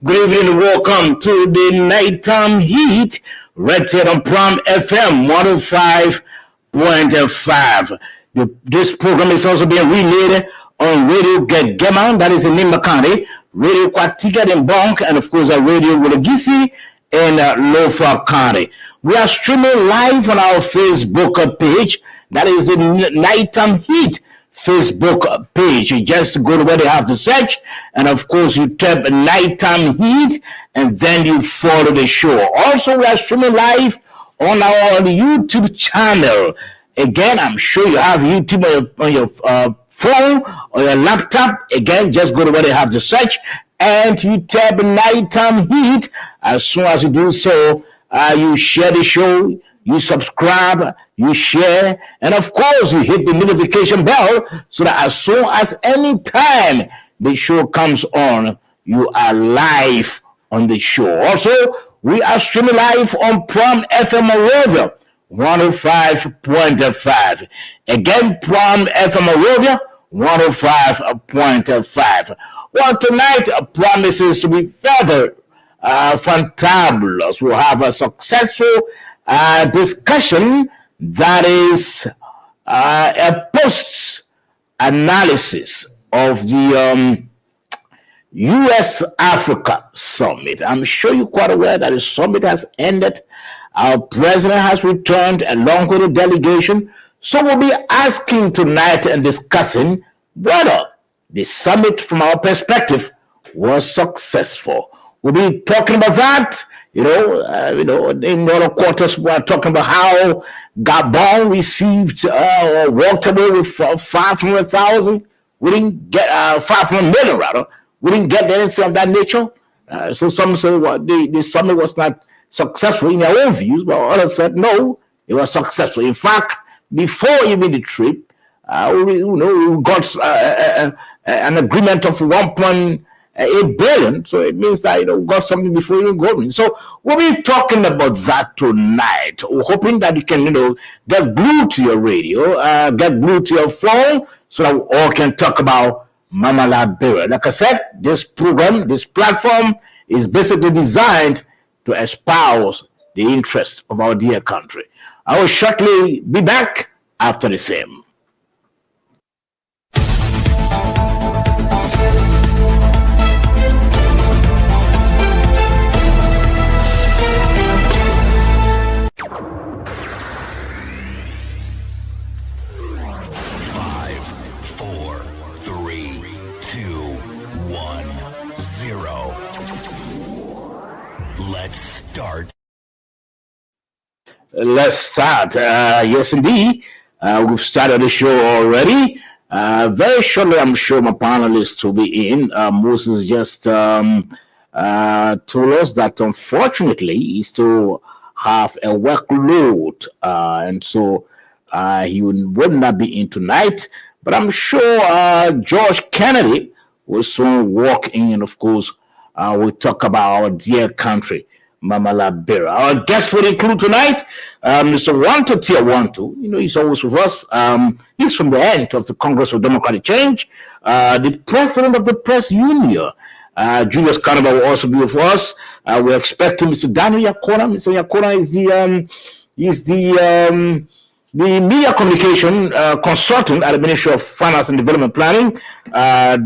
Good evening, welcome to the nighttime heat, right here on Prom FM 105.5. This program is also being relayed on Radio Gegema, that is in Nimba County, Radio Kwatika in Bonk, and of course, Radio Willigisi in Lofa County. We are streaming live on our Facebook page, that is the Nighttime Heat Facebook page. You just go to where they have to search, and of course you type Nighttime Heat, and then you follow the show. Also, we are streaming live on our YouTube channel. Again, I'm sure you have YouTube on your phone or your laptop. Again, just go to where they have to search, and you type Nighttime Heat. As soon as you do so, you share the show, you subscribe, you share, and of course you hit the notification bell so that as soon as any time the show comes on, you are live on the show. Also, we are streaming live on Prom FM Moravia 105.5. Again, Prom FM Moravia 105.5. Well, tonight promises to be further fantabulous. We'll have a successful discussion that is a post analysis of the U.S. Africa summit. I'm sure you're quite aware that the summit has ended. Our president has returned along with the delegation. So we'll be asking tonight and discussing whether the summit from our perspective was successful. We'll be talking about that. In other quarters, we're talking about how Gabon received or walked away with 500,000. We didn't get 500 million, rather. We didn't get anything of that nature. So some say the summit was not successful in their own views, but others said no, it was successful. In fact, before even the trip, we got an agreement of 1.8 billion. So it means that we got something before you go. So we'll be talking about that tonight. We're hoping that you can get glued to your radio, get glued to your phone, so that we all can talk about Mama Liberia. Like I said, this program, this platform is basically designed to espouse the interests of our dear country. I will shortly be back after the same. Let's start. Yes, indeed. We've started the show already. Very shortly, I'm sure my panelists will be in. Moses just told us that unfortunately he still have a workload, and so he would not be in tonight. But I'm sure George Kennedy will soon walk in, and of course, we'll talk about our dear country, Mama Liberia. Our guest will include tonight Mr. Wanto Tier Wanto. He's always with us. He's from the end of the Congress of Democratic Change, the president of the Press Union. Julius Carnival will also be with us. We're expecting Mr. Daniel Yakona. Mr. Yakona is the media communication consultant at the Ministry of Finance and Development Planning.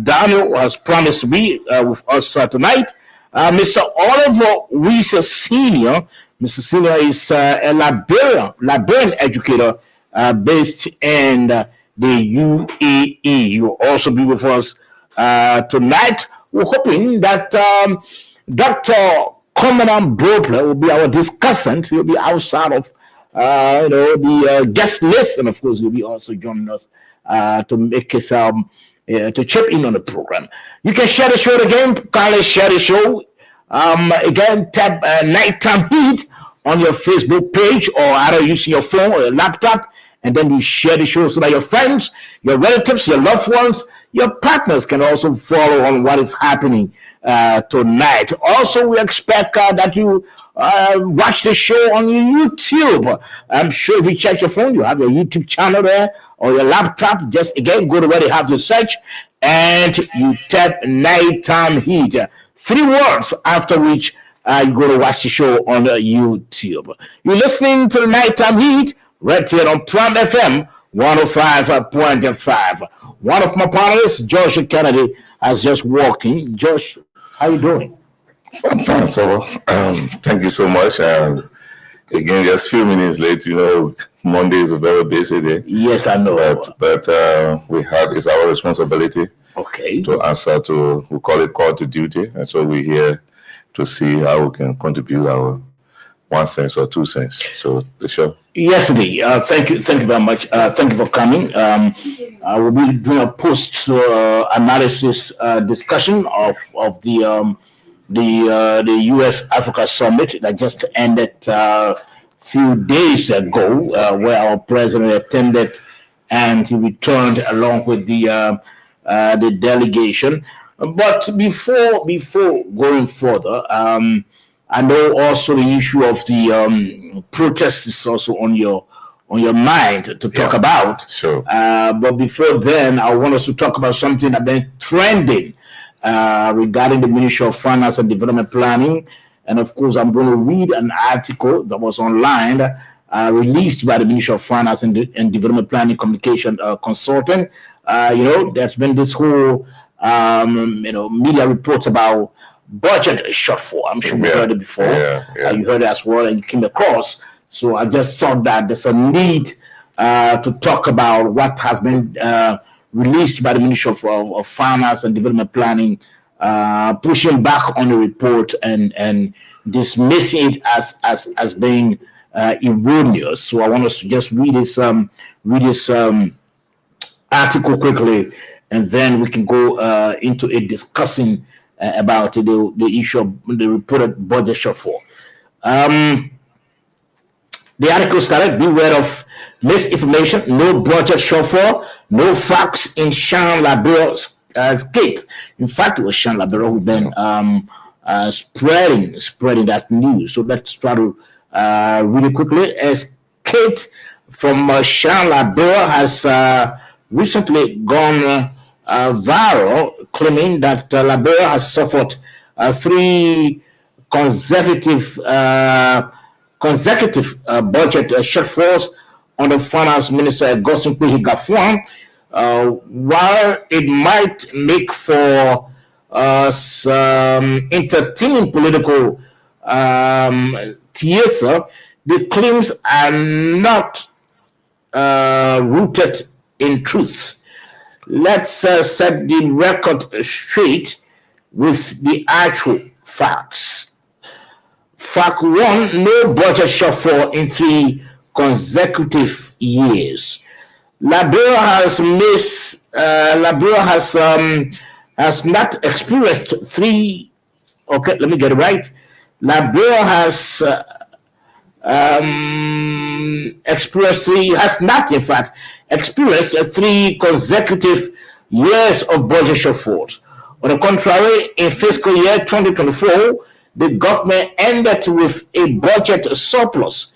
Daniel has promised to be with us tonight. Mr. Oliver Weiss Sr. Mr. Sr. is a Liberian educator based in the UAE. He will also be with us tonight. We're hoping that Dr. Commandant Bropler will be our discussant. He'll be outside of the guest list, and of course, he'll be also joining us to make his to chip in on the program. You can share the show again. Kindly share the show. Again, tap Nighttime Heat on your Facebook page, or either using your phone or your laptop, and then you share the show so that your friends, your relatives, your loved ones, your partners can also follow on what is happening tonight. Also, we expect that you watch the show on your YouTube. I'm sure if you check your phone, you have your YouTube channel there, or your laptop. Just again, go to where they have to search, and you tap Nighttime Heat. 3 words, after which you go to watch the show on YouTube. You're listening to the Nighttime Heat right here on Plum FM 105.5. One of my partners, Josh Kennedy, has just walked in. Josh, how you doing? I'm fine, so thank you so much. Again, just a few minutes late. Monday is a very busy day. Yes, I know. But it's our responsibility to answer to, we call it call to duty. And so we're here to see how we can contribute our 1 cent or 2 cents. So the show. Yes, indeed. Thank you very much. Thank you for coming. I will be doing a post analysis discussion of the U.S. Africa Summit that just ended a few days ago, where our president attended and he returned along with the delegation. But before going further, I know also the issue of the protest is also on your mind to talk about. Sure. But before then, I want us to talk about something that's been trending regarding the Ministry of Finance and Development Planning. And of course, I'm going to read an article that was online released by the Ministry of Finance and Development Planning Communication Consultant. There's been this whole media reports about budget shortfall. I'm sure you heard it before. You heard it as well and you came across. So I just thought that there's a need to talk about what has been released by the Ministry of Finance and Development Planning, pushing back on the report and dismissing it as being erroneous. So I want us to just read this article quickly, and then we can go into it discussing about the issue of the reported budget shortfall. The article started, beware of misinformation, no budget shortfall, no facts in Sean Labero's gate. In fact, it was Sean Labero who then spreading that news. So let's try to really quickly. As Kate from Sean Labero has recently gone viral, claiming that Labero has suffered 3 consecutive budget shortfalls under Finance Minister Augustin Kwehi-Gafuan. While it might make for some entertaining political theater, the claims are not rooted in truth. Let's set the record straight with the actual facts. Fact 1: no budget shortfall in 3 consecutive years. Labero has not experienced 3. Okay, let me get it right. Labero has has not in fact experienced 3 consecutive years of budget shortfalls. On the contrary, in fiscal year 2024, the government ended with a budget surplus.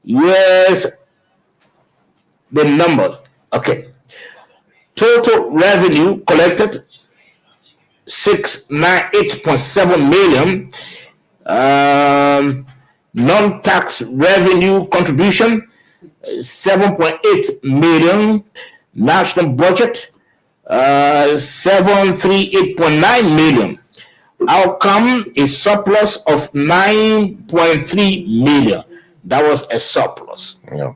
Yes, the number. Okay. Total revenue collected 698.7 million. Non-tax revenue contribution 7.8 million. National budget 738.9 million. Outcome is surplus of 9.3 million. That was a surplus. Yeah.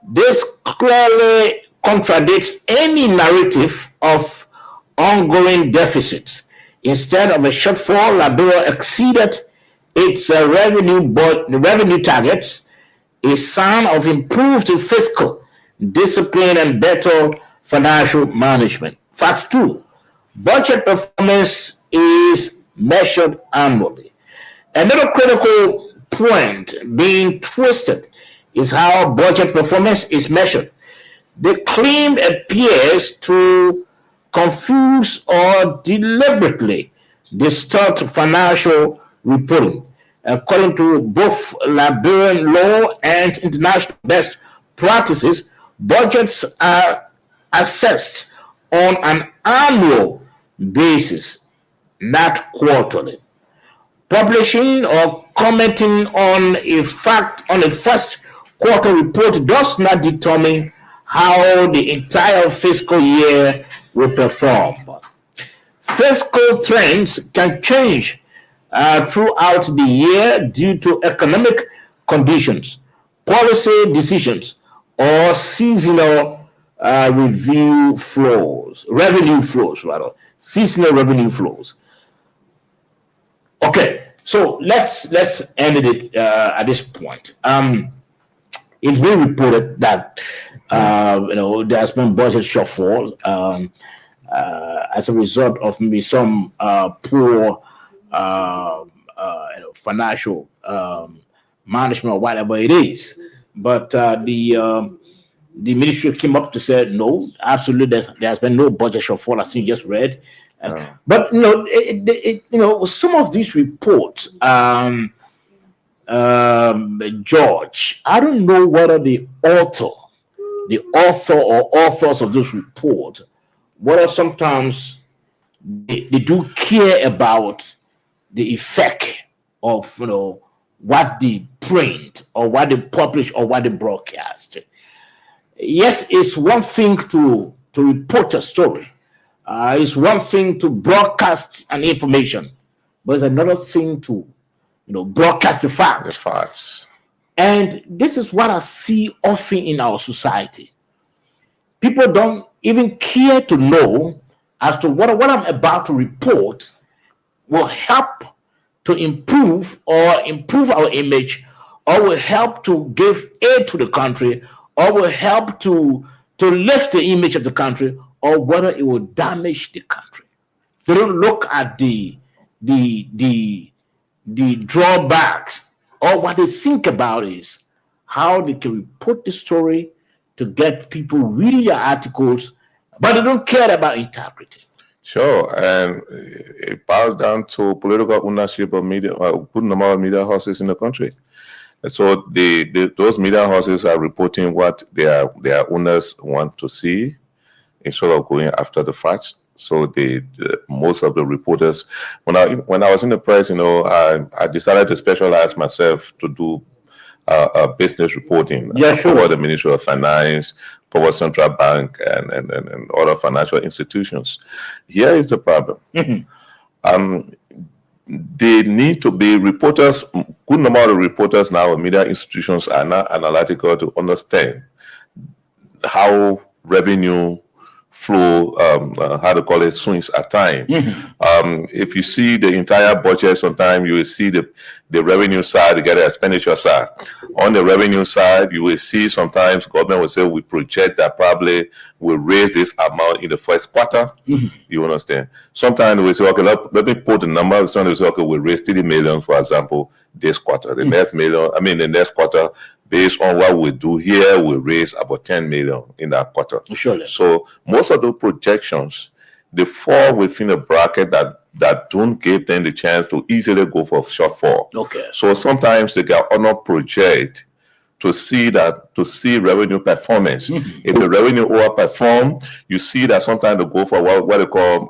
This clearly contradicts any narrative of ongoing deficits. Instead of a shortfall, Labero exceeded its revenue targets, a sign of improved fiscal discipline and better financial management. Fact 2: budget performance is measured annually. Another critical point being twisted is how budget performance is measured. The claim appears to confuse or deliberately distort financial reporting. According to both Liberian law and international best practices, budgets are assessed on an annual basis. not quarterly. Publishing or commenting on a first quarter report does not determine how the entire fiscal year will perform. Fiscal trends can change throughout the year due to economic conditions, policy decisions, or seasonal revenue flows, seasonal revenue flows. Okay, so let's end it at this point. It's been reported that there's been budget shortfall as a result of maybe some poor financial management or whatever it is. But the ministry came up to say no, absolutely, there's been no budget shortfall, as you just read. But some of these reports, George, I don't know whether the author or authors of this report, whether sometimes they do care about the effect of what they print or what they publish or what they broadcast. Yes, it's one thing to report a story. It's one thing to broadcast an information, but it's another thing to broadcast the facts. The facts. And this is what I see often in our society. People don't even care to know as to what I'm about to report will help to improve our image, or will help to give aid to the country, or will help to lift the image of the country, or whether it will damage the country. They don't look at the drawbacks, or what they think about is how they can report the story to get people reading your articles, but they don't care about integrity. Sure, and it boils down to political ownership of media, a good number of media houses in the country. So those media houses are reporting what their owners want to see instead of going after the facts. So most of the reporters, when I was in the press, I decided to specialize myself to do business reporting. Yeah, sure. For the Ministry of Finance, for Central Bank, and other financial institutions. Here is the problem. Mm-hmm. They need to be reporters. Good number of reporters now, media institutions are now analytical to understand how revenue flow, swings at times. Mm-hmm. If you see the entire budget, sometimes you will see the revenue side, you get the expenditure side. On the revenue side, you will see sometimes government will say, we project that probably we'll raise this amount in the first quarter. Mm-hmm. You understand? Sometimes we say, okay, let me put the number. Sometimes we say, okay, we'll raise 30 million, for example, this quarter. The next quarter, based on what we do here, we raise about 10 million in that quarter. Surely. So most of the projections, they fall within a bracket that don't give them the chance to easily go for shortfall. Okay. So sometimes they can not project to see revenue performance. Mm-hmm. If the revenue overperform, you see that sometimes they go for what they call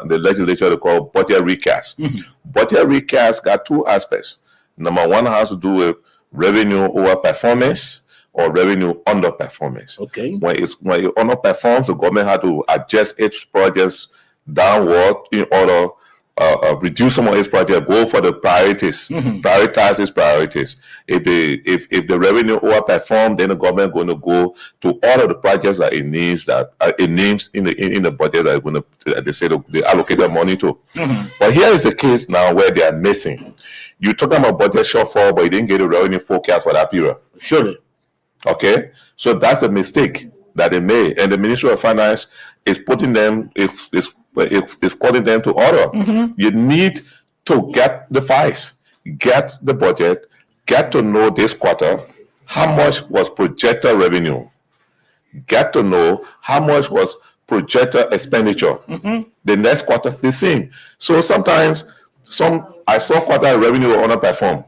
the legislature they call budget recast. Mm-hmm. Budget recast got two aspects. Number one has to do with revenue over performance or revenue underperformance. Okay. When it underperforms, the government had to adjust its projects downward in order reduce some of its projects, go for the priorities, mm-hmm. prioritize its priorities. If the revenue overperform, then the government going to go to all of the projects that it needs in the budget that going to they say they allocate the money to. Mm-hmm. But here is the case now where they are missing. You're talking about budget shortfall, but you didn't get a revenue forecast for that period. Surely. Okay, so that's a mistake that they made, and the Ministry of Finance is putting them, it's calling them to order. Mm-hmm. You need to get the files, get the budget, get to know this quarter how much was projected revenue, get to know how much was projected expenditure. Mm-hmm. The next quarter, the same. So sometimes I saw quarter revenue will underperform.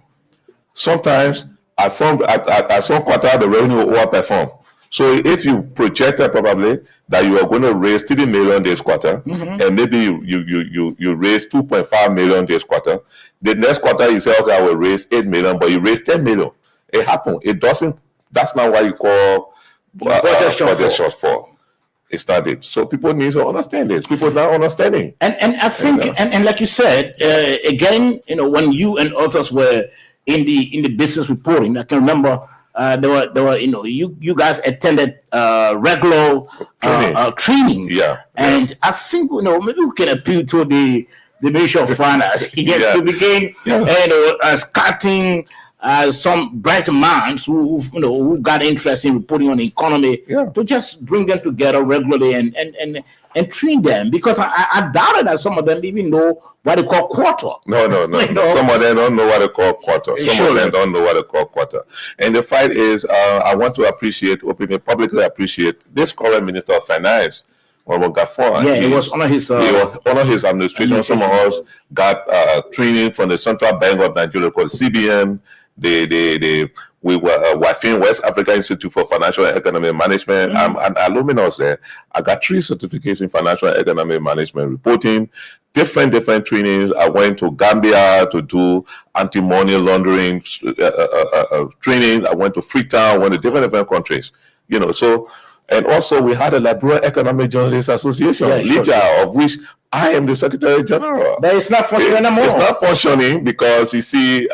Sometimes at some quarter the revenue will overperform. So if you projected probably that you are going to raise 30 million this quarter, and maybe you raise 2.5 million this quarter, the next quarter you say, okay, I will raise 8 million, but you raise 10 million. It happened. It doesn't. That's not why you call budget shortfall. It's not it. So people need to understand this. People not understanding. And I think and like you said, again, when you and others were in the business reporting, I can remember there were you guys attended regular training. Yeah. And I think maybe we can appeal to the Ministry of Finance to begin scouting some bright minds who got interest in reporting on the economy to just bring them together regularly and train them, because I doubted that some of them even know what they call quarter. No. Some of them don't know what they call quarter. Some of them don't know what they call quarter. And the fact is, I want to publicly appreciate this current Minister of Finance, Gafford. Yeah, it was under his administration. Some of us got training from the Central Bank of Nigeria called CBN. We were WAFIN, West Africa Institute for Financial and Economic Management. I'm an alumnus there. I got 3 certificates in financial and economic management reporting, different trainings. I went to Gambia to do anti-money laundering training. I went to Freetown, went to different countries. So, and also we had a Liberia Economic Journalists Association, LIJA, of which I am the Secretary General. But it's not functioning anymore. It's not functioning because you see,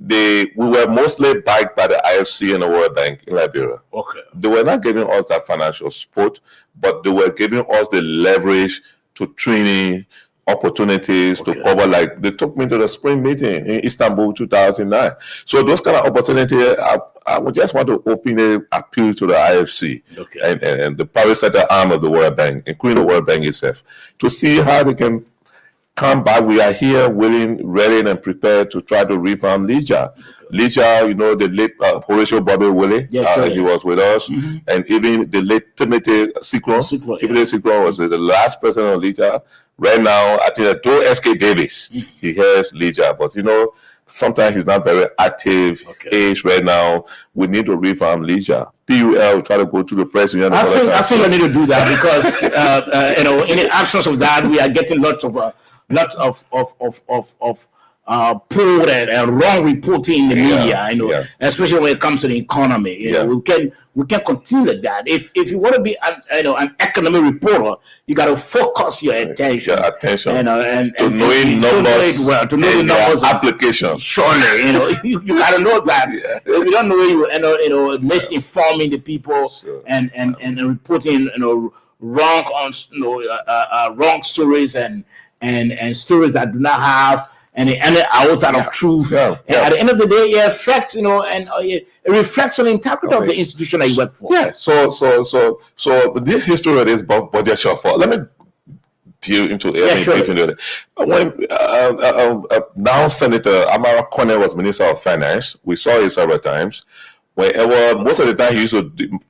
we were mostly backed by the IFC and the World Bank in Liberia. Okay. They were not giving us that financial support, but they were giving us the leverage to training opportunities to cover. Like they took me to the spring meeting in Istanbul 2009. So those kind of opportunities, I would just want to openly appeal to the IFC and the private sector arm of the World Bank, including the World Bank itself, to see how they can come back. We are here willing, ready, and prepared to try to reform LIJA. LIJA, the late Horatio Bobby Willie, he was with us, and even the late Timothy Sikron. Timothy Sikron was the last president of LIJA. Right now, I think Joe S.K. Davis, he has LIJA, but sometimes he's not very active. Age right now, we need to reform LIJA. PUL try to go to the president. I think we need to do that because in the absence of that, we are getting lots of poor and wrong reporting in the media, especially when it comes to the economy. We can continue like that. If you want to be an economic reporter, you got to focus your attention. And knowing numbers, to know the numbers application. Surely, you got to know that. If you don't know, misinforming the people and reporting wrong wrong stories and stories that do not have any outside of truth. At the end of the day, it affects, it reflects on the integrity of the institution that you work for. Yeah. So this history of this budget shortfall. Let me deal into it. When now Senator Amara Cornell was Minister of Finance, we saw it several times. Whenever most of the time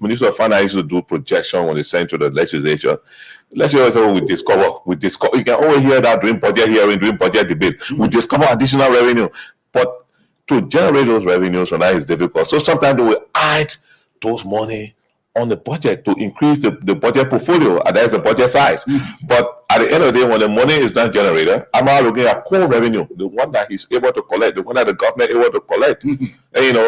Minister of Finance used to do projection when they sent to the legislature. Let's say we discover. You can always hear that during budget hearing, during budget debate. We discover additional revenue, but to generate those revenues from that is difficult. So sometimes they will add those money on the budget to increase the budget portfolio, and that is the budget size. But at the end of the day, when the money is not generated, I'm now looking at core revenue, the one that he's able to collect, the one that the government is able to collect. And,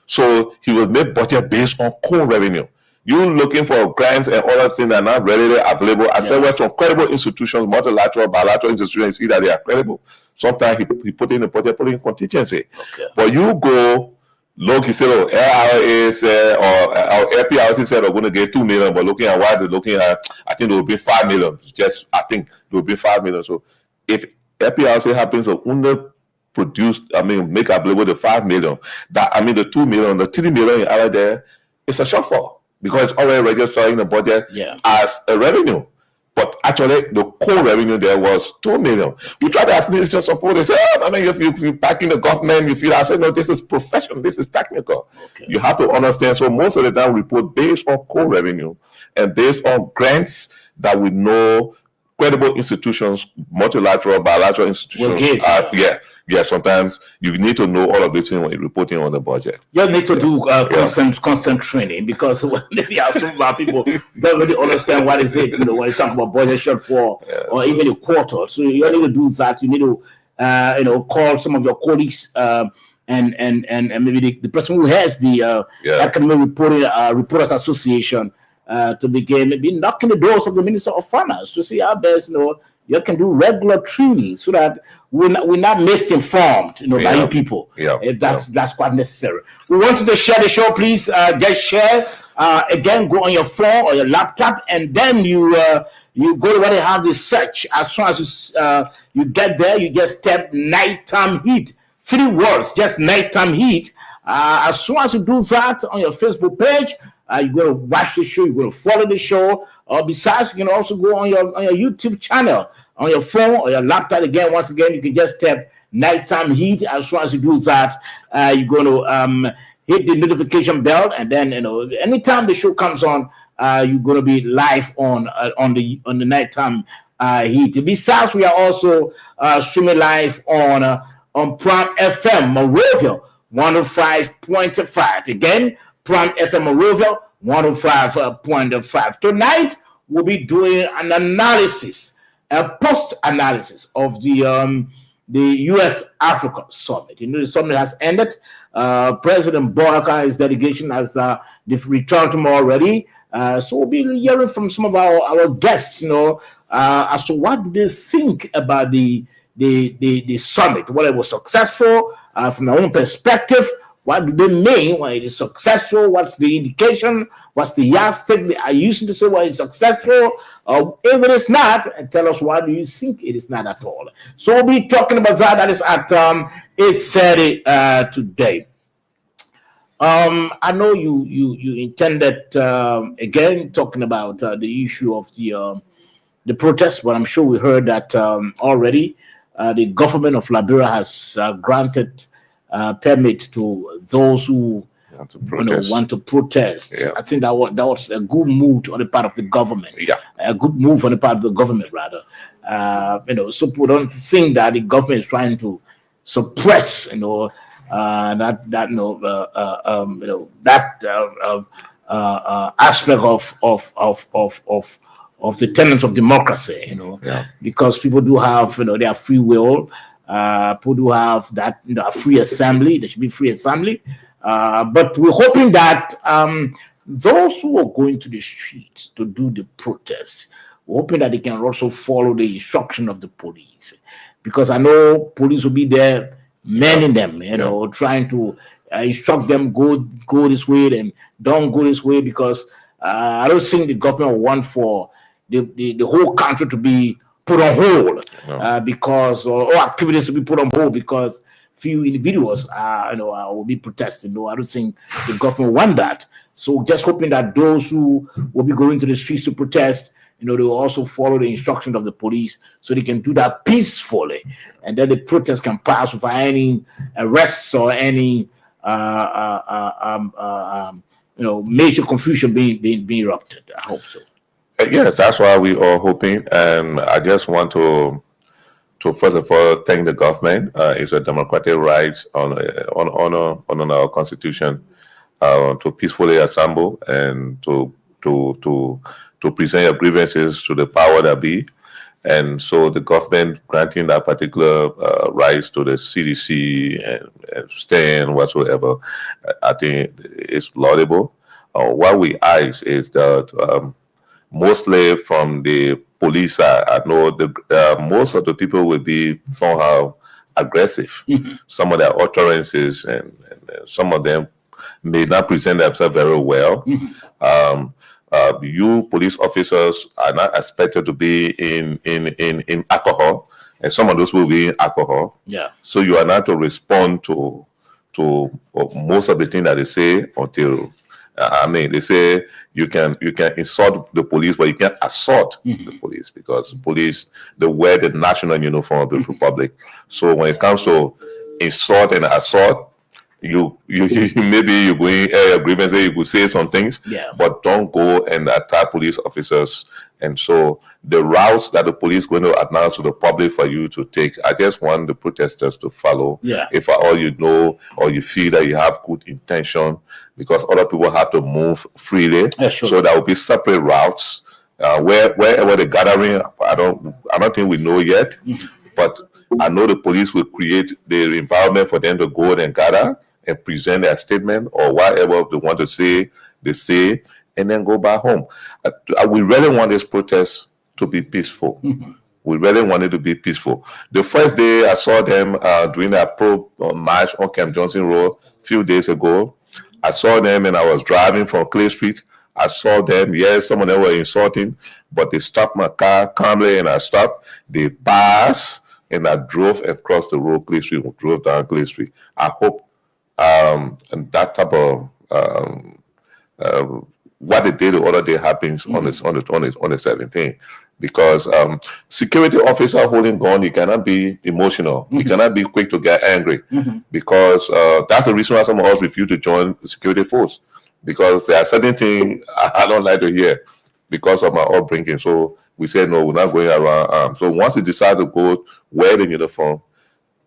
so he will make budget based on core revenue. You're looking for grants and other things that are not readily available. I said, well, some credible institutions, multilateral, bilateral institutions, see that they are credible. Sometimes he put in the budget, put in contingency. But you go, look, he said, LRA said, or LPRC said, we're going to get 2 million, but looking at what they're looking at, I think there will be 5 million. I think there will be 5 million. So if LPRC happens to make available the 5 million, the 2 million, the 3 million out there, it's a shortfall. Because it's already registered in the budget as a revenue. But actually, the core revenue there was 2 million. We try to ask ministers support. They say, if you back in the government, you feel. I said, no, this is professional. This is technical. You have to understand. So most of the time, we report based on core revenue and based on grants that we know credible institutions, multilateral, bilateral institutions, yeah, sometimes you need to know all of this when you're reporting on the budget. You need to do constant training, because some of our people don't really understand what is it, when you talk about budget shortfall or even a quarter. So you need to do that. You need to, call some of your colleagues and maybe the person who has the Economic Reporters Association to begin maybe knocking the doors of the Minister of Finance to see how best you can do regular training, so that we're not misinformed, by people. That's quite necessary. We want you to share the show, please. Just share. Again, go on your phone or your laptop, and then you go to where they have the search. As soon as you get there, you just type nighttime heat. 3 words, just nighttime heat. As soon as you do that on your Facebook page, you're going to watch the show, you're going to follow the show. Besides, you can also go on your YouTube channel, on your phone or your laptop. Once again, you can just type nighttime heat. As soon as you do that, you're going to hit the notification bell, and then anytime the show comes on, you're going to be live on the nighttime heat. Besides, we are also streaming live on Prime FM Monrovia 105.5. Again, Prime FM Monrovia 105.5. Tonight we'll be doing an analysis, a post-analysis of the U.S. Africa summit. The summit has ended. President Boubacar, his delegation has returned home already. So we'll be hearing from some of our guests, as to what do they think about the summit, whether it was successful from their own perspective. What do they mean when it is successful? What's the indication? What's the yardstick they are using to say what is successful? If it is not, tell us why do you think it is not at all. So we'll be talking about that. That is at 8:30 today. I know you intended again talking about the issue of the protest, but I'm sure we heard that already. The government of Liberia has granted permit to those who want to protest. I think that was a good move on the part of the government. A good move on the part of the government, rather. So people don't think that the government is trying to suppress, aspect of the tenets of democracy. Because people do have, their free will. People do have that, a free assembly. There should be free assembly. But we're hoping that those who are going to the streets to do the protests, we're hoping that they can also follow the instruction of the police. Because I know police will be there, manning them, trying to instruct them, go this way and don't go this way, because I don't think the government will want for the whole country to be put on hold, because all activities will be put on hold because few individuals will be protesting. I don't think the government want that. So just hoping that those who will be going to the streets to protest, they will also follow the instructions of the police, so they can do that peacefully, and then the protest can pass without any arrests or any major confusion being erupted. I hope so. Yes, that's why we are hoping, and I just want to first of all thank the government. It's a democratic right on our constitution to peacefully assemble and to present your grievances to the power that be, and so the government granting that particular rights to the CDC and stand whatsoever, I think is laudable. What we ask is that. Mostly from the police side, I know most of the people will be somehow aggressive. Mm-hmm. Some of their utterances and some of them may not present themselves very well. Mm-hmm. You police officers are not expected to be in alcohol, and some of those will be in alcohol. Yeah. So you are not to respond to most of the things that they say until. They say you can insult the police, but you can't assault the police, because police, they wear the national uniform of the Republic. So when it comes to insult and assault, you maybe you go in air grievance, you could say some things, but don't go and attack police officers. And so the routes that the police going to announce to the public for you to take, I just want the protesters to follow. If at all you know or you feel that you have good intention, because other people have to move freely. So there will be separate routes wherever the gathering. I don't think we know yet, but I know the police will create the environment for them to go and gather and present their statement or whatever they want to say, they say, and then go back home. We really want this protest to be peaceful. We really want it to be peaceful. The first day I saw them doing a march on Camp Johnson Road a few days ago, I saw them and I was driving from Clay Street. I saw them, yes, some of them were insulting, but they stopped my car calmly and I stopped. They passed and I drove and crossed the road, Clay Street, drove down Clay Street. I hope and that type of what they did the other day happens on the 17th, because security officer holding gun, you cannot be emotional, you cannot be quick to get angry, because that's the reason why some of us refuse to join the security force, because there are certain things I don't like to hear because of my upbringing. So we said no, we're not going around. So once you decide to go wear the uniform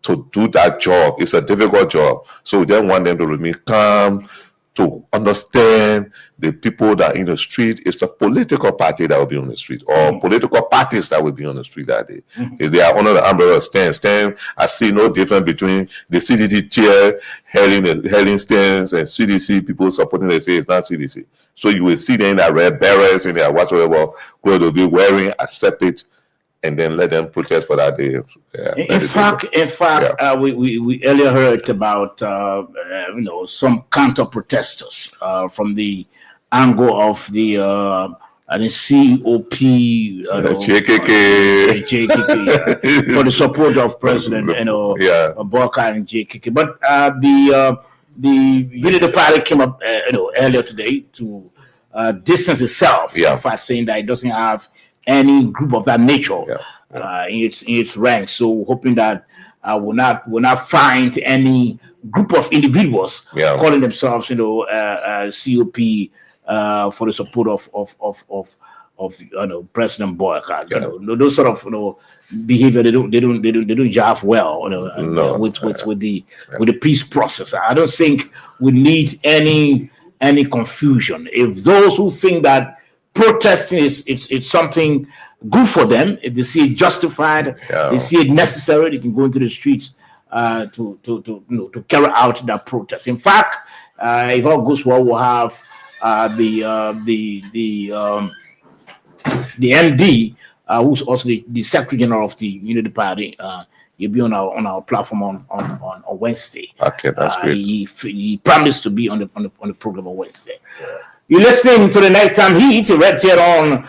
to do that job, it's a difficult job. So we just want them to remain calm, to understand the people that are in the street. It's a political party that will be on the street, or political parties that will be on the street that day. If they are under the umbrella stand, I see no difference between the CDC chair hailing stands and CDC people supporting. They say it's not CDC. So you will see them in their red berets and their whatsoever, where they'll be wearing, accept it, and then let them protest for that day. In fact, we earlier heard about some counter protesters from the angle of the COP, JKK, for the support of President Boubacar and JKK. But the Unity Party came up earlier today to distance itself, in fact, saying that it doesn't have any group of that nature in its ranks. So hoping that will not find any group of individuals calling themselves COP for the support of President Boubacar. Those sort of behavior they don't jive well with the peace process. I don't think we need any confusion. If those who think that protesting it's something good for them, if they see it justified, they see it necessary, they can go into the streets to carry out that protest. In fact, if all goes well, we'll have the MD, who's also the Secretary General of the Unity Party. He'll be on our platform on Wednesday. Okay, that's great. He promised to be on the program on Wednesday. You're listening to the Nighttime Heat right here on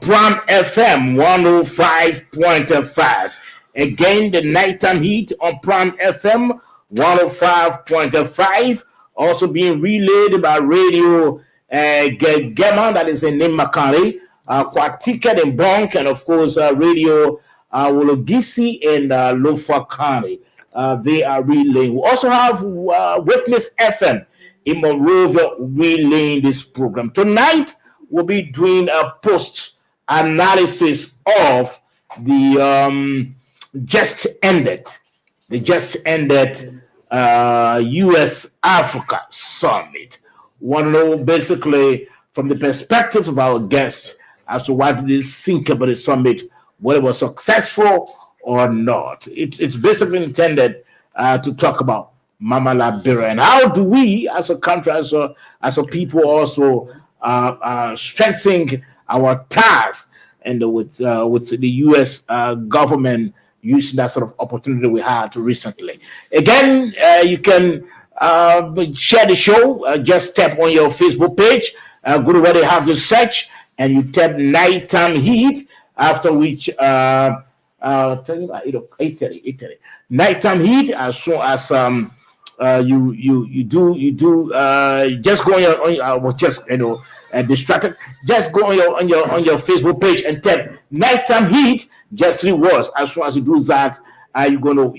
Prime FM 105.5. Again, the Nighttime Heat on Prime FM 105.5. Also being relayed by Radio Gema, that is in Nimakari, Kwatiket and Bonk, and of course Radio Wologisi and Lofa County. They are relaying. We also have Witness FM in Monrovia relaying this program. Tonight, we'll be doing a post-analysis of the just ended U.S.-Africa summit. We want to know basically from the perspective of our guests as to what they think about the summit, whether it was successful or not. It's basically intended to talk about Mama Liberia, and how do we, as a country, as a people, also strengthening our ties and with the U.S. government, using that sort of opportunity we had recently. Again, you can share the show. Just tap on your Facebook page. Go to where they have the search, and you tap Nighttime Heat. After which, tell you about 8:30. Nighttime Heat. As soon as you do just go on your just distracted. Just go on your Facebook page and tap Nighttime Heat. Just 3 words. As soon as you do that, you're gonna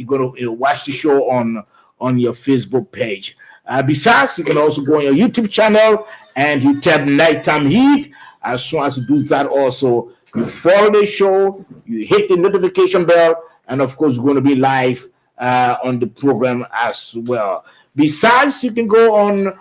watch the show on on your Facebook page. Besides, you can also go on your YouTube channel and you tap Nighttime Heat. As soon as you do that, also you follow the show, you hit the notification bell, and of course, you're going to be live on the program as well. Besides, you can go on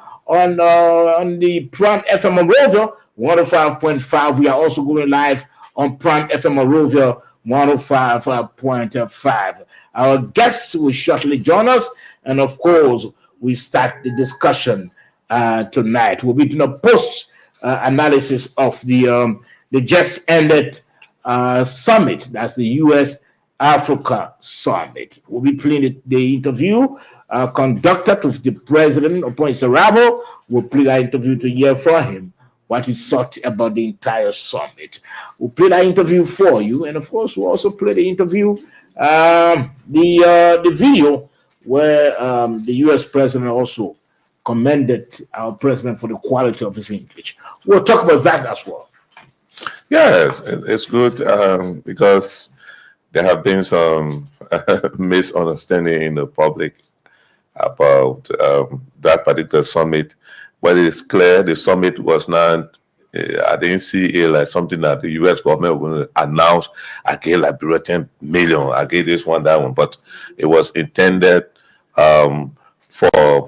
the Prime FM Monrovia 105.5. We are also going live on Prime FM Monrovia 105.5. Our guests will shortly join us, and of course, we start the discussion tonight. We'll be doing a post analysis of the just ended summit. That's the U.S. Africa Summit. We'll be playing the interview conducted with the president upon his arrival. We'll play that interview to hear from him what he thought about the entire summit. We'll play that interview for you, and of course, we'll also play the interview, the video where the U.S. president also commended our president for the quality of his English. We'll talk about that as well. Yes, it's good because there have been some misunderstanding in the public about that particular summit. But it's clear the summit was not, I didn't see it like something that the U.S. government will announce, I gave Liberia 10 million, I gave this one, that one. But it was intended for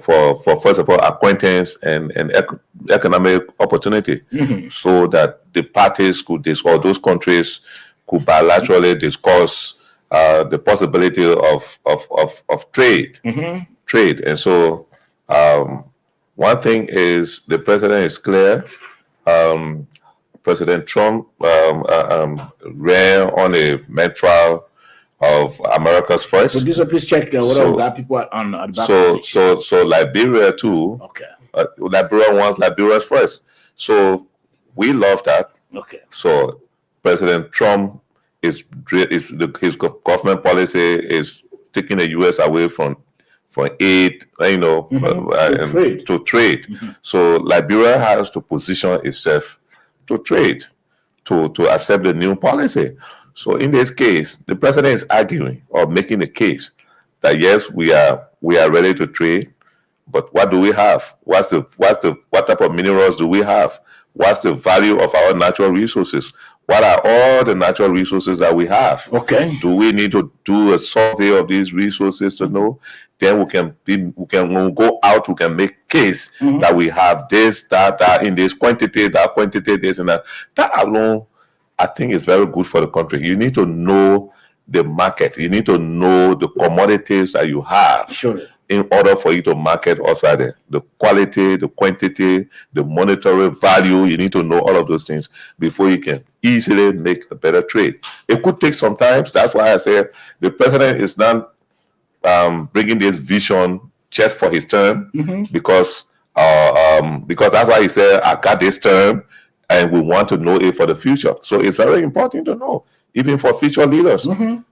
first of all, acquaintance and economic opportunity, so that the parties could discuss, those countries could bilaterally discuss the possibility of trade. Trade. And so one thing is the president is clear. President Trump ran on a mantra of America's first. Producer, please check what people are on the back. So Liberia too. Okay. Liberia wants Liberia's first. So we love that. Okay. So President Trump his government policy is taking the U.S. away from aid, to trade. So Liberia has to position itself to trade, to accept the new policy. So in this case, the president is arguing or making the case that yes, we are ready to trade, but what do we have? What type of minerals do we have? What's the value of our natural resources? What are all the natural resources that we have? Okay. Do we need to do a survey of these resources to know? Then we can when we go out, we can make case that we have this, that in this quantity, that quantity, this and that. That alone, I think, is very good for the country. You need to know the market. You need to know the commodities that you have. Sure. In order for you to market outside the quality, the quantity, the monetary value, you need to know all of those things before you can easily make a better trade. It could take some time. That's why I say the president is not bringing this vision just for his term, because that's why he said, I got this term and we want to know it for the future. So it's very important to know, even for future leaders.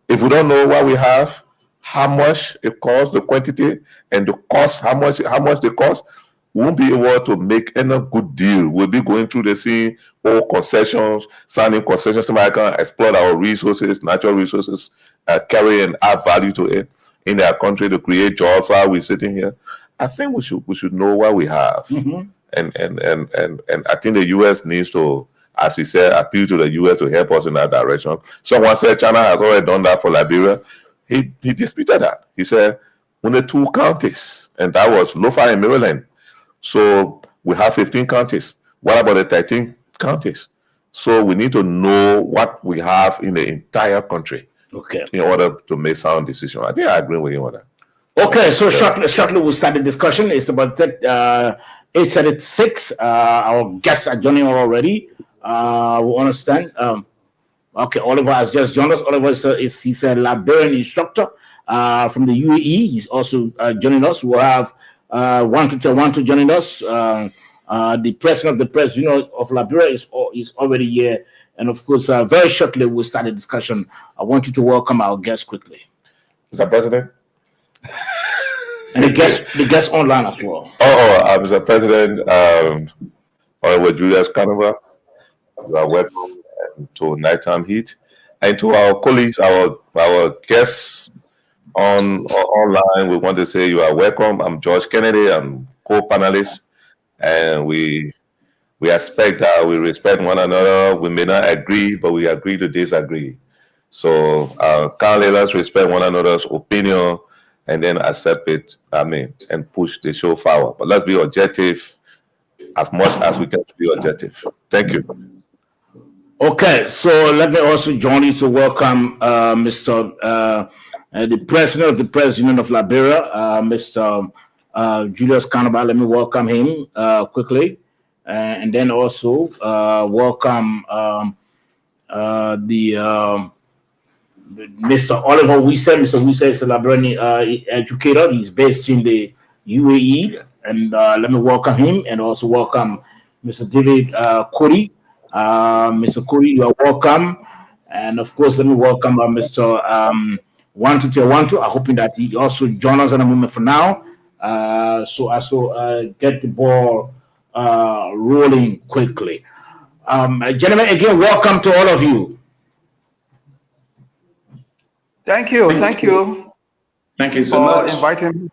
If we don't know what we have, how much it costs, the quantity, and the cost, how much they cost, we won't be able to make any good deal. We'll be going through the scene, all concessions, signing concessions, somebody can exploit our resources, natural resources, carry and add value to it in their country to create jobs while we're sitting here. I think we should know what we have. And I think the U.S. needs to, as he said, appeal to the U.S. to help us in that direction. Someone said China has already done that for Liberia. He disputed that. He said only 2 counties, and that was Lofa and Maryland. So we have 15 counties. What about the 13 counties? So we need to know what we have in the entire country, in order to make sound decisions. I think I agree with him on that. Okay, so shortly we'll start the discussion. It's about 8:36. Our guests are joining already. We understand. Okay, Oliver has just joined us. Oliver he's a Liberian instructor from the UAE. He's also joining us. We'll have one to joining us. The president of the Press Union of Liberia is already here. And of course, very shortly we'll start the discussion. I want you to welcome our guests quickly. Mr. President? And the guests online as well. Mr. President, Honorable Julius Canova, you are welcome to Nighttime Heat, and to our colleagues, our guests online, we want to say you are welcome. I'm George Kennedy. I'm co-panelist, and we expect that we respect one another. We may not agree, but we agree to disagree. So kindly let's respect one another's opinion and then accept it, and push the show forward. But let's be objective as much as we can be objective. Thank you. Okay, so let me also join you to welcome the president of the President of Liberia, Mr. Julius Kanaba. Let me welcome him quickly. And then also welcome Mr. Oliver Wisse. Mr. Wisse is a Liberian educator. He's based in the UAE. And let me welcome him and also welcome Mr. David Kuri. Mr. Kuri, you are welcome. And of course, let me welcome Mr. Wantu Tewantu. I'm hoping that he also joins us in a moment for now. So as to get the ball rolling quickly. Gentlemen, again, welcome to all of you. Thank you. Thank you. Thank you so much for inviting me.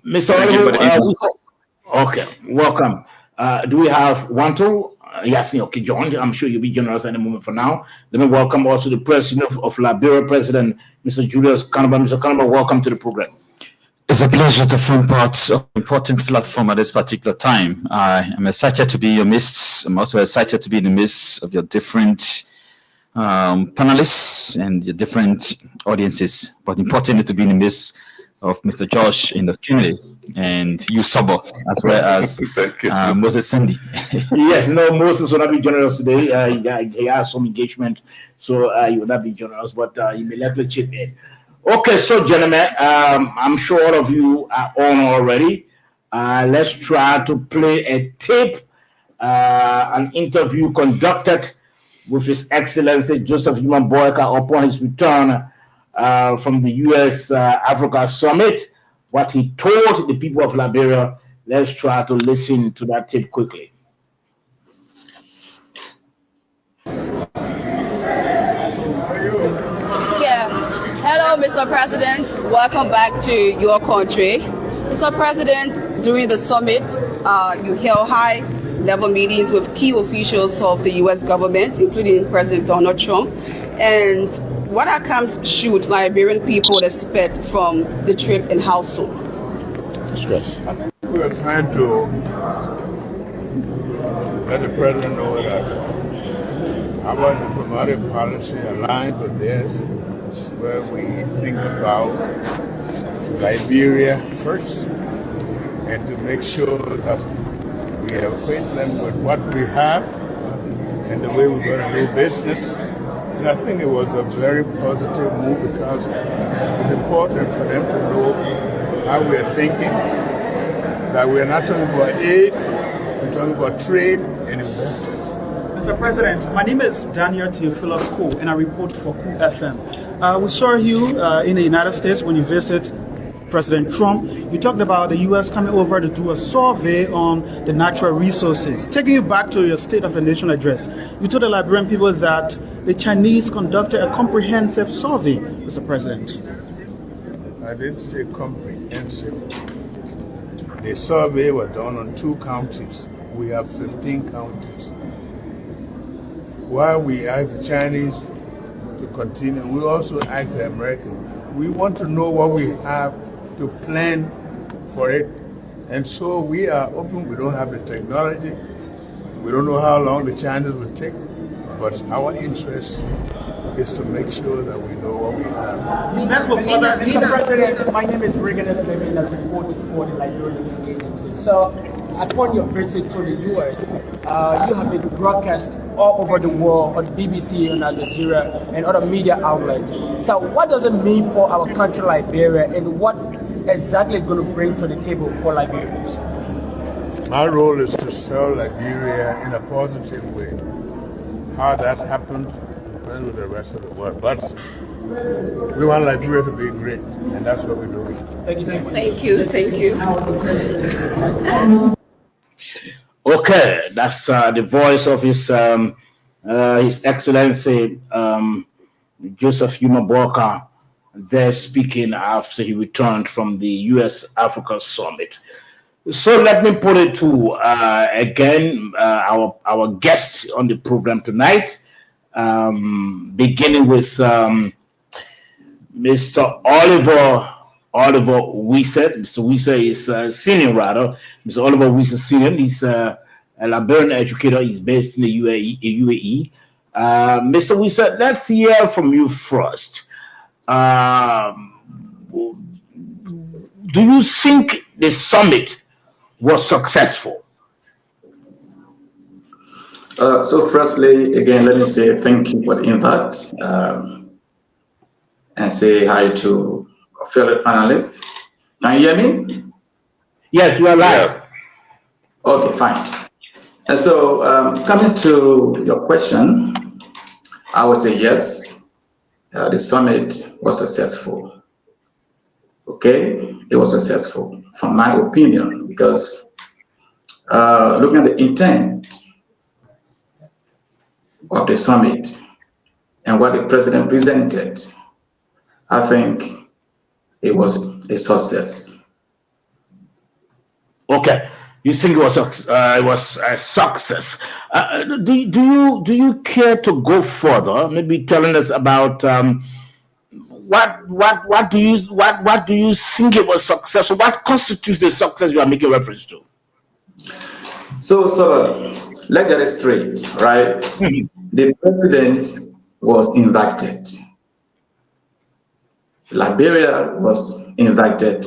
Mr. Oliver, okay, welcome. Do we have Wantu? Yes, okay, John. I'm sure you'll be generous in a moment for now. Let me welcome also the President of Liberia, President Mr. Julius Kanaba. Mr. Kanaba, welcome to the program. It's a pleasure to form part of an important platform at this particular time. I'm excited to be in your midst. I'm also excited to be in the midst of your different panelists and your different audiences, but importantly to be in the midst of Mr. Josh in the Kennedy and you, Sabo, as well as Moses Sandy. Yes, no, Moses will not be joining us today. He has some engagement, so he will not be joining us, but he may likely chip in. Okay, so gentlemen, I'm sure all of you are on already. Let's try to play a tape, an interview conducted with His Excellency Joseph Human Boyka upon his return from the U.S. Africa Summit. What he told the people of Liberia. Let's try to listen to that tape quickly. Hello, Mr. President. Welcome back to your country. Mr. President, during the summit, you held high-level meetings with key officials of the U.S. government, including President Donald Trump. And what outcomes should Liberian people expect from the trip and how soon? Stress. We are trying to let the president know that our diplomatic policy aligns with theirs, where we think about Liberia first and to make sure that we acquaint them with what we have and the way we're going to do business. And I think it was a very positive move because it's important for them to know how we're thinking, that we're not talking about aid, we're talking about trade and investment. Mr. President, my name is Daniel Theophilus Ko, and I report for Ku FM. We saw you in the United States when you visited President Trump. You talked about the U.S. coming over to do a survey on the natural resources. Taking you back to your State of the Nation address, you told the Liberian people that the Chinese conducted a comprehensive survey, Mr. President. I didn't say comprehensive. The survey was done on 2 counties. We have 15 counties. While we ask the Chinese to continue, we also ask the Americans. We want to know what we have to plan for it. And so we are open. We don't have the technology. We don't know how long the Chinese will take. But our interest is to make sure that we know what we have. Mr. President, my name is Regan Esteban, and I report for the Liberian News Agency. So, upon your visit to the U.S., you have been broadcast all over the world on BBC and Al Jazeera and other media outlets. So, what does it mean for our country, Liberia, and what exactly is going to bring to the table for Liberians? My role is to sell Liberia in a positive way. How that happens depends with the rest of the world. But we want Liberia to be great, and that's what we're doing. Thank you. Thank you. Okay, that's the voice of His His Excellency Joseph Yumaboka there speaking after he returned from the U.S.-Africa Summit. So let me put it to again our guests on the program tonight, beginning with Mr. Oliver Wiese. Mr. Wiese is senior, rather. Mr. Oliver Wiese Senior. He's a Liberian educator. He's based in the UAE. Mr. Wiese, let's hear from you first. Do you think the summit was successful? So firstly, again, let me say thank you for the invite and say hi to fellow panelists. Can you hear me? Yes, you are live. Okay, fine. And so coming to your question, I would say yes, the summit was successful. Okay, it was successful from my opinion, because looking at the intent of the summit and what the president presented, I think it was a success. Okay, you think it was a success? Do you care to go further? Maybe telling us about what do you think it was successful? What constitutes the success you are making reference to? So let's get it straight, right? The president was invited. Liberia was invited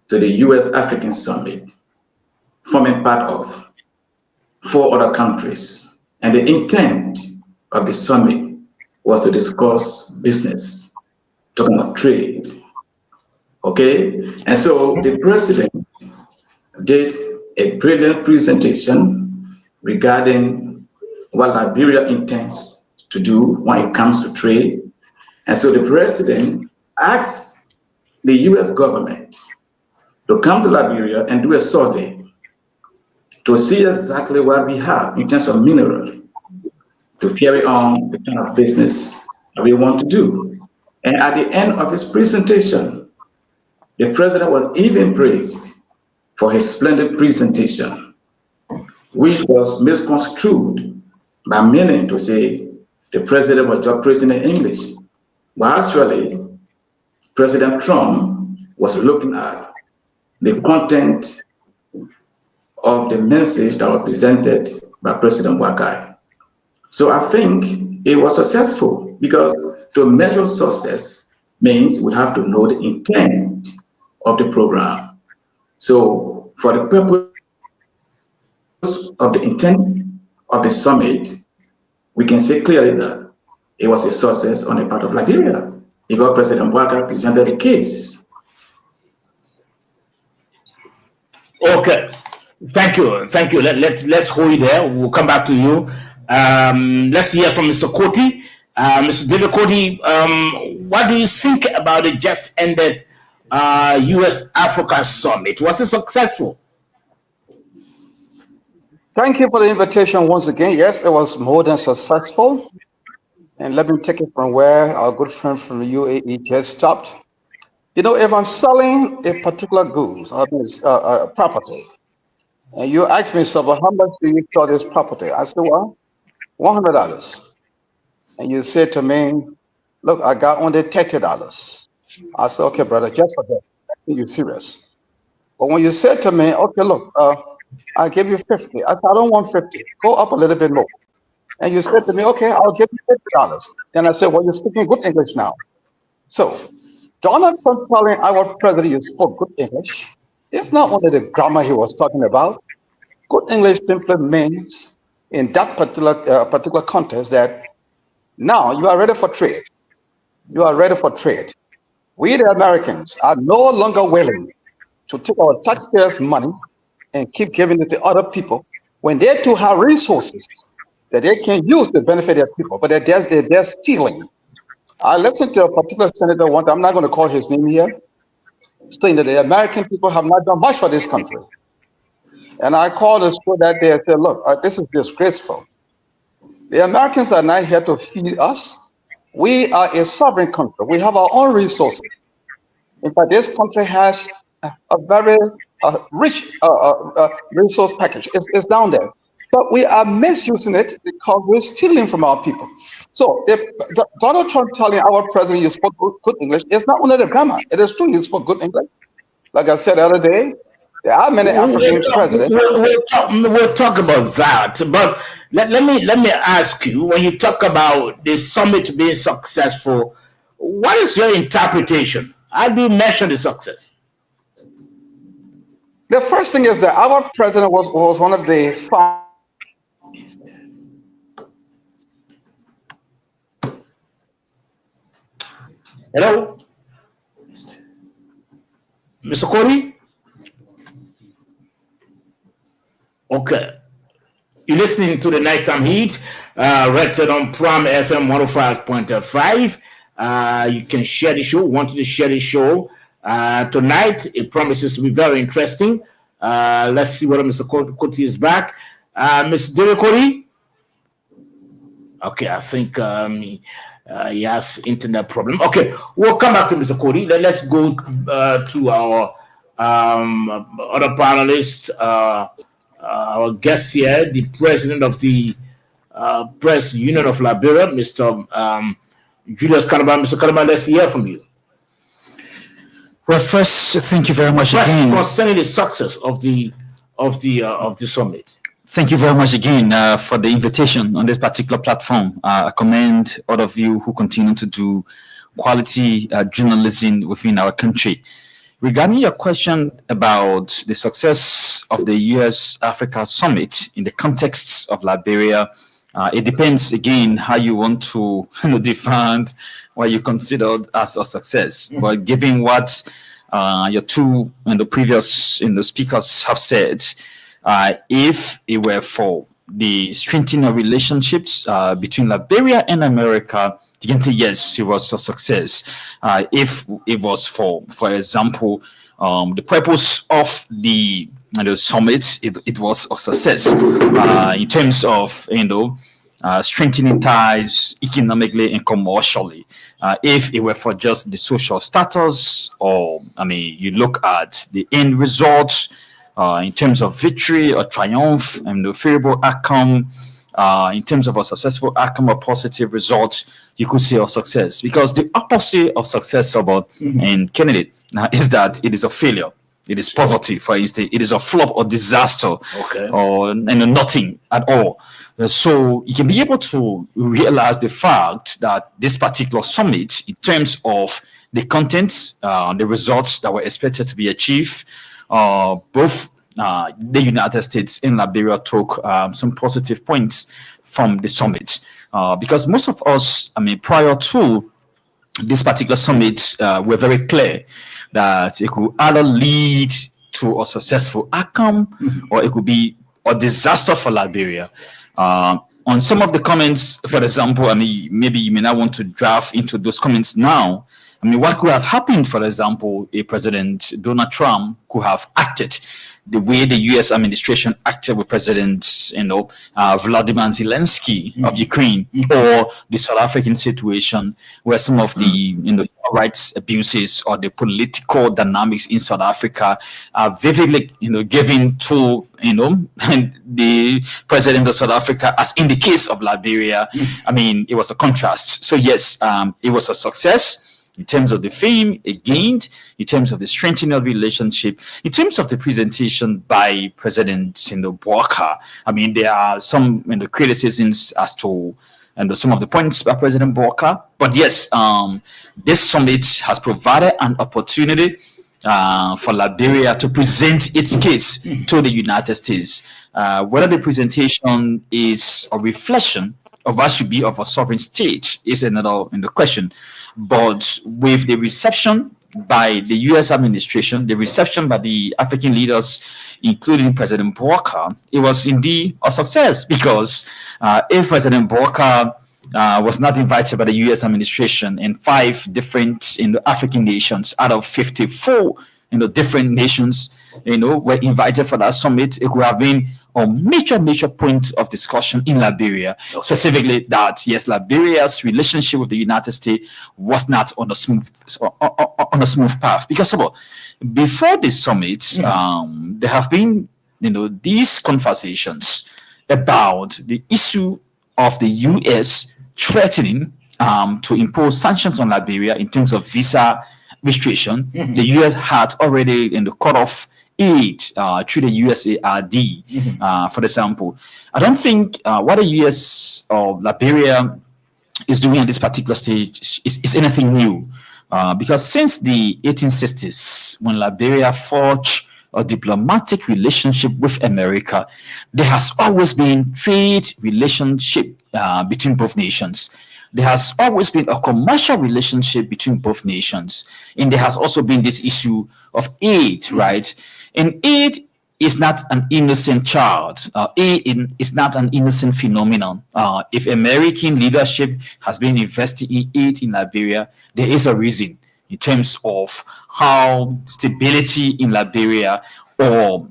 to the U.S.-African Summit, forming part of 4 other countries. And the intent of the summit was to discuss business, talking about trade. Okay? And so the president did a brilliant presentation regarding what Liberia intends to do when it comes to trade. And so the president asked the US government to come to Liberia and do a survey to see exactly what we have in terms of mineral to carry on the kind of business that we want to do. And at the end of his presentation, the president was even praised for his splendid presentation, which was misconstrued by many to say the president was just praising in English. But actually, President Trump was looking at the content of the message that was presented by President Wakai. So I think it was successful, because to measure success means we have to know the intent of the program. So for the purpose of the intent of the summit, we can say clearly that it was a success on the part of Liberia, because President Wakai presented the case. Okay, thank you. Let's hold it there. We'll come back to you. Let's hear from Mr. Koti. Mr. David Koti, what do you think about the just ended U.S.-Africa Summit? Was it successful? Thank you for the invitation once again. Yes, it was more than successful. And let me take it from where our good friend from the UAE just stopped. You know, if I'm selling a particular goods or property, and you ask me, so how much do you sell this property? I said, well, $100. And you say to me, look, I got only $30. I said, okay, brother, just for that. You're serious. But when you said to me, okay, look, I give you 50. I said, I don't want 50. Go up a little bit more. And you said to me, okay, I'll give you $50. Then I said, well, you're speaking good English now. So Donald Trump telling our president you spoke good English, it's not only the grammar he was talking about. Good English simply means in that particular context that now you are ready for trade. You are ready for trade. We, the Americans, are no longer willing to take our taxpayers' money and keep giving it to other people when they too have resources that they can use to benefit their people, but they're stealing. I listened to a particular senator one time, I'm not going to call his name here, saying that the American people have not done much for this country. And I called the school that day and said, look, this is disgraceful. The Americans are not here to feed us. We are a sovereign country. We have our own resources. In fact, this country has a very rich resource package. It's down there. But we are misusing it because we're stealing from our people. So if Donald Trump telling our president you spoke good English, it's not only the grammar. It is true you spoke good English. Like I said the other day, there are many African presidents. We'll talk about that. But let me ask you, when you talk about the summit being successful, what is your interpretation? How do you measure the success? The first thing is that our president was one of the Hello? Mr. Cody? Okay. You're listening to the Nighttime Heat, rated on Prime FM 105.5. You can share the show. Want to share the show tonight. It promises to be very interesting. Let's see whether Mr. Cody is back. Mr. Derek Cody? Okay, I think he has internet problem. Okay, we'll come back to Mr. Cody. Let's go to our other panelists. Our guest here, the president of the Press Union of Liberia, Mr. Julius Calaban. Mr. Calaban, let's hear from you. Well, first, thank you very much again. Concerning the success of the summit. Thank you very much again for the invitation on this particular platform. I commend all of you who continue to do quality journalism within our country. Regarding your question about the success of the US-Africa Summit in the context of Liberia, it depends again how you want to define what you considered as a success. Mm-hmm. But given what your two and the previous speakers have said, if it were for the strengthening of relationships between Liberia and America, you can say yes, it was a success. If it was for example, the purpose of the summit, it was a success in terms of strengthening ties economically and commercially. If it were for just the social status, or you look at the end results in terms of victory or triumph and the favorable outcome. In terms of a successful outcome or positive results, you could say a success, because the opposite of success about and candidate is that it is a failure. It is poverty, for instance. It is a flop or disaster, or nothing at all. So you can be able to realize the fact that this particular summit, in terms of the contents, the results that were expected to be achieved, both the United States and Liberia took some positive points from the summit, because most of us, prior to this particular summit, were very clear that it could either lead to a successful outcome or it could be a disaster for Liberia. On some of the comments, for example, maybe you may not want to draft into those comments now. What could have happened, for example, a President Donald Trump could have acted the way the U.S. administration acted with President, Vladimir Zelensky of Ukraine, or the South African situation where some of the rights abuses or the political dynamics in South Africa are vividly, given to, the President of South Africa, as in the case of Liberia. It was a contrast. So yes, it was a success. In terms of the fame it gained, in terms of the strengthening of the relationship, in terms of the presentation by President Bouaka. There are some criticisms as to some of the points by President Bouaka. But yes, this summit has provided an opportunity for Liberia to present its case to the United States. Whether the presentation is a reflection of what should be of a sovereign state is another question. But with the reception by the U.S. administration, the reception by the African leaders, including President Bouaka, it was indeed a success, because if President Bouaka was not invited by the U.S. administration and 5 different African nations out of 54 different nations were invited for that summit, it could have been or major point of discussion in Liberia, specifically that yes, Liberia's relationship with the United States was not on a smooth path. Because before the summit, there have been these conversations about the issue of the U.S. threatening to impose sanctions on Liberia in terms of visa restriction. The U.S. had already cut off aid through the USAID, for example. I don't think what the U.S. or Liberia is doing at this particular stage is anything new, because since the 1860s, when Liberia forged a diplomatic relationship with America, there has always been trade relationship between both nations. There has always been a commercial relationship between both nations. And there has also been this issue of aid, right? And aid is not an innocent child. Aid is not an innocent phenomenon. If American leadership has been investing in aid in Liberia, there is a reason in terms of how stability in Liberia, or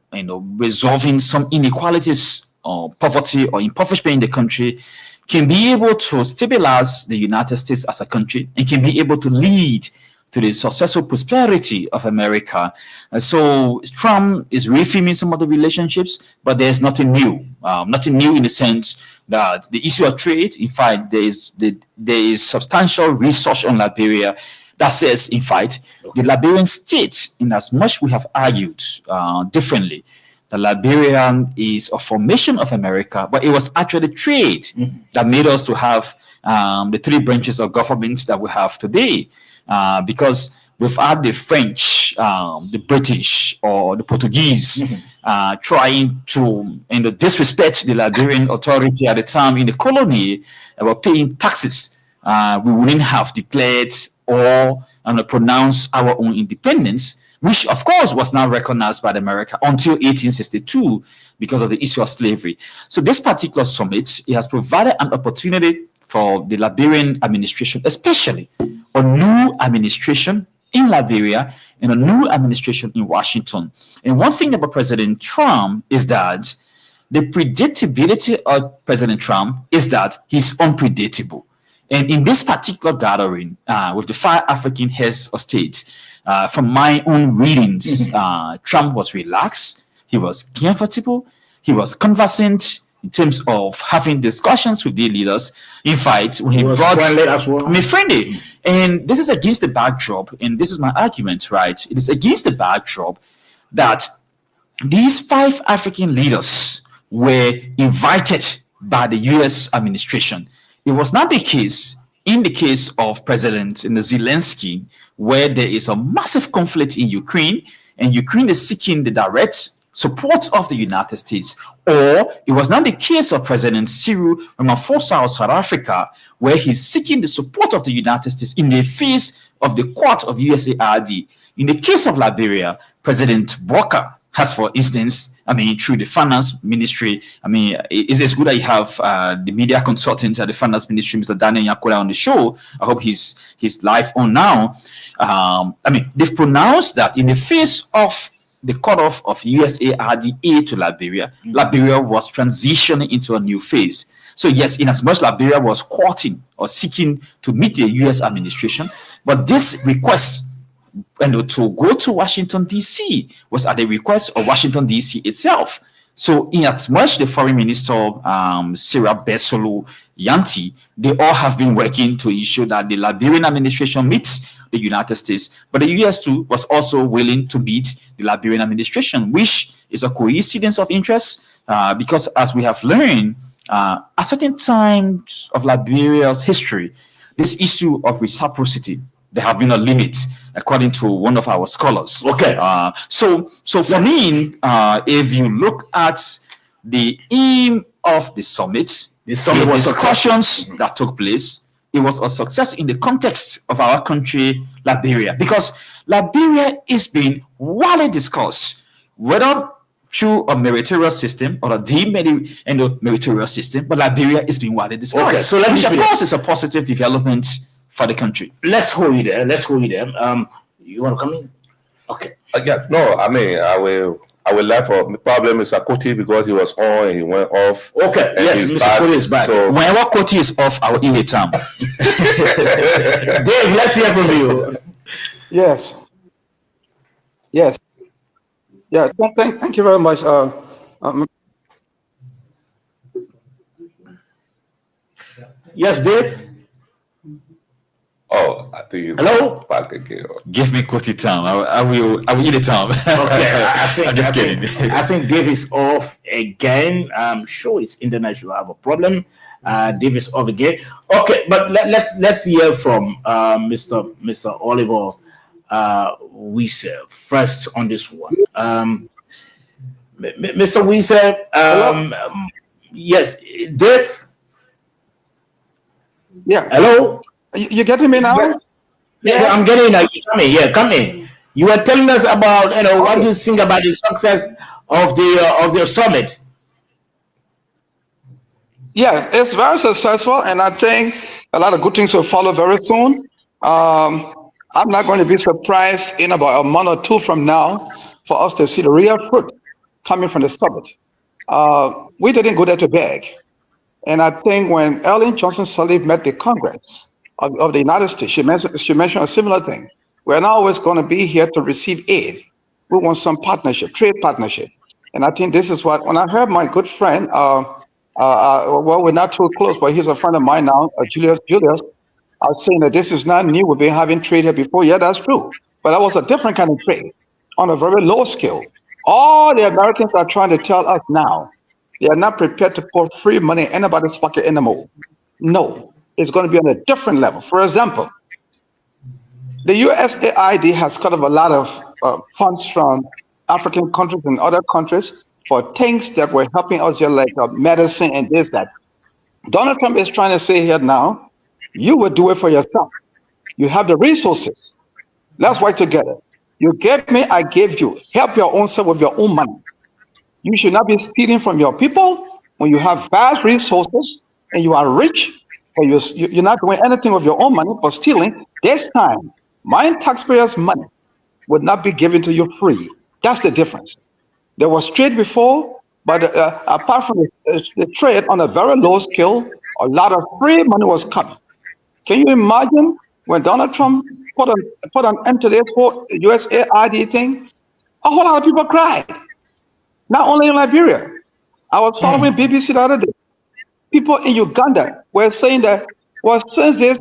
resolving some inequalities or poverty or impoverishment in the country, can be able to stabilize the United States as a country and can be able to lead to the successful prosperity of America. And so Trump is reframing some of the relationships, but there's nothing new. Nothing new in the sense that the issue of trade, in fact, there is substantial research on Liberia that says, in fact, the Liberian state, in as much we have argued differently, the Liberian is a formation of America, but it was actually trade that made us to have the three branches of government that we have today. Because without the French, the British, or the Portuguese trying to disrespect the Liberian authority at the time in the colony about paying taxes, we wouldn't have declared or pronounced our own independence, which of course was not recognized by America until 1862 because of the issue of slavery. So this particular summit, it has provided an opportunity for the Liberian administration, especially a new administration in Liberia and a new administration in Washington. And one thing about President Trump is that the predictability of President Trump is that he's unpredictable. And in this particular gathering with the 5 African heads of state, from my own readings, Trump was relaxed, he was comfortable, he was conversant in terms of having discussions with the leaders. In fact, when he brought friendly. And this is against the backdrop, and this is my argument, right? It is against the backdrop that these 5 African leaders were invited by the U.S. administration. It was not the case in the case of President Zelensky, where there is a massive conflict in Ukraine, and Ukraine is seeking the direct support of the United States. Or it was not the case of President Cyril Ramaphosa of South Africa, where he's seeking the support of the United States in the face of the court of USAID. In the case of Liberia, President Walker has, for instance, through the finance ministry, it's good that you have the media consultant at the finance ministry, Mr. Daniel Nyakola, on the show. I hope he's live on now. They've pronounced that in the face of the cutoff of USAID aid to Liberia, Liberia was transitioning into a new phase. So yes, in as much Liberia was courting or seeking to meet the U.S. administration, but this request to go to Washington, D.C. was at the request of Washington, D.C. itself. So in as much the foreign minister, Sarah Besolo Yanti, they all have been working to ensure that the Liberian administration meets the United States, but the U.S. too was also willing to meet the Liberian administration, which is a coincidence of interest because as we have learned, at certain times of Liberia's history, this issue of reciprocity, there have been a limit, according to one of our scholars. Okay. So for me, if you look at the aim of the summit, the discussions that took place, it was a success in the context of our country, Liberia, because Liberia is being widely discussed, whether through a meritorious system or a demeritorious system, but Liberia is being widely discussed. Okay, so which of course is a positive development for the country. Let's hold you there. You want to come in? Okay. Yes. No, I I would laugh for the problem is Koti because he was on and he went off. Okay, yes, Mr. Koti is back. So whenever Koti is off, I will eat it time. Dave, let's hear from you. Yes. Yes. Yeah. Thank you very much. Yes, Dave. Oh, I think it's hello. Back again. Give me Koti time. I will eat it time. Okay, I'm just kidding. I think Dave is off again. I'm sure his internet should have a problem. Dave is off again. Okay, but let's hear from Mr. Oliver Wiese first on this one. Mr. Wiese, yes, Dave. Yeah. Hello. You getting me now? Yes. Yeah, I'm getting you. Come in. You were telling us about what do you think about the success of the summit? Yeah, it's very successful, and I think a lot of good things will follow very soon. I'm not going to be surprised in about a month or two from now for us to see the real fruit coming from the summit. We didn't go there to beg. And I think when Ellen Johnson Sirleaf met the Congress of the United States, she mentioned a similar thing. We're not always going to be here to receive aid. We want some partnership, trade partnership. And I think this is what, when I heard my good friend, well, we're not too close, but he's a friend of mine now, Julius, I was saying that this is not new. We've been having trade here before. Yeah, that's true. But that was a different kind of trade on a very low scale. All the Americans are trying to tell us now, they are not prepared to pour free money in anybody's pocket anymore. No, it's going to be on a different level. For example, the USAID has cut off a lot of funds from African countries and other countries for things that were helping us here, like medicine and this, that. Donald Trump is trying to say here now, you will do it for yourself. You have the resources. Let's work together. You gave me, I gave you. Help your own self with your own money. You should not be stealing from your people when you have vast resources and you are rich, and you're not doing anything with your own money but stealing. This time, my taxpayers' money would not be given to you free. That's the difference. There was trade before, but apart from the trade on a very low scale, a lot of free money was coming. Can you imagine when Donald Trump put an end to this whole USAID thing? A whole lot of people cried. Not only in Liberia. I was following BBC the other day. People in Uganda were saying that, well, since this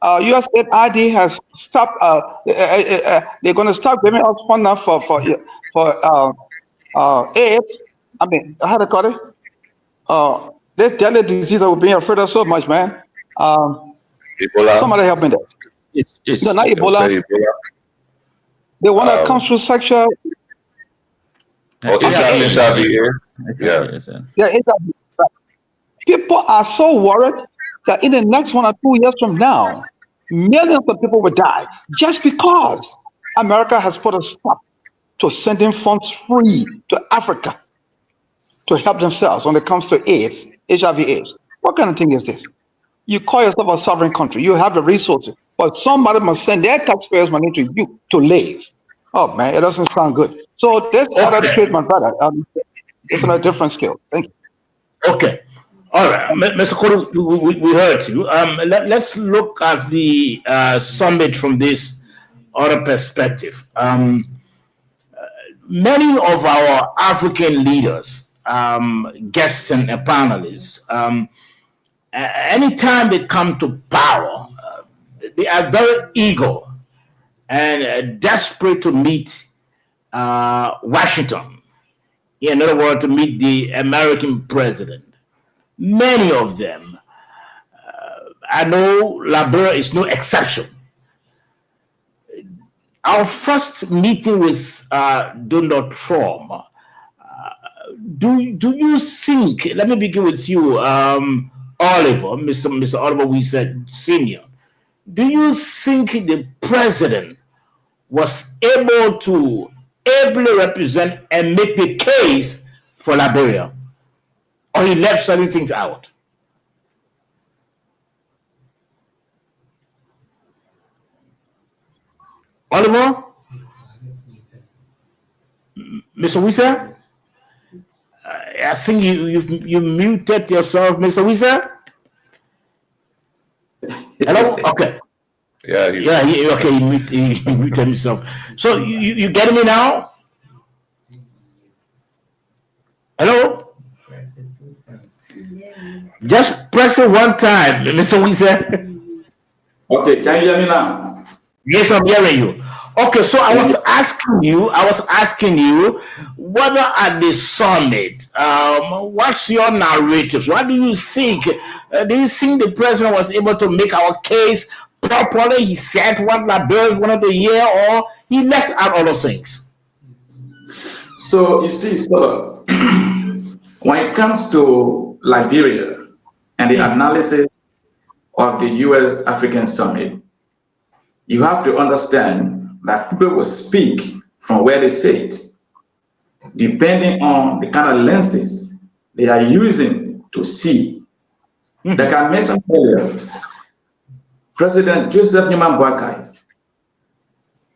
USAID has stopped, they're going to stop giving us funds now for AIDS. I mean, how do they call it? This deadly disease that we're being afraid of so much, man. Ebola. Somebody help me there. No, not Ebola. They want to come through sexual. HIV. Yeah, HIV. People are so worried that in the next 1 or 2 years from now, millions of people will die just because America has put a stop to sending funds free to Africa to help themselves when it comes to AIDS, HIV/AIDS. What kind of thing is this? You call yourself a sovereign country. You have the resources, but somebody must send their taxpayers' money to you to live. Oh man, it doesn't sound good. So this other trade, my brother, it's on a different scale. Thank you. Okay. All right, Mr. Koti, we heard you. Let's look at the summit from this other perspective. Many of our African leaders, guests and panelists, anytime they come to power, they are very eager and desperate to meet Washington. In other words, to meet the American president. Many of them. I know Liberia is no exception. Our first meeting with Donald Trump, do you think, let me begin with you, Oliver, Mr. Oliver Wiese Sr., do you think the president was able to ably represent and make the case for Liberia? Or he left certain things out? Oliver? Mr. Wisa? I think you muted yourself, Mr. Wisa. Hello? Okay. Yeah. Okay, he muted himself. So you getting me now? Hello? Just press it one time, Mr. Wisa. Okay, can you hear me now? Yes, I'm hearing you. Okay, so I was asking you whether at the summit, what's your narrative? What do you think? Do you think the president was able to make our case properly? He said what Liberia wanted to hear, or he left out all those things? So you see, so when it comes to Liberia and the analysis of the U.S. African Summit, you have to understand that people will speak from where they sit, depending on the kind of lenses they are using to see. Like I mentioned earlier, President Joseph Newman Boakai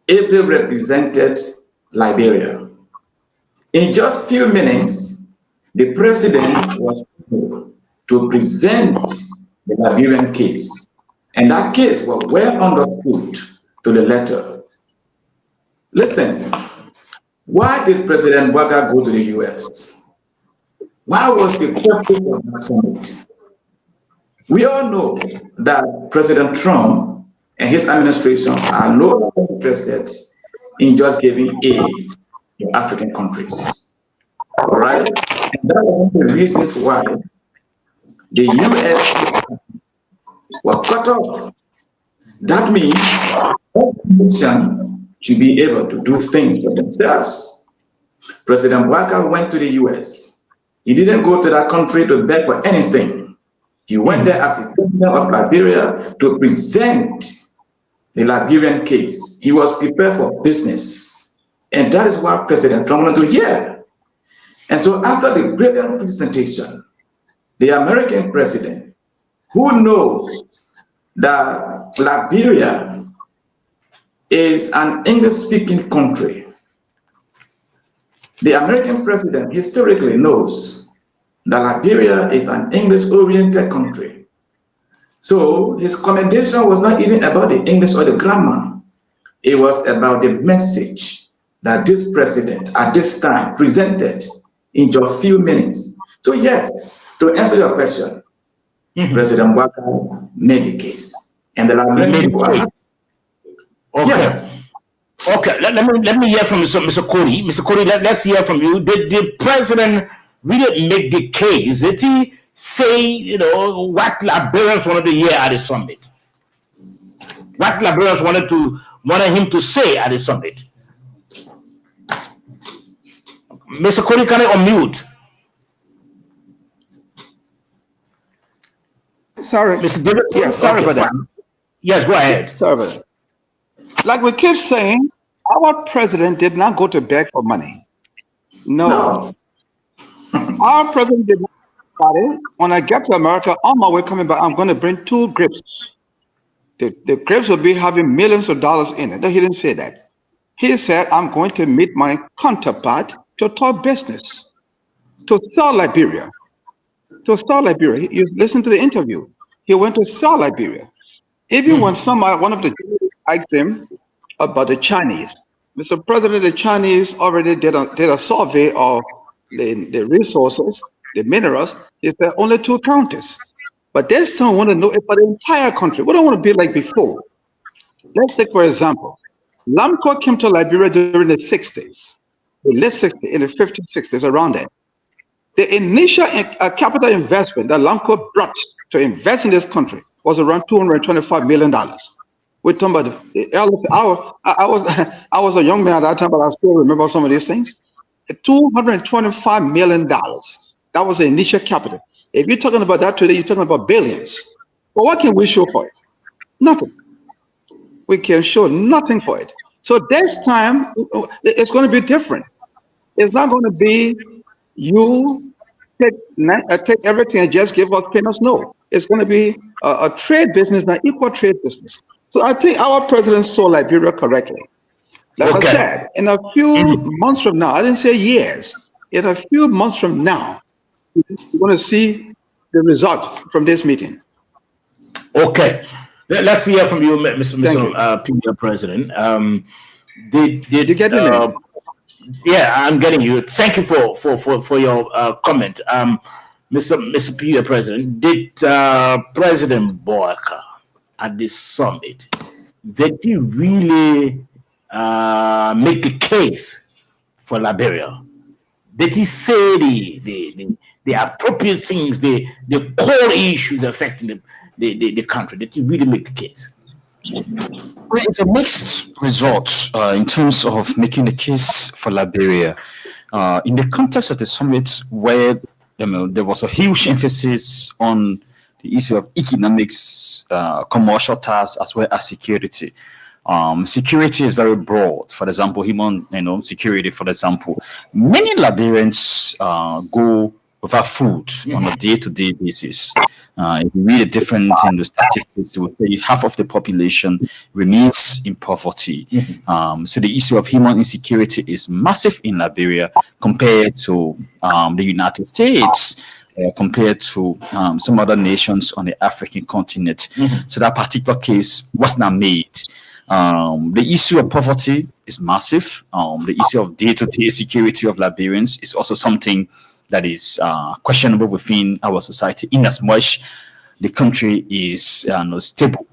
ably represented Liberia. In just few minutes, the president was able to present the Liberian case, and that case was well understood to the letter. Listen, why did President Boakai go to the US? Why was the purpose of the summit? We all know that President Trump and his administration are no longer interested in just giving aid to African countries. All right? And that was one of the reasons why the US was cut off. That means all nation should be able to do things for themselves. President Boakai went to the US. He didn't go to that country to beg for anything. He went there as a president of Liberia to present the Liberian case. He was prepared for business. And that is what President Trump wanted to hear. And so after the brilliant presentation, the American president, who knows that Liberia is an English-speaking country, the American president historically knows that Liberia is an English-oriented country. So his commendation was not even about the English or the grammar. It was about the message that this president at this time presented in just a few minutes. So yes, to answer your question, President Boakai made the case. And the Liberian people are happy. Okay. Yes. Okay, let me hear from Mr. Cody. Mr. Cody, let's hear from you. Did the president really make the case? Did he say, what Liberians wanted to hear at the summit? What Liberians wanted him to say at the summit? Mr. Cody, can I unmute? Sorry. Mr. David? Yeah, sorry about that. Yes, go ahead. Sorry about that. Like we keep saying, our president did not go to beg for money. No. Our president did not say, when I get to America, on my way coming back, I'm going to bring 2 grapes. The grapes will be having millions of dollars in it. No, he didn't say that. He said, I'm going to meet my counterpart to talk business, to sell Liberia. To sell Liberia. You listen to the interview. He went to sell Liberia. Even when one of the journalists asked him about the Chinese, Mr. President, the Chinese already did a survey of the resources, the minerals. He said only 2 counties. But they still want to know it for the entire country. We don't want to be like before. Let's take, for example, Lamco came to Liberia during the 60s, the late 60s, in the 50s, 60s, around that. The initial capital investment that Lamco brought to invest in this country was around $225 million. We're talking about I was a young man at that time, but I still remember some of these things. $225 million. That was the initial capital. If you're talking about that today, you're talking about billions. But what can we show for it? Nothing. We can show nothing for it. So this time, it's going to be different. It's not going to be you take everything and just give us peanuts. No, it's going to be a trade business, an equal trade business. So I think our president saw Liberia correctly. Like I said, in a few months from now, I didn't say years, in a few months from now, we're going to see the result from this meeting. Okay. Let's hear from you, Mr. PBR President. Did you get me? Yeah, I'm getting you. Thank you for your comment. Mr. PBR President, did President Boakai at this summit, did he really make the case for Liberia? Did he say the appropriate things, the core issues affecting the country? Did he really make the case? Well, it's a mixed result in terms of making the case for Liberia. In the context of the summit, where there was a huge emphasis on the issue of economics, commercial tasks, as well as security. Security is very broad. For example, human security, for example. Many Liberians go without food on a day-to-day basis. If you read a different statistics, they will say half of the population remains in poverty. So the issue of human insecurity is massive in Liberia compared to the United States, compared to some other nations on the African continent. So that particular case was not made. The issue of poverty is massive. The issue of day-to-day security of Liberians is also something that is questionable within our society, in as much the country is stable.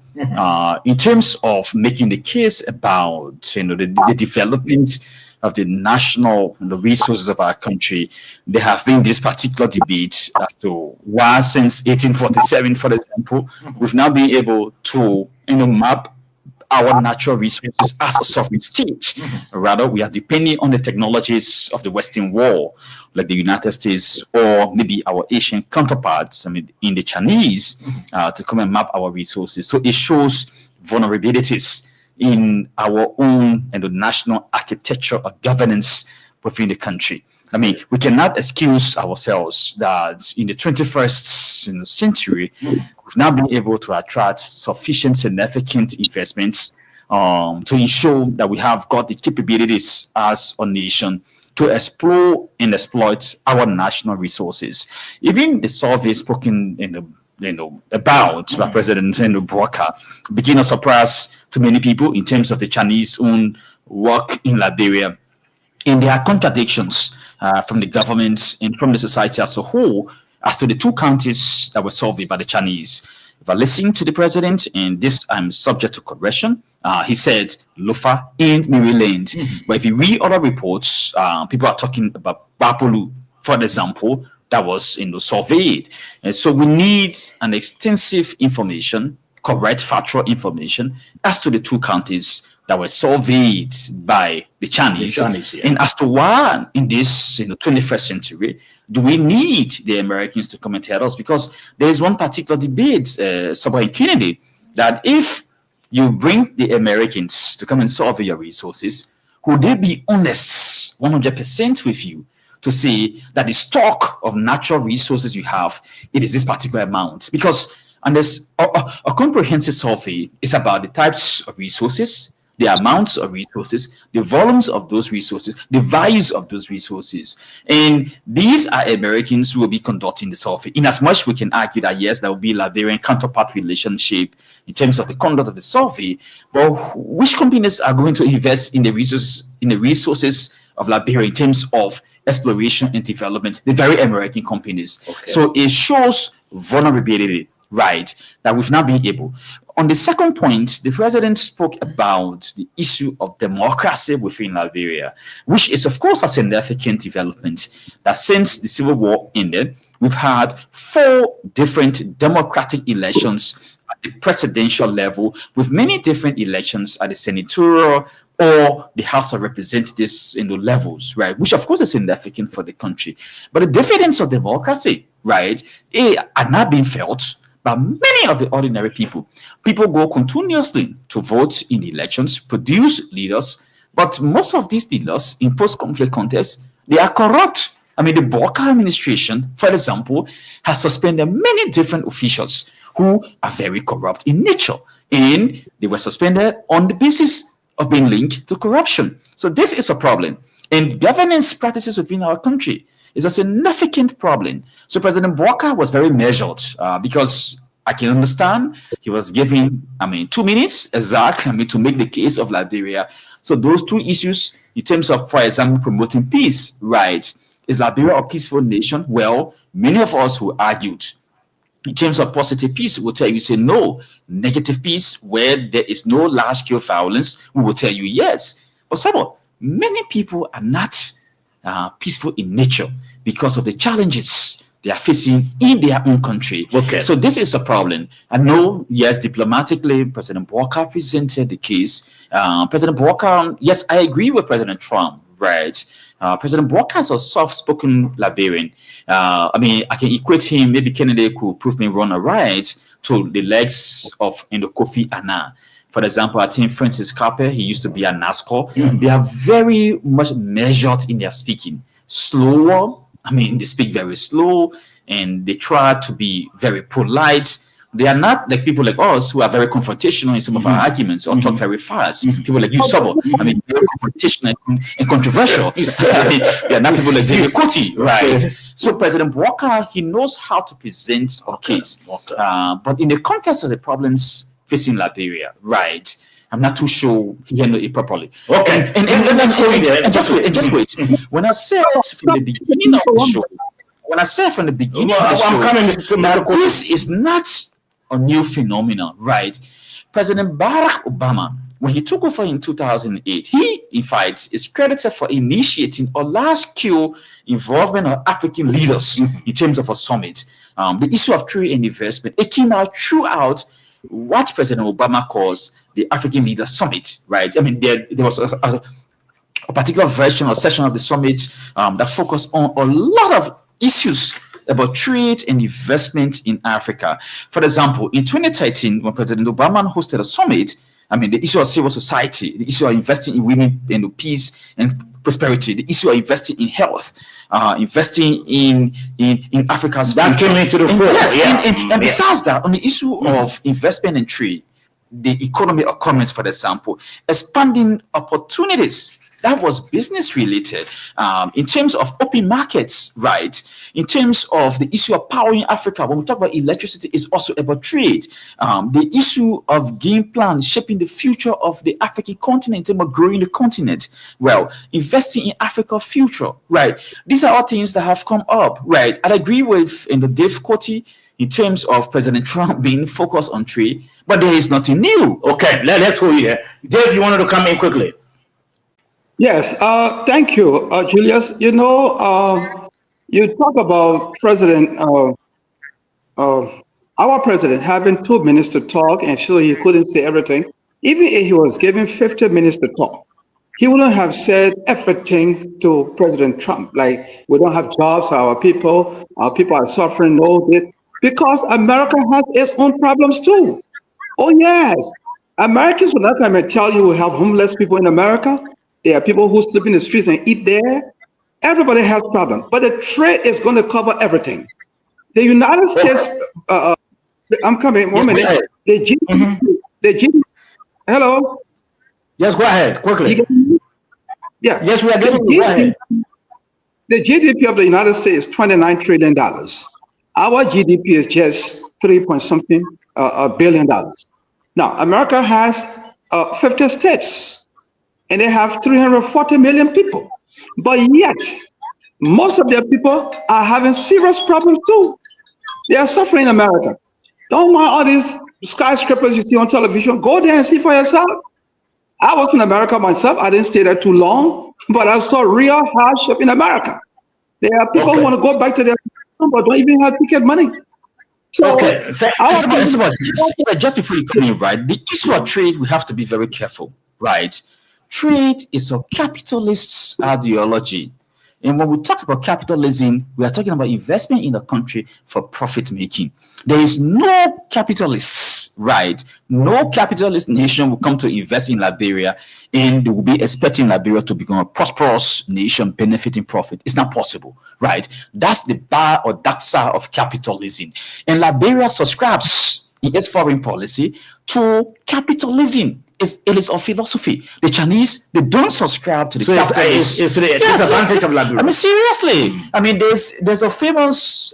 In terms of making the case about the development of the national resources of our country, there have been this particular debate as to why since 1847, for example, we've now been able to map our natural resources as a sovereign state. Rather, we are depending on the technologies of the Western world, like the United States or maybe our Asian counterparts, in the Chinese, to come and map our resources. So it shows vulnerabilities in our own national architecture of governance within the country. We cannot excuse ourselves that in the 21st century, we've now been able to attract sufficient significant investments to ensure that we have got the capabilities as a nation to explore and exploit our national resources. Even the survey spoken about by President Boakai became a surprise to many people in terms of the Chinese own work in Liberia. And there are contradictions from the government and from the society as a whole as to the two counties that were surveyed by the Chinese. If I listen to the president, and this I'm subject to correction, he said Lofa and Maryland. But if you read other reports, people are talking about Bapolu, for example, that was surveyed. And so we need an extensive information, correct factual information as to the two counties that were surveyed by the Chinese, and as to why in this 21st century do we need the Americans to come and tell us? Because there is one particular debate, somewhere in Kennedy, that if you bring the Americans to come and survey your resources, would they be honest 100% with you to say that the stock of natural resources you have, it is this particular amount? Because and there's a comprehensive survey is about the types of resources, the amounts of resources, the volumes of those resources, the values of those resources. And these are Americans who will be conducting the survey. In as much we can argue that, yes, there will be Liberian counterpart relationship in terms of the conduct of the survey, but which companies are going to invest in the resources of Liberia in terms of exploration and development? The very American companies. So it shows vulnerability, right, that we've not been able. On the second point, the president spoke about the issue of democracy within Liberia, which is, of course, a significant development that since the Civil War ended, we've had 4 different democratic elections at the presidential level, with many different elections at the senatorial or the House of Representatives in the levels, right, which, of course, is significant for the country. But the dividends of democracy, right, are not being felt by many of the ordinary people. People go continuously to vote in elections, produce leaders, but most of these leaders in post-conflict contests, they are corrupt. The Boakai administration, for example, has suspended many different officials who are very corrupt in nature. And they were suspended on the basis of being linked to corruption. So this is a problem. And governance practices within our country is a significant problem. So President Boubacar was very measured because I can understand he was given, 2 minutes exactly, to make the case of Liberia. So those two issues, in terms of, for example, promoting peace, right? Is Liberia a peaceful nation? Well, many of us who argued in terms of positive peace will tell you, say no. Negative peace, where there is no large-scale violence, we will tell you yes. But many people are not peaceful in nature because of the challenges they are facing in their own country. Okay. So this is a problem. I know, yes, diplomatically, President Boubacar presented the case. President Boubacar, yes, I agree with President Trump, right? President Boubacar is a soft-spoken Liberian. I can equate him, maybe Kennedy could prove me wrong or right, to the legs of Kofi Annan. For example, I think Francis Carper, he used to be a NASCO. Mm-hmm. They are very much measured in their speaking. Slower, they speak very slow, and they try to be very polite. They are not like people like us who are very confrontational in some of our arguments or talk very fast. People like you, Sabo, very confrontational and controversial. They are not people like David Kuti, right? So President Boubacar, he knows how to present a case. But in the context of the problems facing Liberia, right, I'm not too sure he handled it properly. Okay. And just wait. When I said from the beginning of the show, this is not a new phenomenon, right? President Barack Obama, when he took over in 2008, he, in fact, is credited for initiating a large-scale involvement of African leaders in terms of a summit. The issue of trade and investment, it came out throughout what President Obama calls the African Leaders Summit, right? There was a particular version or session of the summit that focused on a lot of issues about trade and investment in Africa. For example, in 2013, when President Obama hosted a summit, the issue of civil society, the issue of investing in women and peace and prosperity, the issue of investing in health, investing in Africa's that future. came into the fore. And besides that, on the issue of investment and trade, the economy of commerce, for example, expanding opportunities. That was business related. In terms of open markets, right? In terms of the issue of powering Africa, when we talk about electricity, it's also about trade. The issue of game plan, shaping the future of the African continent, in terms of growing the continent. Well, investing in Africa's future, right? These are all things that have come up, right? I agree with Dave Kuti in terms of President Trump being focused on trade, but there is nothing new. Okay, let's go here. Dave, you wanted to come in quickly. Yes, thank you, Julius. You talk about our president having 2 minutes to talk, and sure he couldn't say everything. Even if he was given 50 minutes to talk, he wouldn't have said everything to President Trump. Like, we don't have jobs for our people are suffering, no this, because America has its own problems too. Oh yes, Americans will not come and tell you we have homeless people in America. There are people who sleep in the streets and eat there. Everybody has problems, but the trade is going to cover everything. The United States, I'm coming, 1 minute. The GDP, hello? Yes, go ahead, quickly. Yeah. Yes, we are getting you. Go ahead. The GDP of the United States is $29 trillion. Our GDP is just 3-point-something billion dollars. Now, America has 50 states. And they have 340 million people. But yet, most of their people are having serious problems too. They are suffering in America. Don't mind all these skyscrapers you see on television. Go there and see for yourself. I was in America myself. I didn't stay there too long, but I saw real hardship in America. There are people who want to go back to their home, but don't even have ticket money. So, just before you come in, right, the issue of trade, we have to be very careful, right? Trade is a capitalist ideology. And when we talk about capitalism, we are talking about investment in the country for profit making. There is no capitalist, right? No capitalist nation will come to invest in Liberia and they will be expecting Liberia to become a prosperous nation benefiting profit. It's not possible, right? That's the bar or dark side of capitalism. And Liberia subscribes in its foreign policy to capitalism. it is of philosophy. The Chinese, they don't subscribe to the capitalist. It's to the disadvantage of Liberia. I mean, seriously. I mean, there's a famous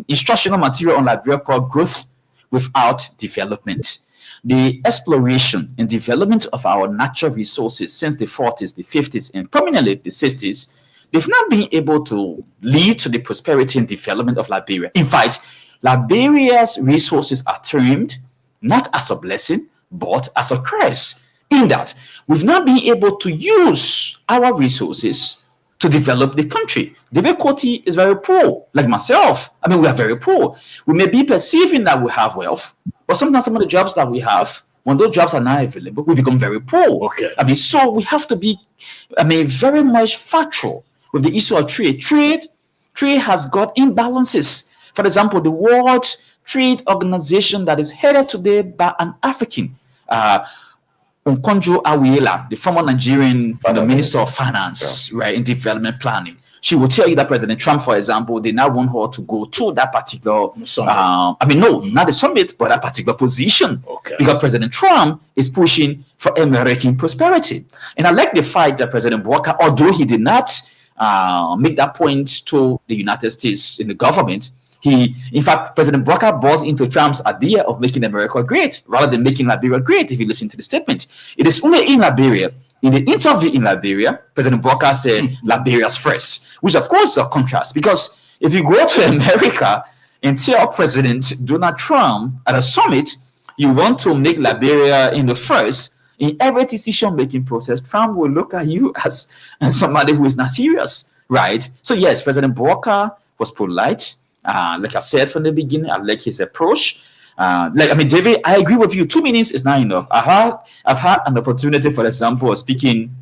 instructional material on Liberia called Growth Without Development. The exploration and development of our natural resources since the 40s, the 50s, and prominently the 60s, they've not been able to lead to the prosperity and development of Liberia. In fact, Liberia's resources are termed not as a blessing, but as a curse, in that we've not been able to use our resources to develop the country. David Koti is very poor, like myself. I mean, we are very poor. We may be perceiving that we have wealth, but sometimes some of the jobs that we have, when those jobs are not available, we become very poor. Okay. I mean, so we have to be, very much factual with the issue of trade. Trade has got imbalances. For example, the World Trade Organization that is headed today by an African, Nkonjo Awiela, the former Nigerian Minister of Finance, right, in development planning. She will tell you that President Trump, for example, they now want her to go to that particular summit. No, not the summit, but that particular position. Okay. Because President Trump is pushing for American prosperity. And I like the fact that President Bouaka, although he did not make that point to the United States in the government, in fact, President Bouaka bought into Trump's idea of making America great rather than making Liberia great, if you listen to the statement. It is only in Liberia, in the interview in Liberia, President Bouaka said Liberia's first, which of course is a contrast, because if you go to America and tell President Donald Trump at a summit, you want to make Liberia in the first, in every decision-making process, Trump will look at you as somebody who is not serious, right? So yes, President Bouaka was polite. Like I said from the beginning, I like his approach. David, I agree with you. 2 minutes is not enough. I've had an opportunity, for example, of speaking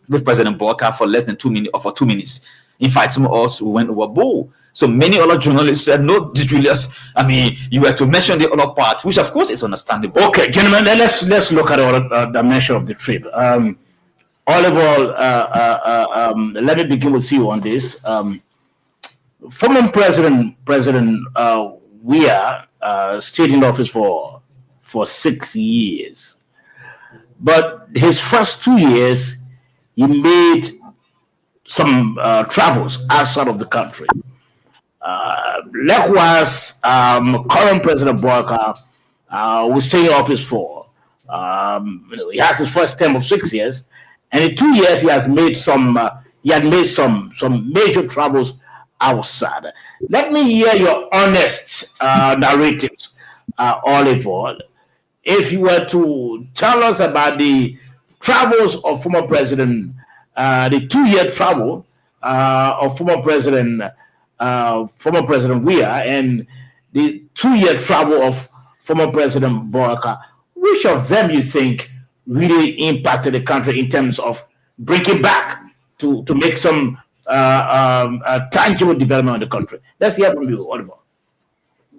with President Bouaka for less than 2 minutes, or for 2 minutes. In fact, some of us went overboard. So many other journalists said, no, Julius, you were to mention the other part, which of course is understandable. Okay, gentlemen, let's look at the dimension of the trip. Oliver, let me begin with you on this. Former President Weah stayed in office for 6 years, but his first 2 years he made some travels outside of the country. Likewise, current President Bouaka was staying in office for he has his first term of 6 years, and in 2 years he had made some major travels outside. Let me hear your honest narratives, Oliver. If you were to tell us about the travels of former President, the 2-year travel of former President Weah, and the 2-year travel of former President Bouaka, which of them you think really impacted the country in terms of bringing back to make some tangible development in the country? Let's hear from you, Oliver.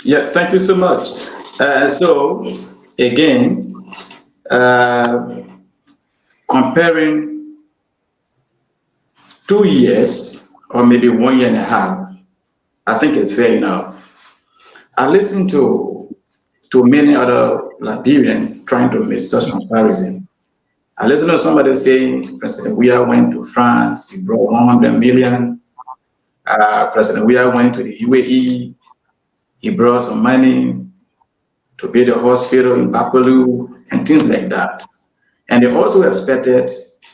Yeah, thank you so much. So again, comparing 2 years or maybe 1 year and a half, I think it's fair enough. I listened to many other Liberians trying to make such comparison. I listened to somebody saying President Weah went to France, he brought 100 million. President Weah went to the UAE, he brought some money to build a hospital in Bapalu and things like that. And they also expected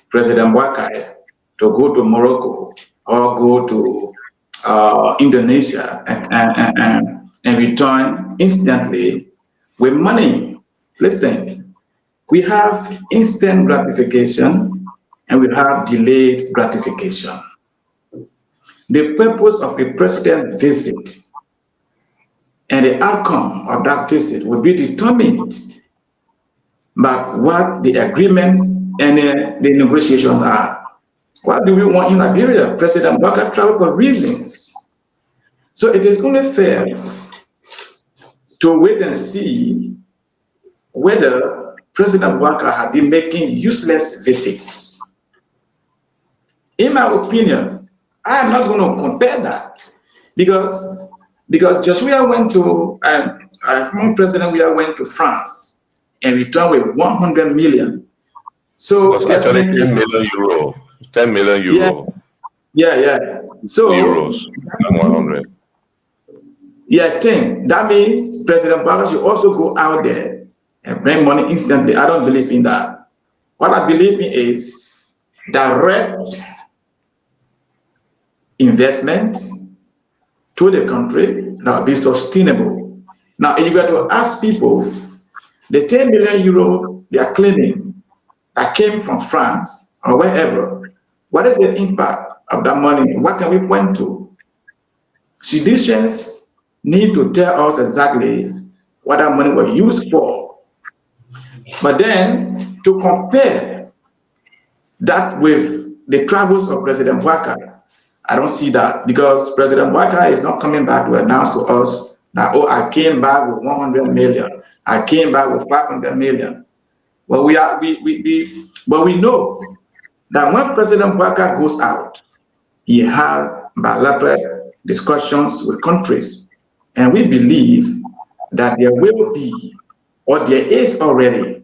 President Bouaka to go to Morocco or go to Indonesia and return instantly with money. Listen, we have instant gratification and we have delayed gratification. The purpose of a president's visit and the outcome of that visit will be determined by what the agreements and the negotiations are. What do we want in Liberia? President Bouaka traveled for reasons. So it is only fair to wait and see whether President Bouaka has been making useless visits. In my opinion, I am not going to compare that because Joshua went to, former President Weah went to France and returned with 100 million So it's actually 10 million euro. 10 million euro. Yeah. So euros and 100. Yeah, 10. That means President Biden should also go out there and bring money instantly. I don't believe in that. What I believe in is direct investment to the country that will be sustainable. Now, if you were to ask people, the 10 million euro they are claiming that came from France or wherever, what is the impact of that money? What can we point to? Citizens need to tell us exactly what that money was used for. But then to compare that with the travels of President Bouakai, I don't see that, because President Bouakai is not coming back to announce to us that, oh, I came back with 100 million, I came back with 500 million. Well, we know that when President Bouakai goes out, he has bilateral discussions with countries, and we believe that there will be, or there is already,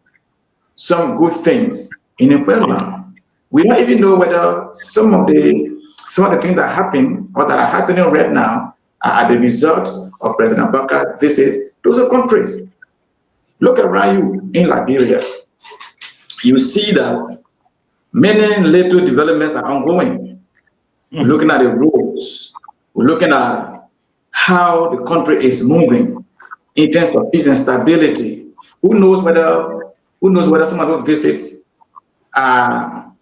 some good things in the program. We don't even know whether some of the things that happen or that are happening right now are the result of President Bouakai's visits to those countries. Look around you in Liberia. You see that many little developments are ongoing. We're looking at the roads. We're looking at how the country is moving in terms of peace and stability. Who knows whether some of those visits are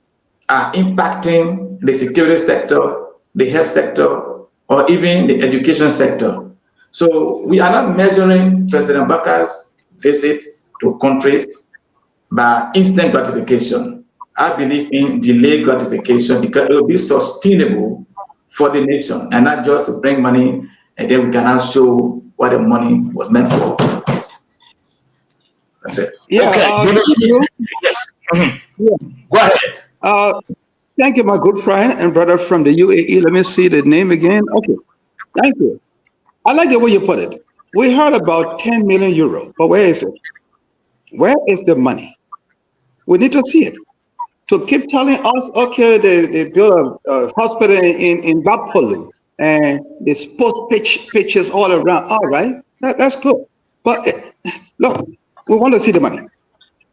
impacting the security sector, the health sector, or even the education sector. So we are not measuring President Bouakai's visit to countries by instant gratification. I believe in delayed gratification, because it will be sustainable for the nation, and not just to bring money and then we cannot show what the money was meant for. That's it. Yeah. Okay. Yes. Yeah. Go ahead. Thank you, my good friend and brother from the UAE. Let me see the name again. Okay. Thank you. I like the way you put it. We heard about 10 million euro, but where is it? Where is the money? We need to see it. To keep telling us, okay, they built a hospital in Bapoli and they post pictures all around. All right, that's good. But look, we want to see the money.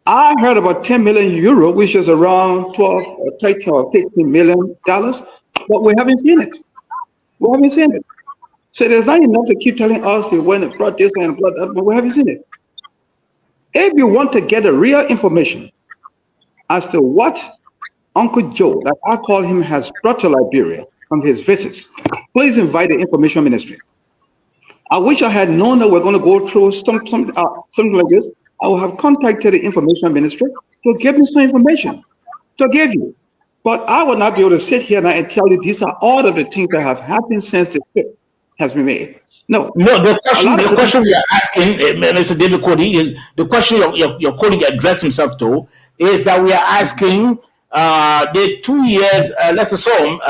I heard about 10 million euro, which is around 12 or 13 or 15 million dollars, but we haven't seen it. We haven't seen it. So there's not enough to keep telling us you went and brought this and brought that, but we haven't seen it. If you want to get the real information as to what Uncle Joe, that I call him, has brought to Liberia from his visits, please invite the information ministry. I wish I had known that we're going to go through something like this. I would have contacted the information ministry to give me some information to give you. But I will not be able to sit here now and tell you these are all of the things that have happened since the trip has been made. No. The question we are asking, Mr. David Cody, the question your colleague addressed himself to is that we are asking the 2 years, let's assume,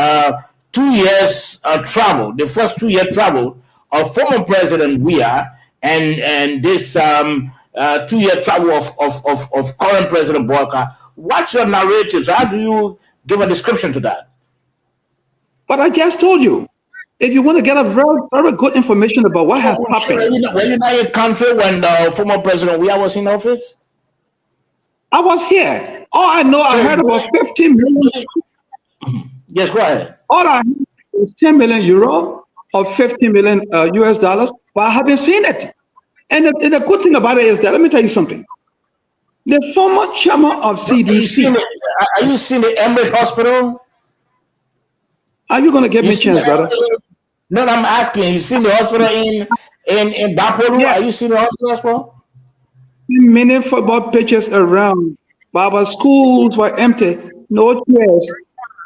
2 years travel, the first 2 year travel of former President Weah and this 2 year travel of current President Bouakai. What's your narrative? How do you give a description to that? But I just told you, if you want to get a very, very good information about what has happened. Were you not in the country when former President Weah was in office? I was here. All I know, I heard about 15 million. Yes, go ahead. All I heard is 10 million euro or 50 million US dollars, but I haven't seen it. And the good thing about it is that, let me tell you something. The former chairman of CDC. Are you seeing the Emirates Hospital? Are you going to give me a chance, brother? No, I'm asking. You seen the hospital in Bapolu? Yeah. Are you seeing the hospital? Many football pitches around, but our schools were empty, no chairs.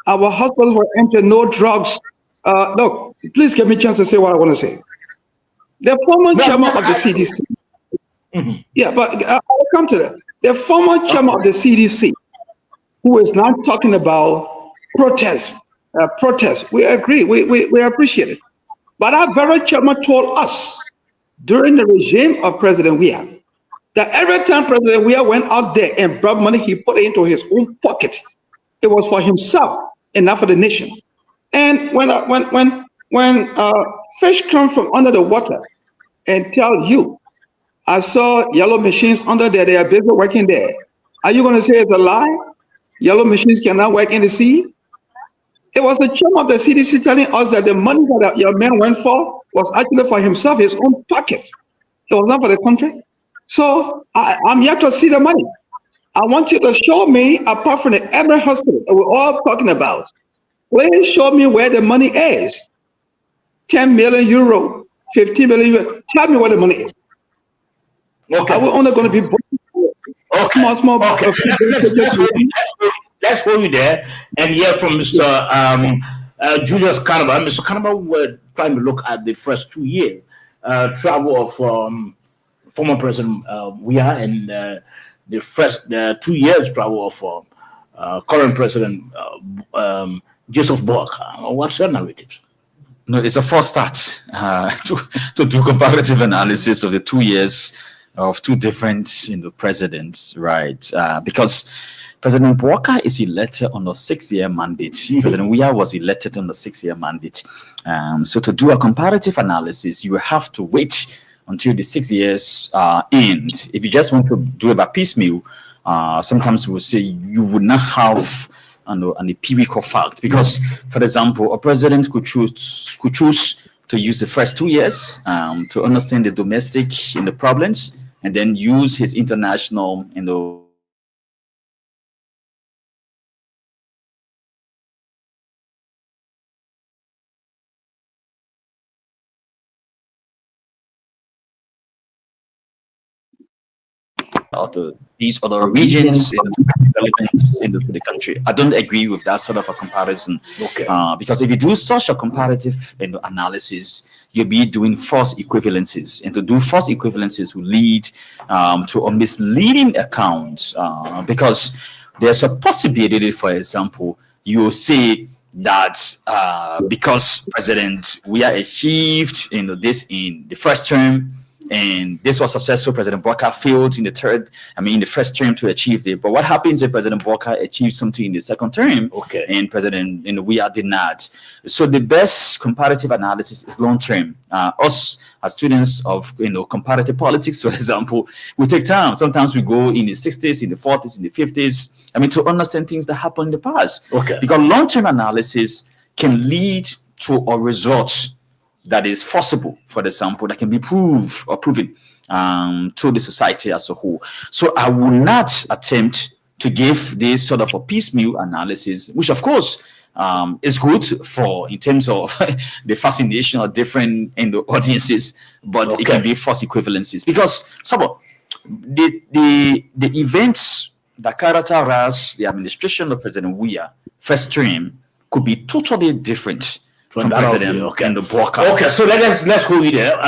Our hospitals were empty, no drugs. Look, please give me a chance to say what I want to say. The former chairman of the CDC. Yeah, but I'll come to that. The former chairman of the CDC, who is not talking about protest. We agree. We appreciate it. But our very chairman told us during the regime of President Weah that every time President Weah went out there and brought money, he put it into his own pocket. It was for himself and not for the nation. And when fish come from under the water and tell you, I saw yellow machines under there, they are busy working there. Are you going to say it's a lie? Yellow machines cannot work in the sea? It was a chum of the CDC telling us that the money that your man went for was actually for himself, his own pocket. It was not for the country. So I'm yet to see the money. I want you to show me, apart from the Emory Hospital that we're all talking about, please show me where the money is. 10 million euro, 15 million euro. Tell me where the money is. Okay. Are we only going to be small? Okay. Let's hold you there and hear from Mr. Julius Carnaval. Mr. Carnaval, we're trying to look at the first 2 years travel of former President Weah and the first 2 years travel of current President Joseph Boakai. What's your narrative? No, it's a false start to do comparative analysis of the 2 years of two different presidents, right? Because President Boakai is elected on a 6-year mandate. President Weah was elected on a 6-year mandate. So to do a comparative analysis, you have to wait until the 6 years end. If you just want to do it by piecemeal, sometimes we'll say you would not have an empirical fact, because, for example, a president could choose to use the first 2 years to understand the domestic problems, and then use his international to these other regions developments into the country. I don't agree with that sort of a comparison. Okay. Because if you do such a comparative analysis, you'll be doing false equivalences, and to do false equivalences will lead to a misleading account, because there's a possibility, for example, you say that because President Weah achieved this in the first term, and this was successful, President Boakai failed in the first term to achieve it. But what happens if President Boakai achieves something in the second term, and President Weah did not? So the best comparative analysis is long term. Us as students of comparative politics, for example, we take time. Sometimes we go in the 60s, in the 40s, in the 50s. To understand things that happened in the past. Okay. Because long term analysis can lead to a result that is forcible, for example, that can be proven to the society as a whole. So I will not attempt to give this sort of a piecemeal analysis, which of course is good in terms of the fascination of different audiences, but it can be false equivalencies, because the events that characterize the administration of President Weah first term could be totally different from President and the Boakai. Okay, so let's go there.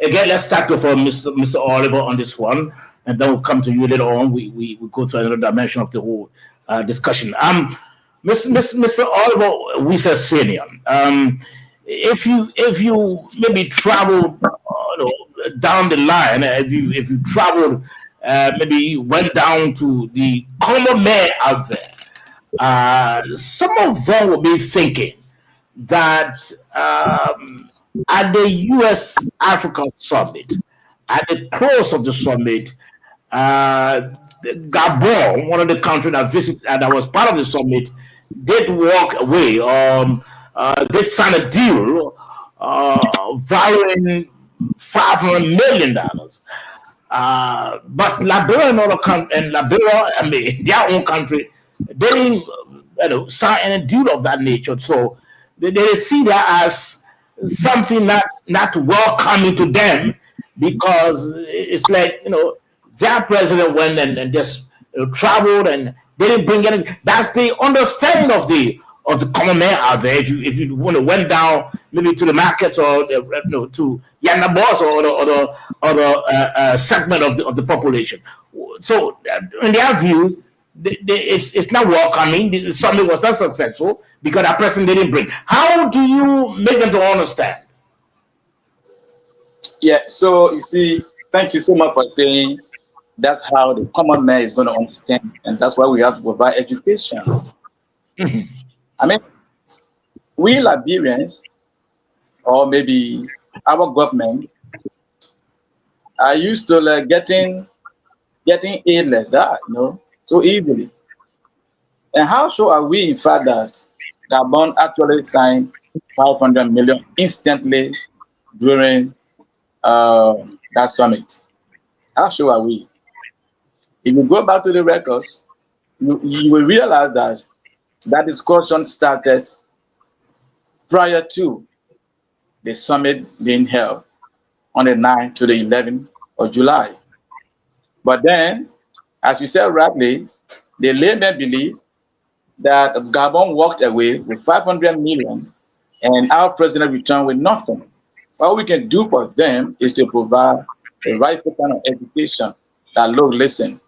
Again, let's start with Mr. Oliver on this one, and then we'll come to you later on. We go to another dimension of the whole discussion. Mr. Oliver, we say senior. If you maybe travel down the line, if you traveled, maybe went down to the common man out there, some of them will be thinking that at the U.S.-Africa summit, at the close of the summit, Gabon, one of the countries that was part of the summit, did walk away, did sign a deal valuing $500 million. But Liberia their own country, they didn't sign any deal of that nature. So they see that as something not welcoming to them, because it's like, their president went and just traveled and they didn't bring anything. That's the understanding of the common man out there. If you went down maybe to the markets or to Yanabos or the segment of the population. So in their views, it's not welcoming. The summit was not successful because that person didn't bring. How do you make them to understand? Yeah, so you see, thank you so much for saying That's how the common man is going to understand, and that's why we have to provide education. I mean, we Liberians, or maybe our government, are used to like getting aid like that, so easily. And how sure are we, in fact, that Gabon actually signed 500 million instantly during that summit? How sure are we? If you go back to the records, you will realize that discussion started prior to the summit being held on the 9th to the 11th of July. But then, as you said rightly, the layman believes that Gabon walked away with 500 million and our president returned with nothing. All we can do for them is to provide the right kind of education that, look, listen,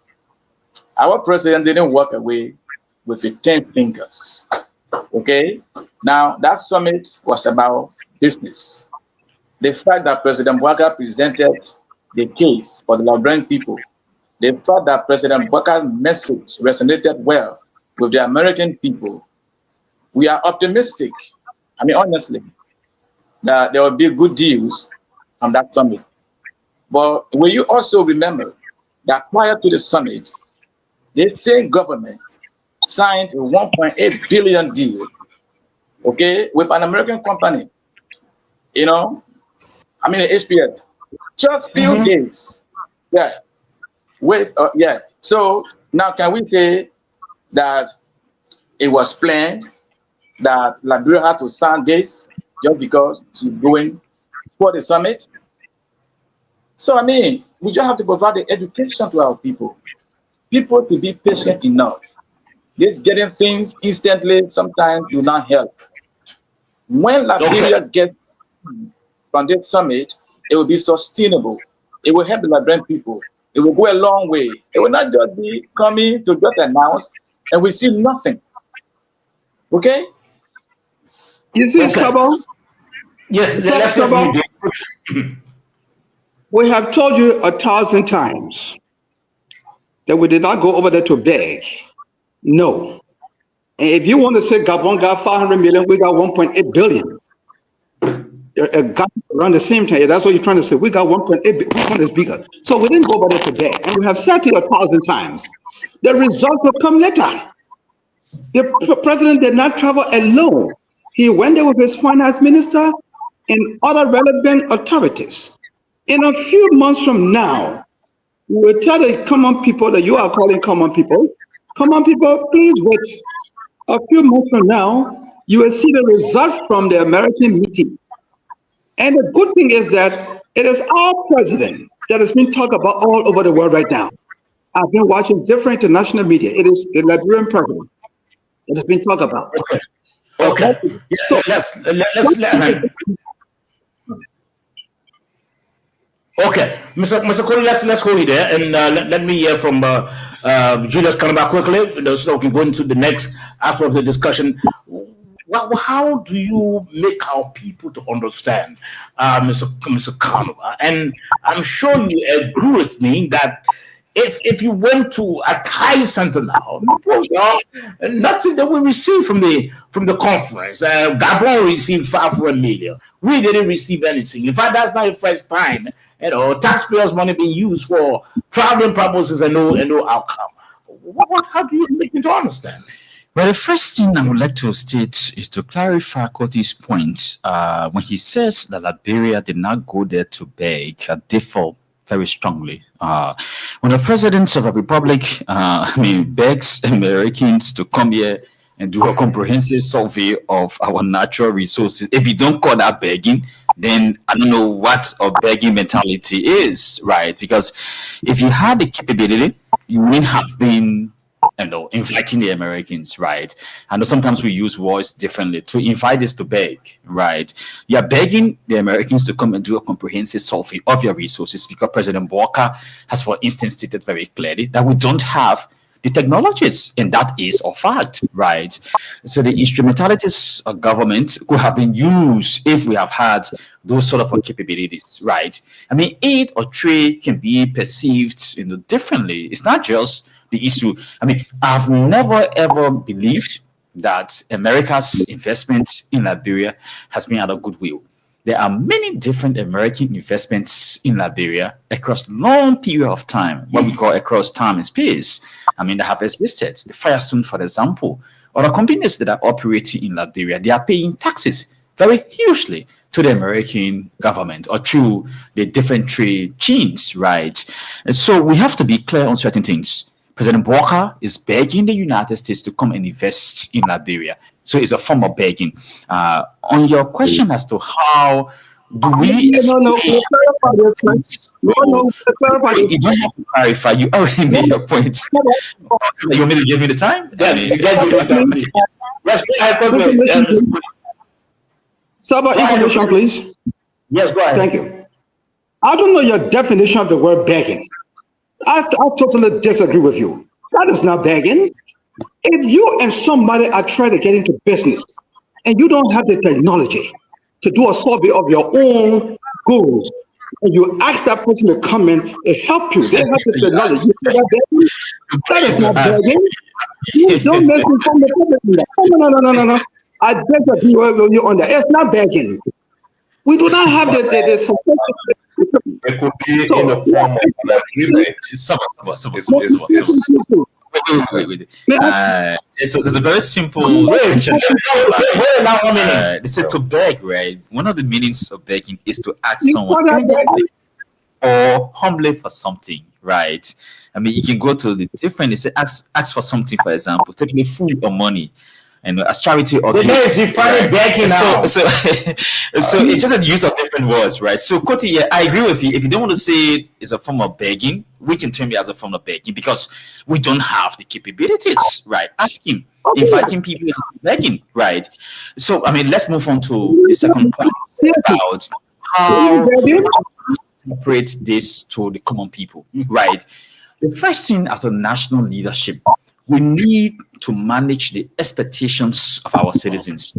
our president didn't walk away with 10 fingers. Okay? Now, that summit was about business. The fact that President Bouaká presented the case for the Liberian people, the fact that President Bouaká's message resonated well with the American people, we are optimistic, I mean, honestly, that there will be good deals from that summit. But will you also remember that prior to the summit, the same government signed a 1.8 billion deal, okay, with an American company, HPS, just few days, So now, can we say that it was planned that Liberia had to sign this just because she's going for the summit? So, I mean, we just have to provide the education to our people to be patient enough. This getting things instantly sometimes do not help. When Liberia gets from this summit, it will be sustainable. It will help the Liberian people. It will go a long way. It will not just be coming to just announce and we see nothing. Okay? You see, Sabo? Yes, Sabo, we have told you 1,000 times that we did not go over there to beg. No. And if you want to say Gabon got 500 million, we got 1.8 billion. Around the same time, that's what you're trying to say. We got 1.8 billion. Which one is bigger? So we didn't go over there to beg. And we have said to you 1,000 times, the result will come later. The president did not travel alone. He went there with his finance minister and other relevant authorities. In a few months from now, we will tell the common people that you are calling common people, please wait. A few months from now, you will see the result from the American meeting. And the good thing is that it is our president that has been talked about all over the world right now. I've been watching different international media. It is the Liberian president that has been talked about. Okay. So let's okay, Mr. Cole, let's hold it there, and let me hear from Julius coming back quickly, so we can go into the next aspect of the discussion. How do you make our people to understand, Mr. Canova? And I'm sure you agree with me that if you went to a Thai center now, nothing that we received from the conference. Gabon received 500 million. We didn't receive anything. In fact, that's not the first time. Taxpayers' money being used for traveling purposes and no outcome. How do you make me to understand? Well, the first thing I would like to state is to clarify Koti's point. When he says that Liberia did not go there to beg, I differ very strongly. When the president of a republic, begs Americans to come here and do a comprehensive survey of our natural resources, if you don't call that begging, then I don't know what a begging mentality is, right? Because if you had the capability, you wouldn't have been inviting the Americans, right? I know sometimes we use words differently. To invite is to beg, right? You're begging the Americans to come and do a comprehensive survey of your resources because President Bouaká has, for instance, stated very clearly that we don't have the technologies, and that is a fact, right? So the instrumentalities of government could have been used if we have had those sort of capabilities, right? I mean, aid or trade can be perceived, differently. It's not just the issue. I mean, I've never ever believed that America's investment in Liberia has been out of goodwill. There are many different American investments in Liberia across long period of time, what we call across time and space. I mean, they have existed. The Firestone, for example, or the companies that are operating in Liberia, they are paying taxes very hugely to the American government or through the different trade chains, right? And so we have to be clear on certain things. President Walker is begging the United States to come and invest in Liberia. So it's a form of begging. On your question as to how do we... You don't have to clarify. You already made your point. You want me to give you the time? Saba, information, please. Yes, go ahead. Thank you. I don't know your definition of the word begging. I totally disagree with you. That is not begging. If you and somebody are trying to get into business and you don't have the technology to do a survey of your own goals, and you ask that person to come in and help you, they have the technology. That is not begging. You don't make me from the public. No. I disagree with you on that. It's not begging. We do not have the it could be in the form of an agreement. So there's a very simple they said to beg, right? One of the meanings of begging is to ask someone earnestly or humbly for something, right? I mean, you can go to the different, they say ask for something, for example, take me food or money. And as charity or begging now. So it's just a use of different words, right? So Koti, yeah, I agree with you. If you don't want to say it's a form of begging, we can term it as a form of begging because we don't have the capabilities, right? Asking, inviting people is begging, right? So I mean, let's move on to the second point about how to separate this to the common people, right? The first thing as a national leadership, we need to manage the expectations of our citizens.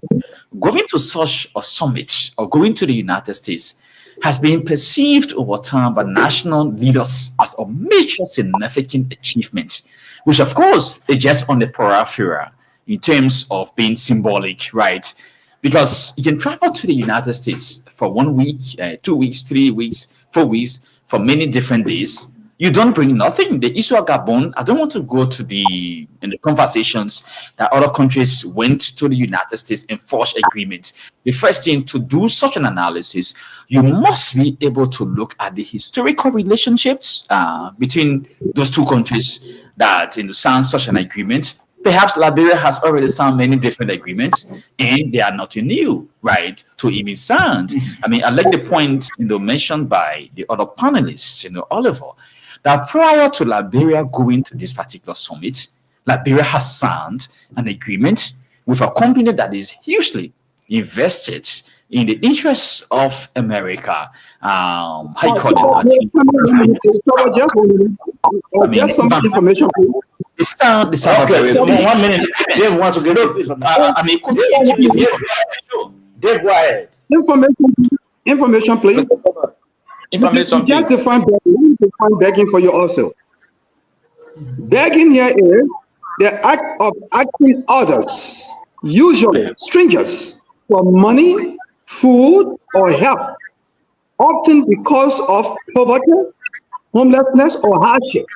Going to such a summit or going to the United States has been perceived over time by national leaders as a major significant achievement, which of course is just on the periphery in terms of being symbolic, right? Because you can travel to the United States for 1 week, 2 weeks, 3 weeks, 4 weeks, for many different days. You don't bring nothing. The issue of Gabon, I don't want to go to the conversations that other countries went to the United States and forged agreements. The first thing to do such an analysis, you must be able to look at the historical relationships between those two countries that signed such an agreement. Perhaps Liberia has already signed many different agreements and they are not new, right, to even signed. I mean, I like the point mentioned by the other panelists, Oliver, that prior to Liberia going to this particular summit, Liberia has signed an agreement with a company that is hugely invested in the interests of America. Just some information. Okay, 1 minute. Dave wants to get Dave, go ahead. Information, please. Information, just define begging for you also. Begging here is the act of asking others, usually strangers, for money, food, or help, often because of poverty, homelessness, or hardship.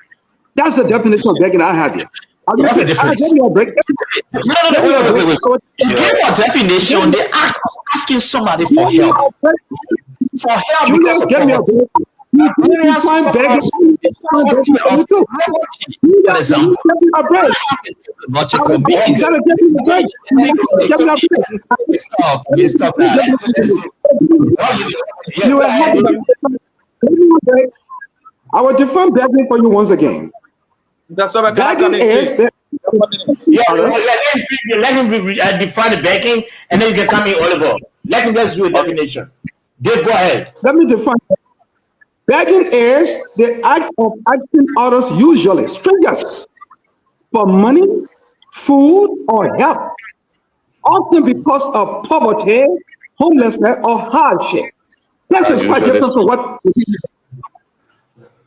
That's the definition of begging I have here. What's the difference? Wait. Give a definition. The act of asking somebody for help. For help because of poverty. For example, logical means. Stop that. I will define begging for you once again. Begging is let him define the begging, and then you can come in, Oliver. Let him just do a definition. Dave, go ahead. Let me define. Begging is the act of asking others, usually strangers, for money, food, or help, often because of poverty, homelessness, or hardship. This is quite different from what.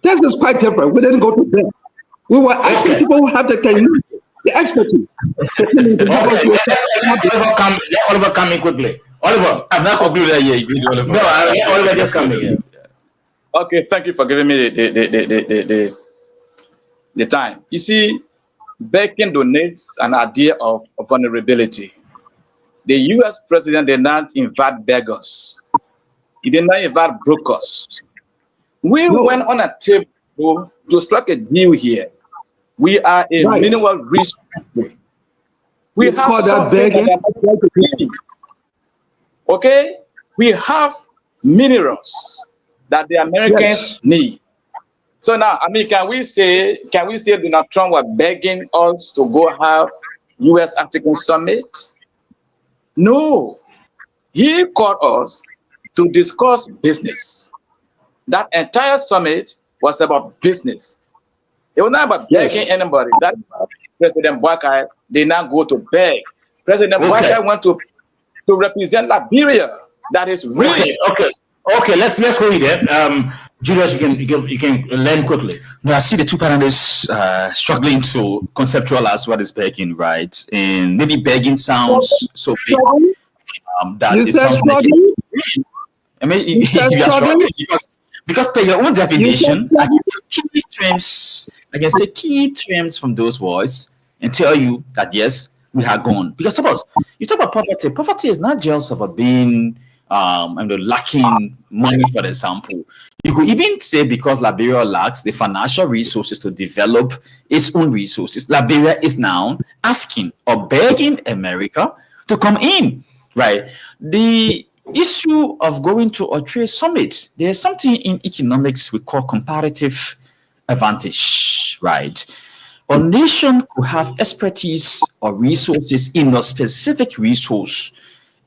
This is quite different. We didn't go to bed. We were asking people who have the technique, the expertise. Oliver, come in quickly. Oliver, I'm not concluded yet. No, Oliver, just come in. Okay, thank you for giving me the time. You see, begging donates an idea of vulnerability. The U.S. president did not invite beggars. He did not invite brokers. We went on a table to strike a deal here. We are a minimal rich country. We have something okay? We have minerals that the Americans need. So now, I mean, can we say Donald Trump was begging us to go have U.S. African summit? No. He called us to discuss business. That entire summit was about business. It was not about begging anybody. That President Boakai did not go to beg. President Boakai went to represent Liberia. That is rich. Okay. Let's go there. Julius, you can learn quickly. Now, I see the two panelists struggling to conceptualize what is begging, right? And maybe begging sounds so big. That you it sounds like it. I mean, you are struggling because per your own definition, I can say key terms from those words and tell you that yes, we are gone. Because suppose you talk about poverty. Poverty is not just about being lacking money, for example. You could even say because Liberia lacks the financial resources to develop its own resources, Liberia is now asking or begging America to come in, right? The issue of going to a trade summit, there's something in economics we call comparative advantage, right? A nation could have expertise or resources in a specific resource,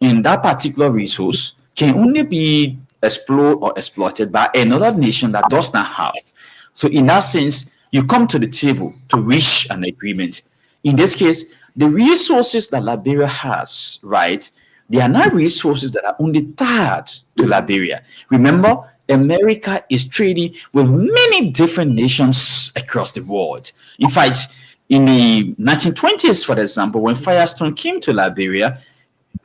and that particular resource can only be explored or exploited by another nation that does not have. So in that sense, you come to the table to reach an agreement. In this case, the resources that Liberia has, right, they are not resources that are only tied to Liberia. Remember, America is trading with many different nations across the world. In fact, in the 1920s, for example, when Firestone came to Liberia,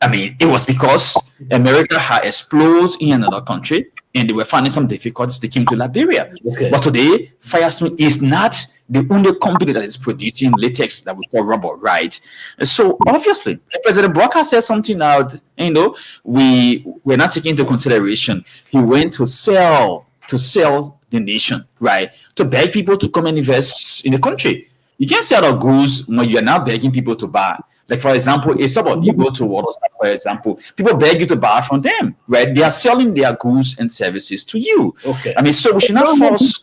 I mean, it was because America had explored in another country and they were finding some difficulties. They came to Liberia. Okay. But today, Firestone is not the only company that is producing latex that we call rubber, right? So obviously, President Boakai said something out, we're not taking into consideration. He went to sell the nation, right? To beg people to come and invest in the country. You can't sell the goods when you're now begging people to buy. Like, for example, you go to Waterside, for example, people beg you to buy from them, right? They are selling their goods and services to you. Okay. I mean, so we should not force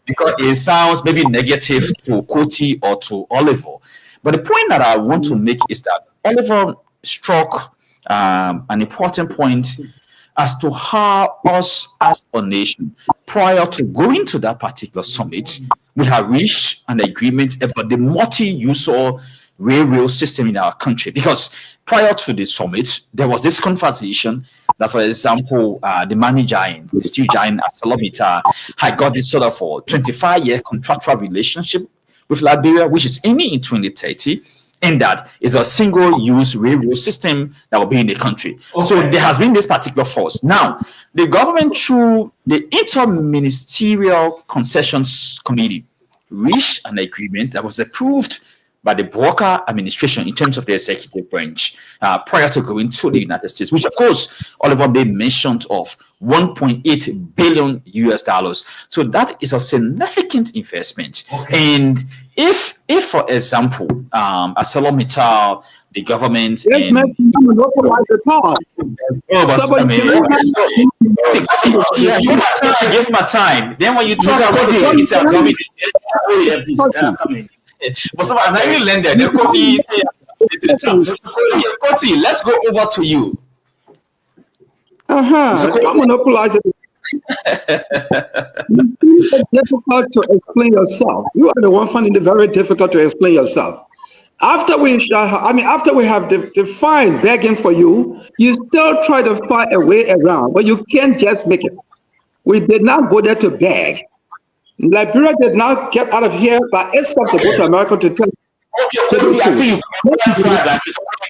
because it sounds maybe negative to Koti or to Oliver. But the point that I want to make is that Oliver struck an important point as to how us as a nation, prior to going to that particular summit, we have reached an agreement about the multi-user railroad system in our country. Because prior to the summit, there was this conversation that, for example, the money giant, the steel giant ArcelorMittal, had got this sort of 25-year contractual relationship with Liberia, which is ending in 2030. And that is a single-use railroad system that will be in the country. Okay. So there has been this particular force. Now, the government, through the Interministerial Concessions Committee, reached an agreement that was approved by the Boakai administration in terms of the executive branch prior to going to the United States, which, of course, Oliver made mention of $1.8 billion. So that is a significant investment. Okay. And if for example, ArcelorMittal, the government, give my time. Then when you talk about it, you say, but I'm not even lender. Koti, let's go over to you. It's difficult to explain yourself. You are the one finding it very difficult to explain yourself. After we have defined begging for you, you still try to find a way around, but you can't just make it. We did not go there to beg. Liberia did not get out of here by itself to go to America to tell. Okay, I think you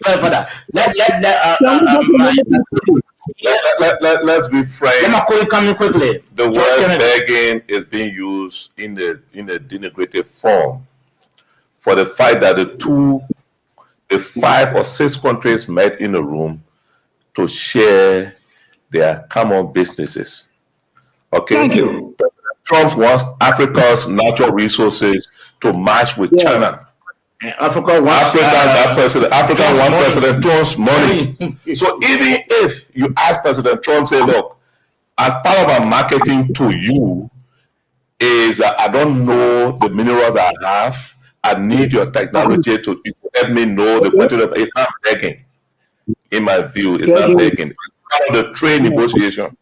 clarify that. Let's be frank. Coming quickly. The word begging is being used in a denigrative form for the fact that the 5 or 6 countries met in a room to share their common businesses. Okay. Thank you. Trump wants Africa's natural resources to match with China. Africa wants President Trump's money. So even if you ask President Trump, say, look, as part of our marketing to you is I don't know the minerals that I have. I need your technology to help me know the quantity. It's not begging. In my view, it's not begging. It's part of the trade negotiation.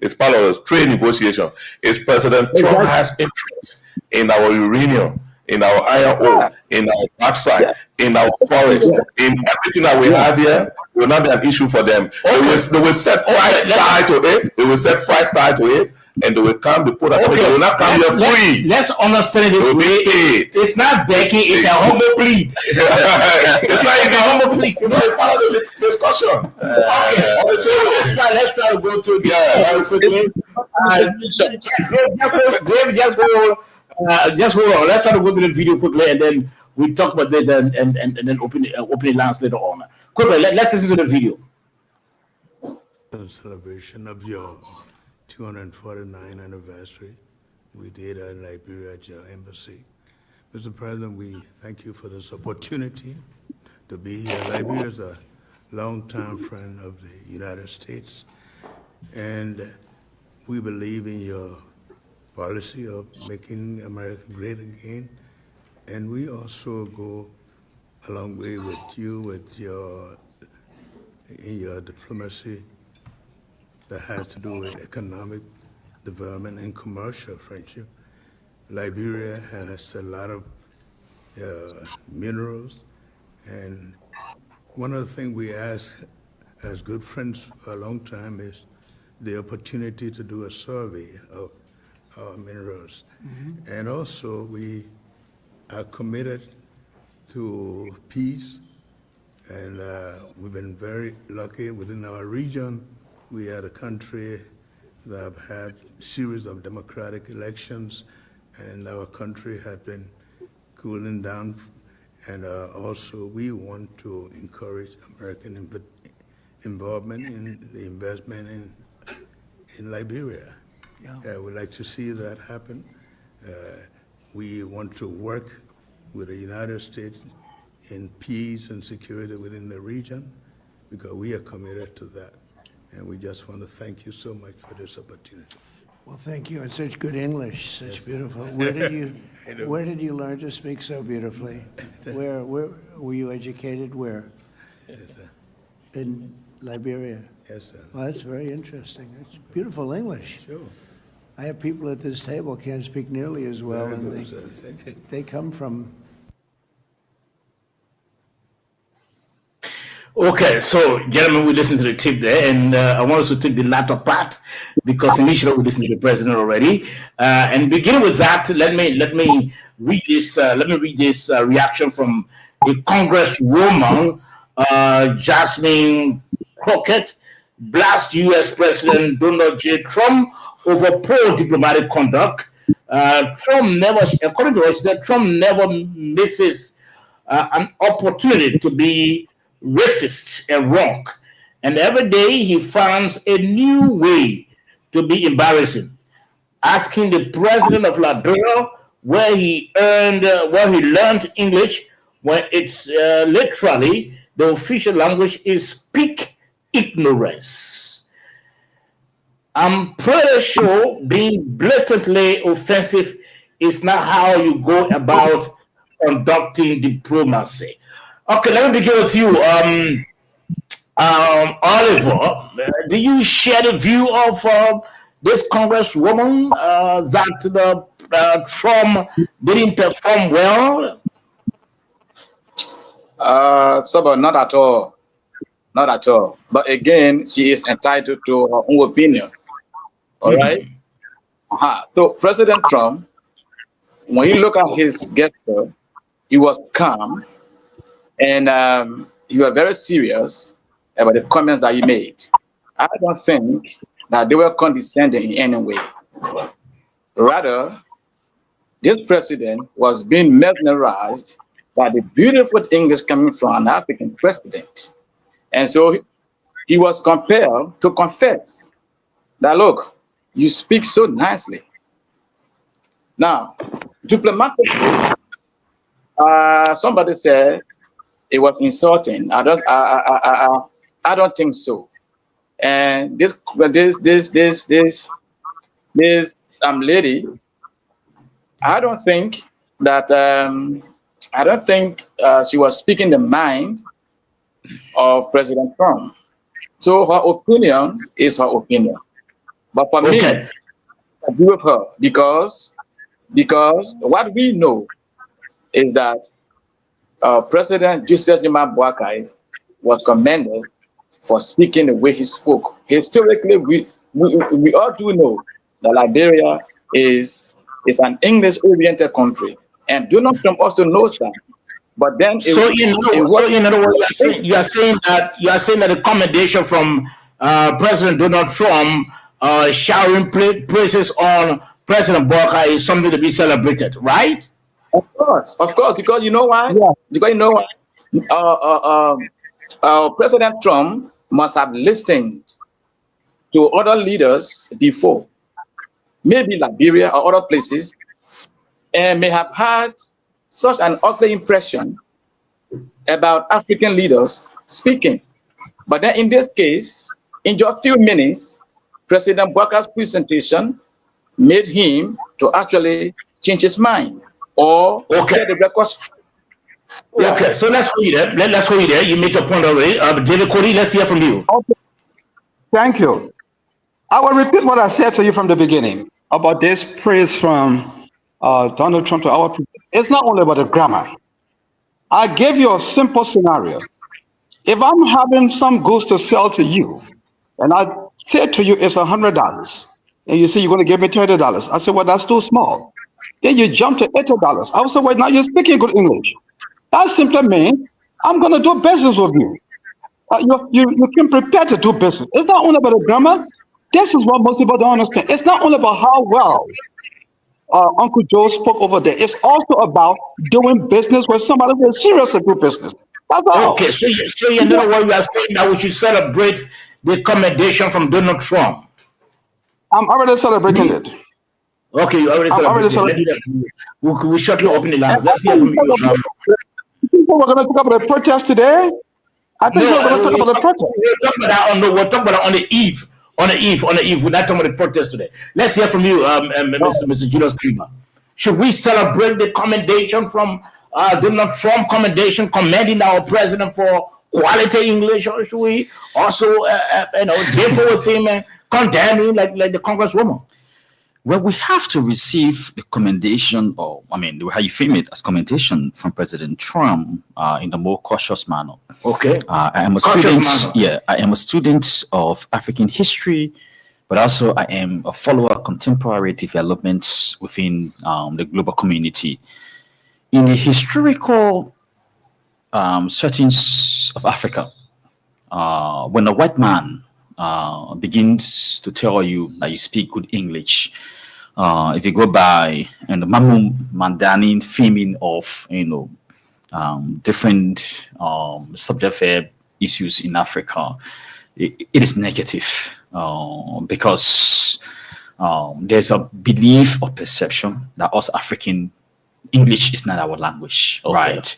It's part of the trade negotiation. It's President Trump has interest in our uranium, in our iron ore, in our bauxite, in our forest, in everything that we have here. Will not be an issue for them. They will set price tied to it. They will set price tied to it, and they will come to put. They will not come here free. Let's understand it this way. It's not begging. It's a humble plea. It's not even a humble plea. You know, it's part of the discussion. Let's try to go through. Just hold on. Let's try to go to the video quickly, and then we talk about this and then open lines later on. Quickly, let's listen to the video. The celebration of your 249th anniversary we did in Liberia at your embassy. Mr. President, we thank you for this opportunity to be here. Liberia is a longtime friend of the United States, and we believe in your policy of making America great again. And we also go a long way with you in your diplomacy that has to do with economic development and commercial friendship. Liberia has a lot of minerals, and one of the things we ask as good friends for a long time is the opportunity to do a survey of our minerals. Mm-hmm. And also we are committed to peace, and we've been very lucky within our region. We are a country that have had a series of democratic elections, and our country has been cooling down. And also we want to encourage American involvement in the investment in Liberia. Yeah. We'd like to see that happen. We want to work with the United States in peace and security within the region, because we are committed to that. And we just want to thank you so much for this opportunity. Well, thank you. It's such good English, such beautiful. Where did you learn to speak so beautifully? Where were you educated? Where? Yes, sir. In Liberia. Yes, sir. Well, that's very interesting. It's beautiful English. Sure. I have people at this table can't speak nearly as well, Very and good, sir. they come from. Okay, so gentlemen, we listened to the tape there, and I want us to take the latter part because initially we listened to the president already. And beginning with that, let me read this. Reaction from a Congresswoman, Jasmine Crockett, blast U.S. President Donald J. Trump over poor diplomatic conduct. Trump never, according to her, she said, Trump never misses an opportunity to be racist and wrong, and every day he finds a new way to be embarrassing. Asking the president of Liberia where he learned English, when it's literally the official language is speak ignorance. I'm pretty sure being blatantly offensive is not how you go about conducting diplomacy. Okay, let me begin with you, Oliver. Do you share the view of this congresswoman that the Trump didn't perform well? So, not at all. Not at all. But again, she is entitled to her own opinion. All right. So President Trump, when you look at his gesture, he was calm and he was very serious about the comments that he made. I don't think that they were condescending in any way. Rather, this president was being mesmerized by the beautiful English coming from an African president. And so he was compelled to confess that, look, you speak so nicely. Now, diplomatically, somebody said it was insulting. I don't think so. And this lady, I don't think she was speaking the mind of President Trump. So her opinion is her opinion. But for me, I agree with her because what we know is that President Joseph Njoman Boakai was commended for speaking the way he spoke. Historically, we all do know that Liberia is an English-oriented country, and Donald Trump also knows that. But then, in other words, you are saying that the commendation from President Donald Trump showering praises on President Boakai is something to be celebrated, right? Of course, because you know why? Yeah. Because you know why? President Trump must have listened to other leaders before, maybe Liberia or other places, and may have had such an ugly impression about African leaders speaking. But then in this case, in just a few minutes, President Boakai's presentation made him to actually change his mind or set the record straight. Yeah. Okay, so let's go there. Let's go there. You make your point already. David Cody, let's hear from you. Okay. Thank you. I will repeat what I said to you from the beginning about this praise from Donald Trump to our people. It's not only about the grammar. I gave you a simple scenario. If I'm having some goods to sell to you, and I said to you it's $100, and you say you're going to give me $30, I said, well, that's too small. Then you jump to $80. I would say, well, now you're speaking good English. That simply means I'm going to do business with you. You can prepare to do business. It's not only about the grammar. This is what most people don't understand. It's not only about how well Uncle Joe spoke over there. It's also about doing business with somebody who is serious to do business. That's all. Okay, so you know what you are saying that we should celebrate the commendation from Donald Trump. I'm already celebrating it. Okay, you already celebrating. We'll shut you up in the lines. Let's hear from you. We're going to talk about the protest today. I think we're going to talk about the protest. We're talking about that on the eve. On the eve. We're not talking about the protest today. Let's hear from you, Mr. Julius Klima. Should we celebrate the commendation from Donald Trump commending our president for quality English, or should we also, therefore with him and condemn him like the Congresswoman? Well, we have to receive a commendation, or how you frame it as commendation from President Trump in a more cautious manner. Okay. I am a student. Yeah, I am a student of African history, but also I am a follower of contemporary developments within the global community. In the historical settings of Africa, when a white man begins to tell you that you speak good English, if you go by and the Mamu Mandani framing of different subject verb issues in Africa, it is negative because there's a belief or perception that us African English is not our language, right?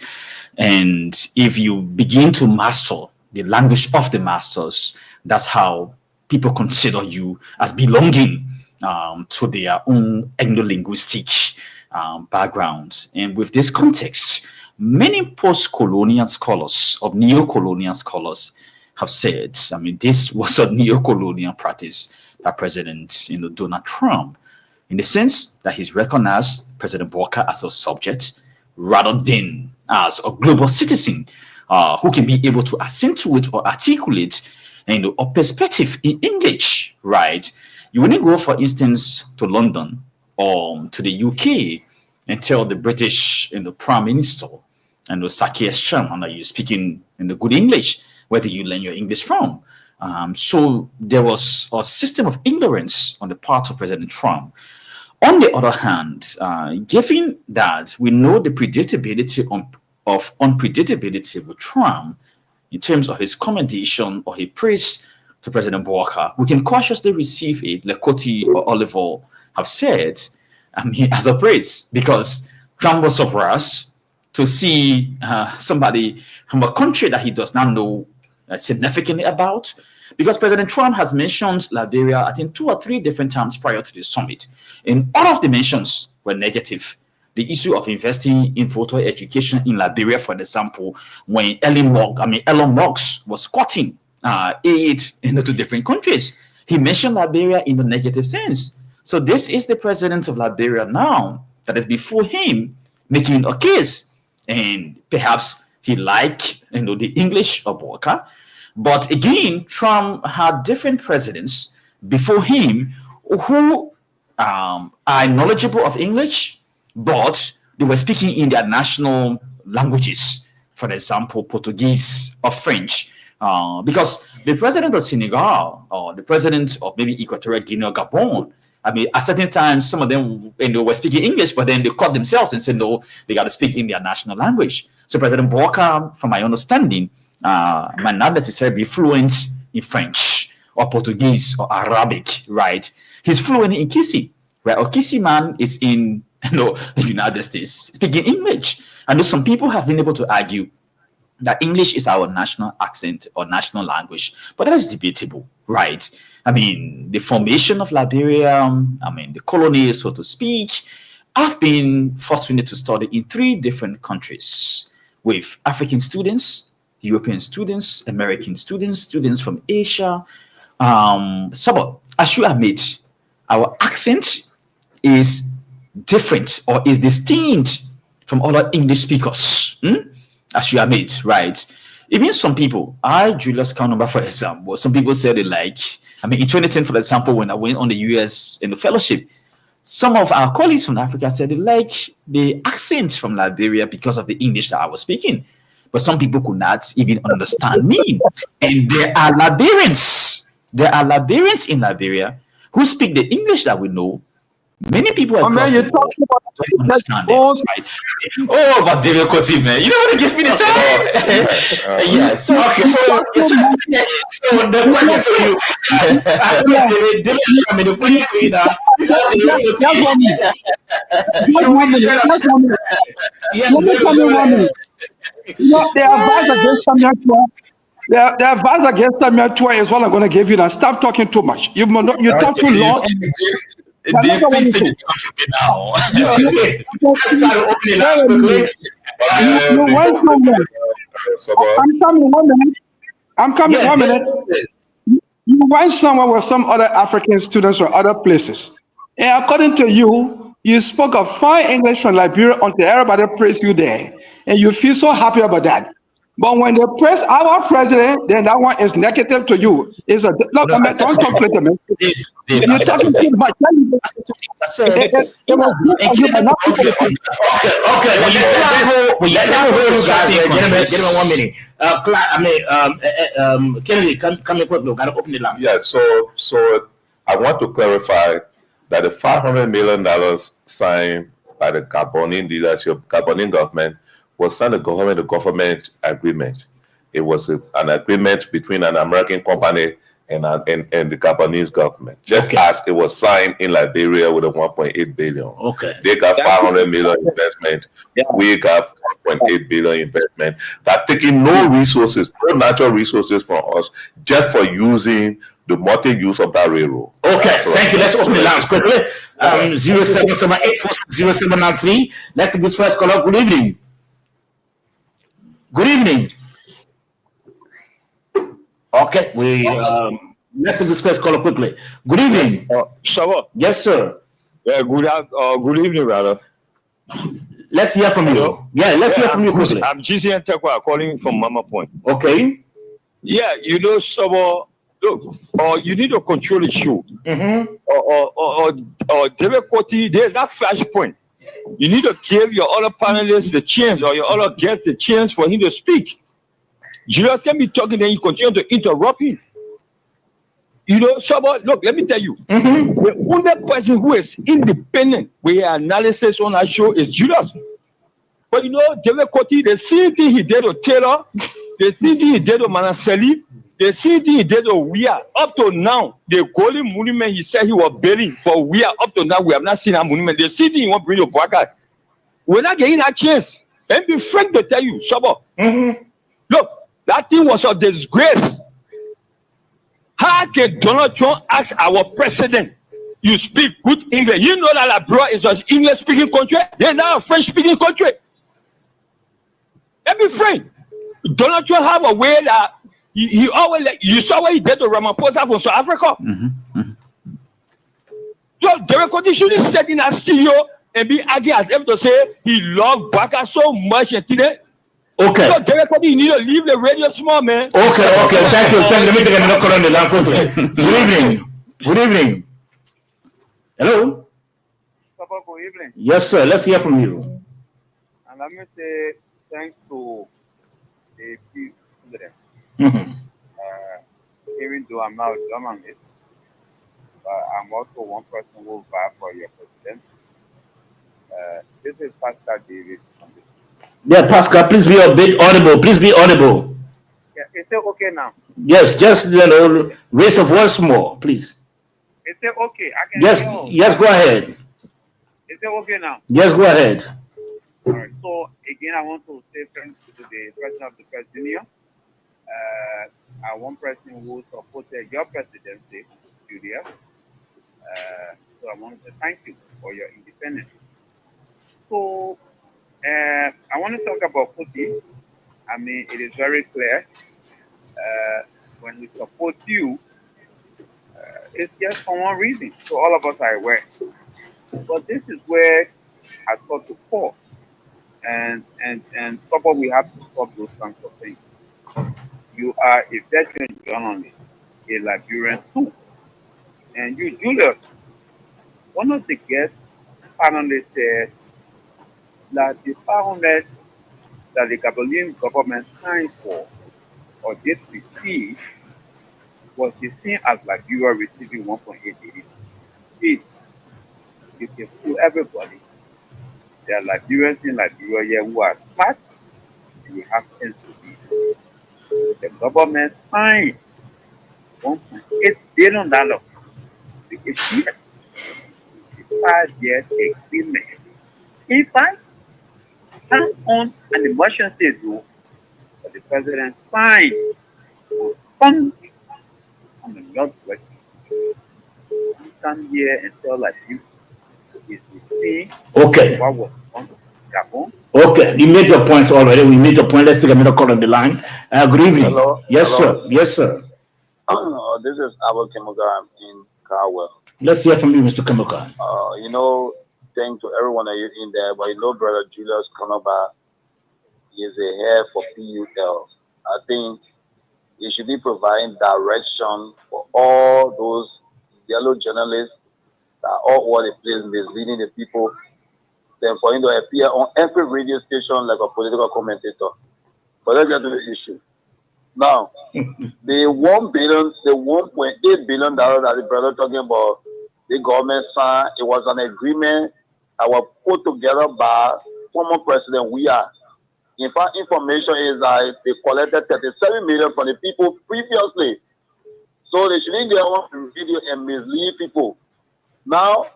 And if you begin to master the language of the masters, that's how people consider you as belonging to their own ethno-linguistic background. And with this context, many post-colonial scholars of neo-colonial scholars have said, this was a neo-colonial practice President Donald Trump, in the sense that he's recognized President Walker as a subject rather than as a global citizen who can be able to accentuate or articulate a perspective in English, right? You wouldn't go, for instance, to London or to the UK and tell the British Prime Minister and Sir Keir Starmer that you're speaking in the good English. Where do you learn your English from? So there was a system of ignorance on the part of President Trump. On the other hand, given that we know the predictability of unpredictability with Trump in terms of his commendation or his praise to President Walker, we can cautiously receive it, like Koti or Oliver have said, as a praise, because Trump was surprised to see somebody from a country that he does not know significantly about, because President Trump has mentioned Liberia, I think 2 or 3 different times prior to the summit, and all of the mentions were negative. The issue of investing in voter education in Liberia, for example, when Elon Musk was cutting aid to different countries, he mentioned Liberia in a negative sense. So this is the president of Liberia now that is before him making a case, and perhaps he liked the English of Walker. But again, Trump had different presidents before him who are knowledgeable of English, but they were speaking in their national languages, for example, Portuguese or French. Because the president of Senegal or the president of maybe Equatorial Guinea or Gabon, at certain times, some of them were speaking English, but then they caught themselves and said, no, they got to speak in their national language. So President Walker, from my understanding, might not necessarily be fluent in French or Portuguese or Arabic, right? He's fluent in Kisi, where a Kisi man is in the United States speaking English. I know some people have been able to argue that English is our national accent or national language, but that is debatable, right? The formation of Liberia, the colony, so to speak, I've been fortunate to study in 3 different countries with African students, European students, American students, students from Asia. So, as you admit, our accent is different or is distinct from other English speakers, as you admit, right? Even some people, Julius Kanumba, for example, some people said it like, in 2010, for example, when I went on the US in the fellowship, some of our colleagues from Africa said they like the accent from Liberia because of the English that I was speaking. But some people could not even understand me. And there are Liberians in Liberia who speak the English that we know. Many people are you're talking about understand it, right? Oh, but David Koti, man, you don't want to give me the time. Yeah, so okay, so the point is you. The point is that the advice against Samuel Tua. The advice against Samuel Tua is what I'm going to give you now. Stop talking too much. You talk too long. Please take the time for me now. You went somewhere. I'm coming 1 minute. I'm coming 1 minute. You went somewhere with some other African students or other places. And according to you, you spoke of fine English from Liberia until everybody praised you there. And you feel so happy about that. But when they praise our president, then that one is negative to you. It's a look, don't talk later, man. You're talking too much. Okay, give me 1 minute. Kennedy, come here quick. Gotta open the line. Yeah, so I want to clarify that the $500 million signed by the Gabonian leadership, Gabonian government, was not a government agreement. It was an agreement between an American company and the Gabonese government. Just as it was signed in Liberia with a 1.8 billion. Okay. They got 500 million investment. Yeah. We got 1.8 billion investment. That taking no resources, no natural resources from us, just for using the multi-use of that railroad. Okay, thank you. Let's open the lines quickly. 0778-0793. Let's take this first caller. Good evening. Good evening. Okay, Let's discuss color quickly. Good evening. Shabba. Yes, sir. Yeah, good evening, brother. Let's hear from you. Yeah, let's hear from you quickly. I'm GCN Tekwa calling from Mama Point. Okay. Yeah, you know, Shabba, look, you need to control the show. Or David Koti, there's that flashpoint. You need to give your other panelists the chance, or your other guests the chance for him to speak. Julius can be talking, then you continue to interrupt him. You know, Shabba, look, let me tell you, the only person who is independent with analysis on our show is Julius. But you know, David Koti, the same thing he did to Taylor, the same thing he did to Manaseli, the same thing he did to Weah. Up to now, the golden monument he said he was building for Weah, up to now, we have not seen that monument. The same thing he want to bring to Bwaka. We're not getting that chance. And be frank to tell you, Shabba, look, that thing was a disgrace. How can Donald Trump ask our president, you speak good English? You know that Liberia is an English-speaking country. They're not a French-speaking country. Let me frank. Donald Trump have a way that he always, you saw what he did to Ramaphosa from South Africa. So Derek Koti shouldn't sit in that studio and be arguing as if to say he loved Bwaka so much and today. Okay. So Derek Koti, you need to leave the radio small, man. Okay, thank you. Let me take another call on the line quickly. Good evening. Good evening. Hello? Good evening. Yes, sir. Let's hear from you. And let me say thanks to the president. Even though I'm not a journalist, but I'm also one person who will vie for your president. This is Pascal David. Yeah, Pascal, please be a bit audible. Please be audible. Yeah, is it okay now? Yes, just raise your voice more, please. Is it okay? I can Yes, go ahead. Is it okay now? Yes, go ahead. All right. So again, I want to say thanks to the president of the Press Union. One person who supported your presidency, Julia. So I want to say thank you for your independence. So I want to talk about Koti. I mean, it is very clear when we support you, it's just for one reason. So all of us are aware. But this is where I thought to fall. And probably we have to stop those kinds of things. You are a veteran journalist, a Liberian too. And you, Julius, one of the guest panelists said that the paramount that the Gabonian government signed for or did receive was the same as Liberia receiving 1.8 billion. You can fool everybody. There are Liberians in Liberia who are smart and we have sense to be. The government signed $1.8 billion with a 5-year agreement. In fact, on an emergency rule that the president signed will fund on the Northwest. You come here and tell like you is the thing. Okay. What was on Gabon. Okay, you made your points already. We made your point. Let's take another call on the line. Good evening. Hello. Yes, Hello. sir. Yes, sir. This is Abel Kemoga in Cowell. Let's hear from you, Mr. Kemoga. Thanks to everyone in there, but Brother Julius Konoba is a heir for PUL. I think he should be providing direction for all those yellow journalists that are all over the place misleading the people. Then for him to appear on every radio station like a political commentator. But let's get to the issue. Now, the $1.8 billion that the brother talking about, the government signed, it was an agreement that was put together by former President Weah. In fact, information is that they collected 37 million from the people previously. So they shouldn't get on the video and mislead people. Now,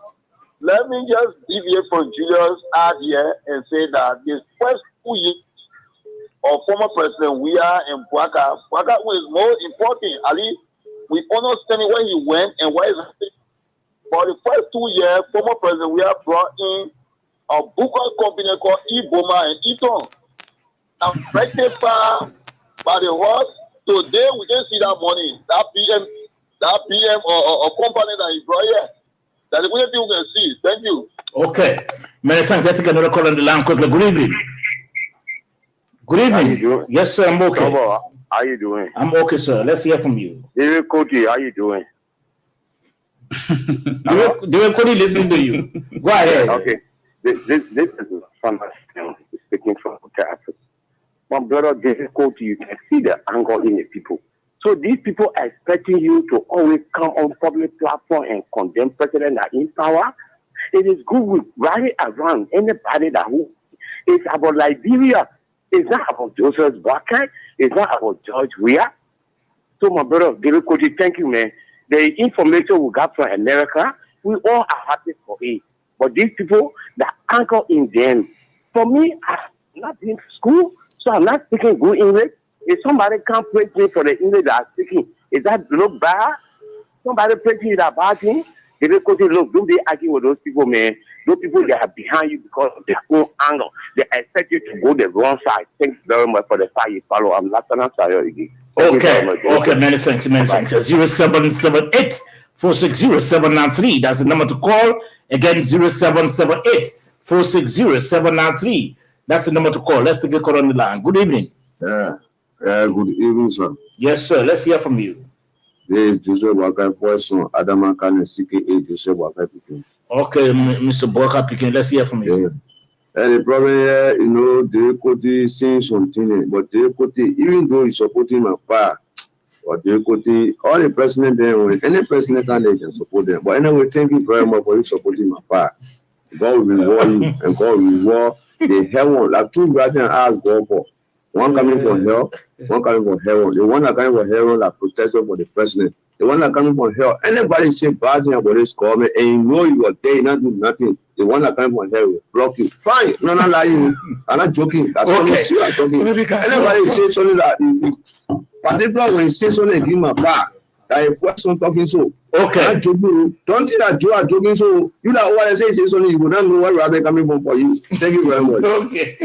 let me just deviate from Julius out here and say that the first 2 years of former President Weah and Bwaka was more important. At least we understand where he went and where he's headed. For the first 2 years, former President Weah brought in a Buka company called Iboma and Eton. And affected by the horse. Today we didn't see that money. That PM that PM or company that he brought here. That the way people can see. Thank you. Okay. Many thanks. Let's take another call on the line quickly. Good evening. Good evening. How you doing? Yes, sir. I'm okay. How you doing? I'm okay, sir. Let's hear from you. David Cody, how you doing? David Cody, listening to you. Go ahead. Okay. This is from speaking from Africa. My brother David Cody, you can see the anger in the people. So these people are expecting you to always come on public platform and condemn president that in power. It is good we rally around anybody that who it's about Liberia. It's not about Joseph Boakai. It's not about George Weah. So my brother David Cody, thank you, man. The information we got from America, we all are happy for it. But these people, the anchor in them. For me, I've not been to school, so I'm not speaking good English. If somebody can't praise me for the English that I'm speaking, is that look bad? Somebody praise me that bad thing? They look, don't they argue with those people, man? Those people, they are behind you because of their own angle. They expect you to go the wrong side. Thanks very much for the fight you follow. I'm Lassana Sayo again. Okay, many thanks. 0778 460 793. That's the number to call. Again, 0778 460 793. That's the number to call. Let's take a call on the line. Good evening. Good evening, sir. Yes, sir. Let's hear from you. This is Joseph Boakai, voice on Adama Kane, CKA Joseph Boakai Pikin. Okay, Mr. Boakai Pikin, let's hear from you. And the problem here, the Koti saying something, but the Koti, even though he's supporting my power, but the Koti, all the president there, any president can support them. But anyway, thank you very much for you supporting my power. God will reward you, and God will reward the heaven. Like two brothers asked God for. One coming from hell, one coming from heaven. The one that coming from heaven are protection for the president. The one that coming from hell, anybody say bad thing about this government and you know you are there, you not do nothing. The one that coming from hell will block you. Fine, no, not lying. I'm not joking. That's what you are talking. Anybody say something that, particularly when you say something, give my back. That is what I'm talking so. Okay. Not joking. Don't think that you are joking so. You know what I say something, you will not know what rather coming from for you. Thank you very much. Okay.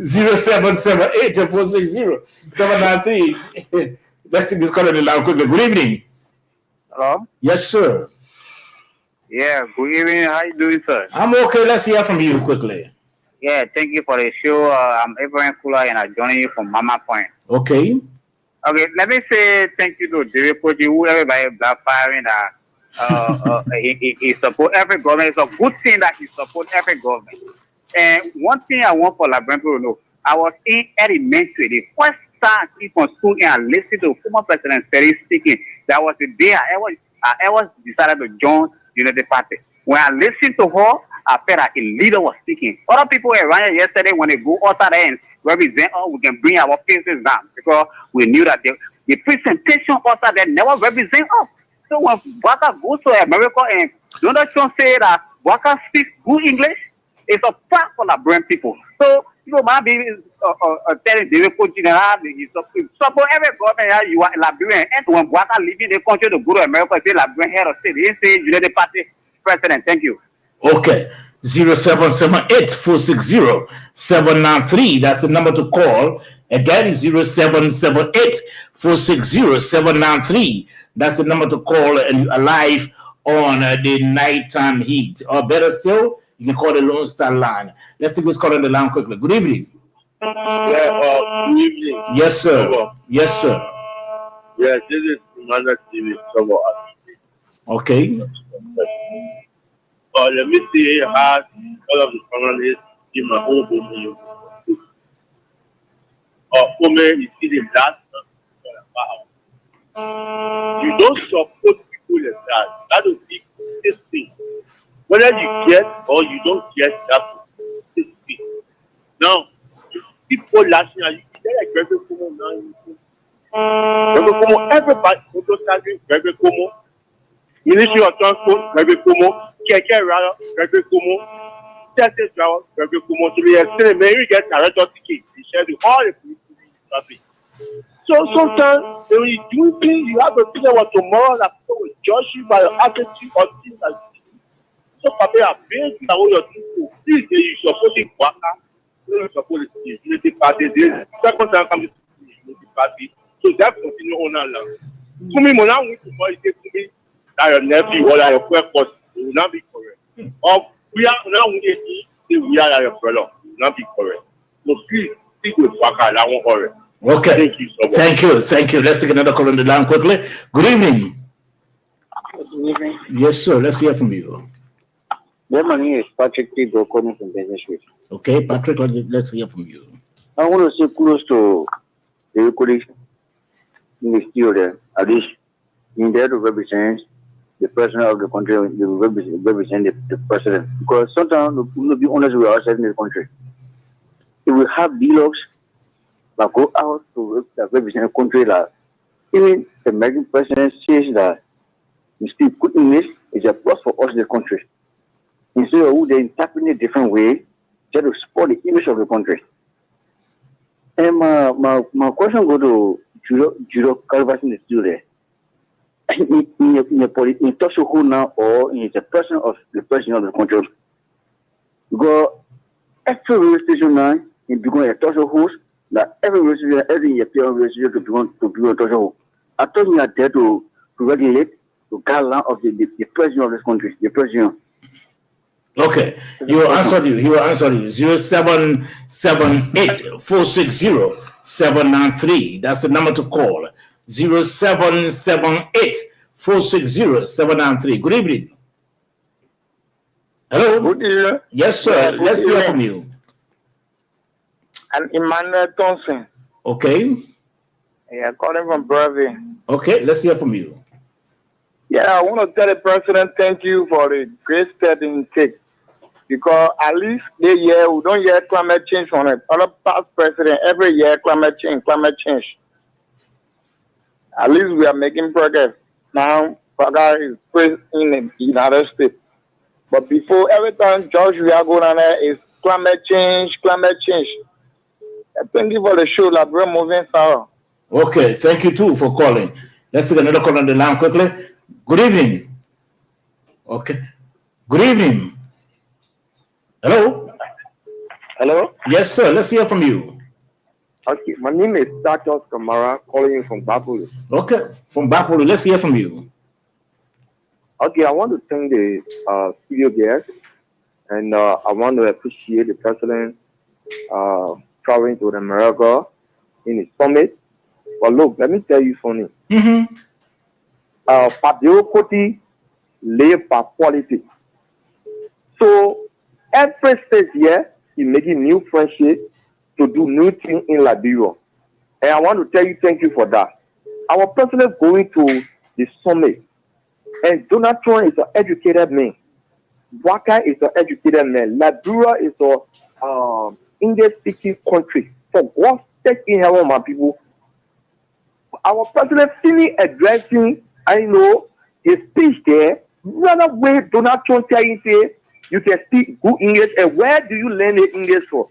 0778 460 793. Let's take this call on the line quickly. Good evening. Hello? Yes, sir. Yeah, good evening. How you doing, sir? I'm okay. Let's hear from you quickly. Yeah, thank you for the show. I'm Abraham Kula and I'm joining you from Mama Point. Okay. Okay, let me say thank you to David Koji, who everybody black firing that he support every government. It's a good thing that he support every government. And one thing I want for Liberian people to know, I was in elementary, the first time I came from school and I listened to former President Ferry speaking. That was the day I ever decided to join the United Party. When I listened to her, I felt like a leader was speaking. Other people were around here yesterday when they go outside and represent us, we can bring our faces down because we knew that the presentation outside there never represent us. So when Boakai goes to America and Donald Trump say that Boakai speaks good English, it's a fact for Liberian people. So people might be telling David Koji that he support every government that you are Liberian. And when Boakai leaving the country to go to America, say Liberian head of state, he say United Party president. Thank you. Okay. 0778 460 793. That's the number to call. Again, 0778 460 793. That's the number to call, and you're live on the nighttime heat. Or better still, you can call the Lone Star line. Let's take this call on the line quickly. Good evening. Good evening. Yes, sir. Yes, sir. Yes, this is Emmanuel TV. Okay. Let me see how all of the families in my own home. For me, you see the last you don't support people like that. That will be this thing. Whether you get or you don't get that this thing. Now, people last year, you like very common now. Everybody, very common. Ministry of Transport, very common. Keke Rara, very common. Texas Rara, very common. So we extend the you get director ticket. They share with all the people in traffic. So sometimes when you do things, you have a feeling about tomorrow that people will judge you by your attitude or things like this. So Papa, I beg you what you're doing. Please, you supporting Boakai. You support the Unity Party. This second time coming to the Unity Party. So that continue on our land. Kumi will not win tomorrow. Kumi that your nephew or your first person will not be correct. Or we are now we are your brother. Will not be correct. So please speak with Waka. I won't worry. Okay. Thank you so much. Thank you. Let's take another call on the line quickly. Good evening. Good evening. Yes, sir. Let's hear from you. My name is Patrick P. calling from Business Week. Okay, Patrick, let's hear from you. I want to say kudos to the colleagues in the studio there. At least in there to represent the president of the country, they represent the president. Because sometimes we will be honest with ourselves in the country. If we have dialogues that go out to represent the country, that even the American president says that we speak good English, is a plus for us in the country. Instead of they interpret it a different way, just to support the image of the country. And my question go to Judo Calvas in the studio there. In talk show now or in the person of the president of the country. Because every radio station now is becoming a talk show host, that every radio station, every appear on radio station to be a talk show. I thought you are there to regulate the guideline of the president of this country, the president. Okay, he will answer you. 0778-460-793. That's the number to call. 0778-460-793. Good evening. Hello. Good evening. Yes, sir. Let's hear from you. I'm Emmanuel Thompson. Okay. Yeah, calling from Brazil. Okay, let's hear from you. Yeah, I want to tell the president thank you for the great step in take. Because at least this year we don't hear climate change from it. Other past president, every year climate change. At least we are making progress. Now, Paga is placed in the United States. But before, every time George we are going on there is climate change. Thank you for the show, like we're moving forward. Okay, thank you too for calling. Let's take another call on the line quickly. Good evening. Okay. Good evening. Hello? Hello? Yes, sir. Let's hear from you. Okay, my name is Status Kamara, calling you from Bapulu. Okay, from Bapulu. Let's hear from you. Okay, I want to thank the studio guests, and I want to appreciate the president traveling to America in his summit. But look, let me tell you something. Patriotic live by politics. So every state here is making new friendship to do new things in Liberia. And I want to tell you thank you for that. Our president going to the summit, and Donald Trump is an educated man. Waka is an educated man. Liberia is a English-speaking country. For God's sake in heaven, my people. Our president finished addressing, I know, his speech there. Rather way Donald Trump tell you say you can speak good English, and where do you learn the English from?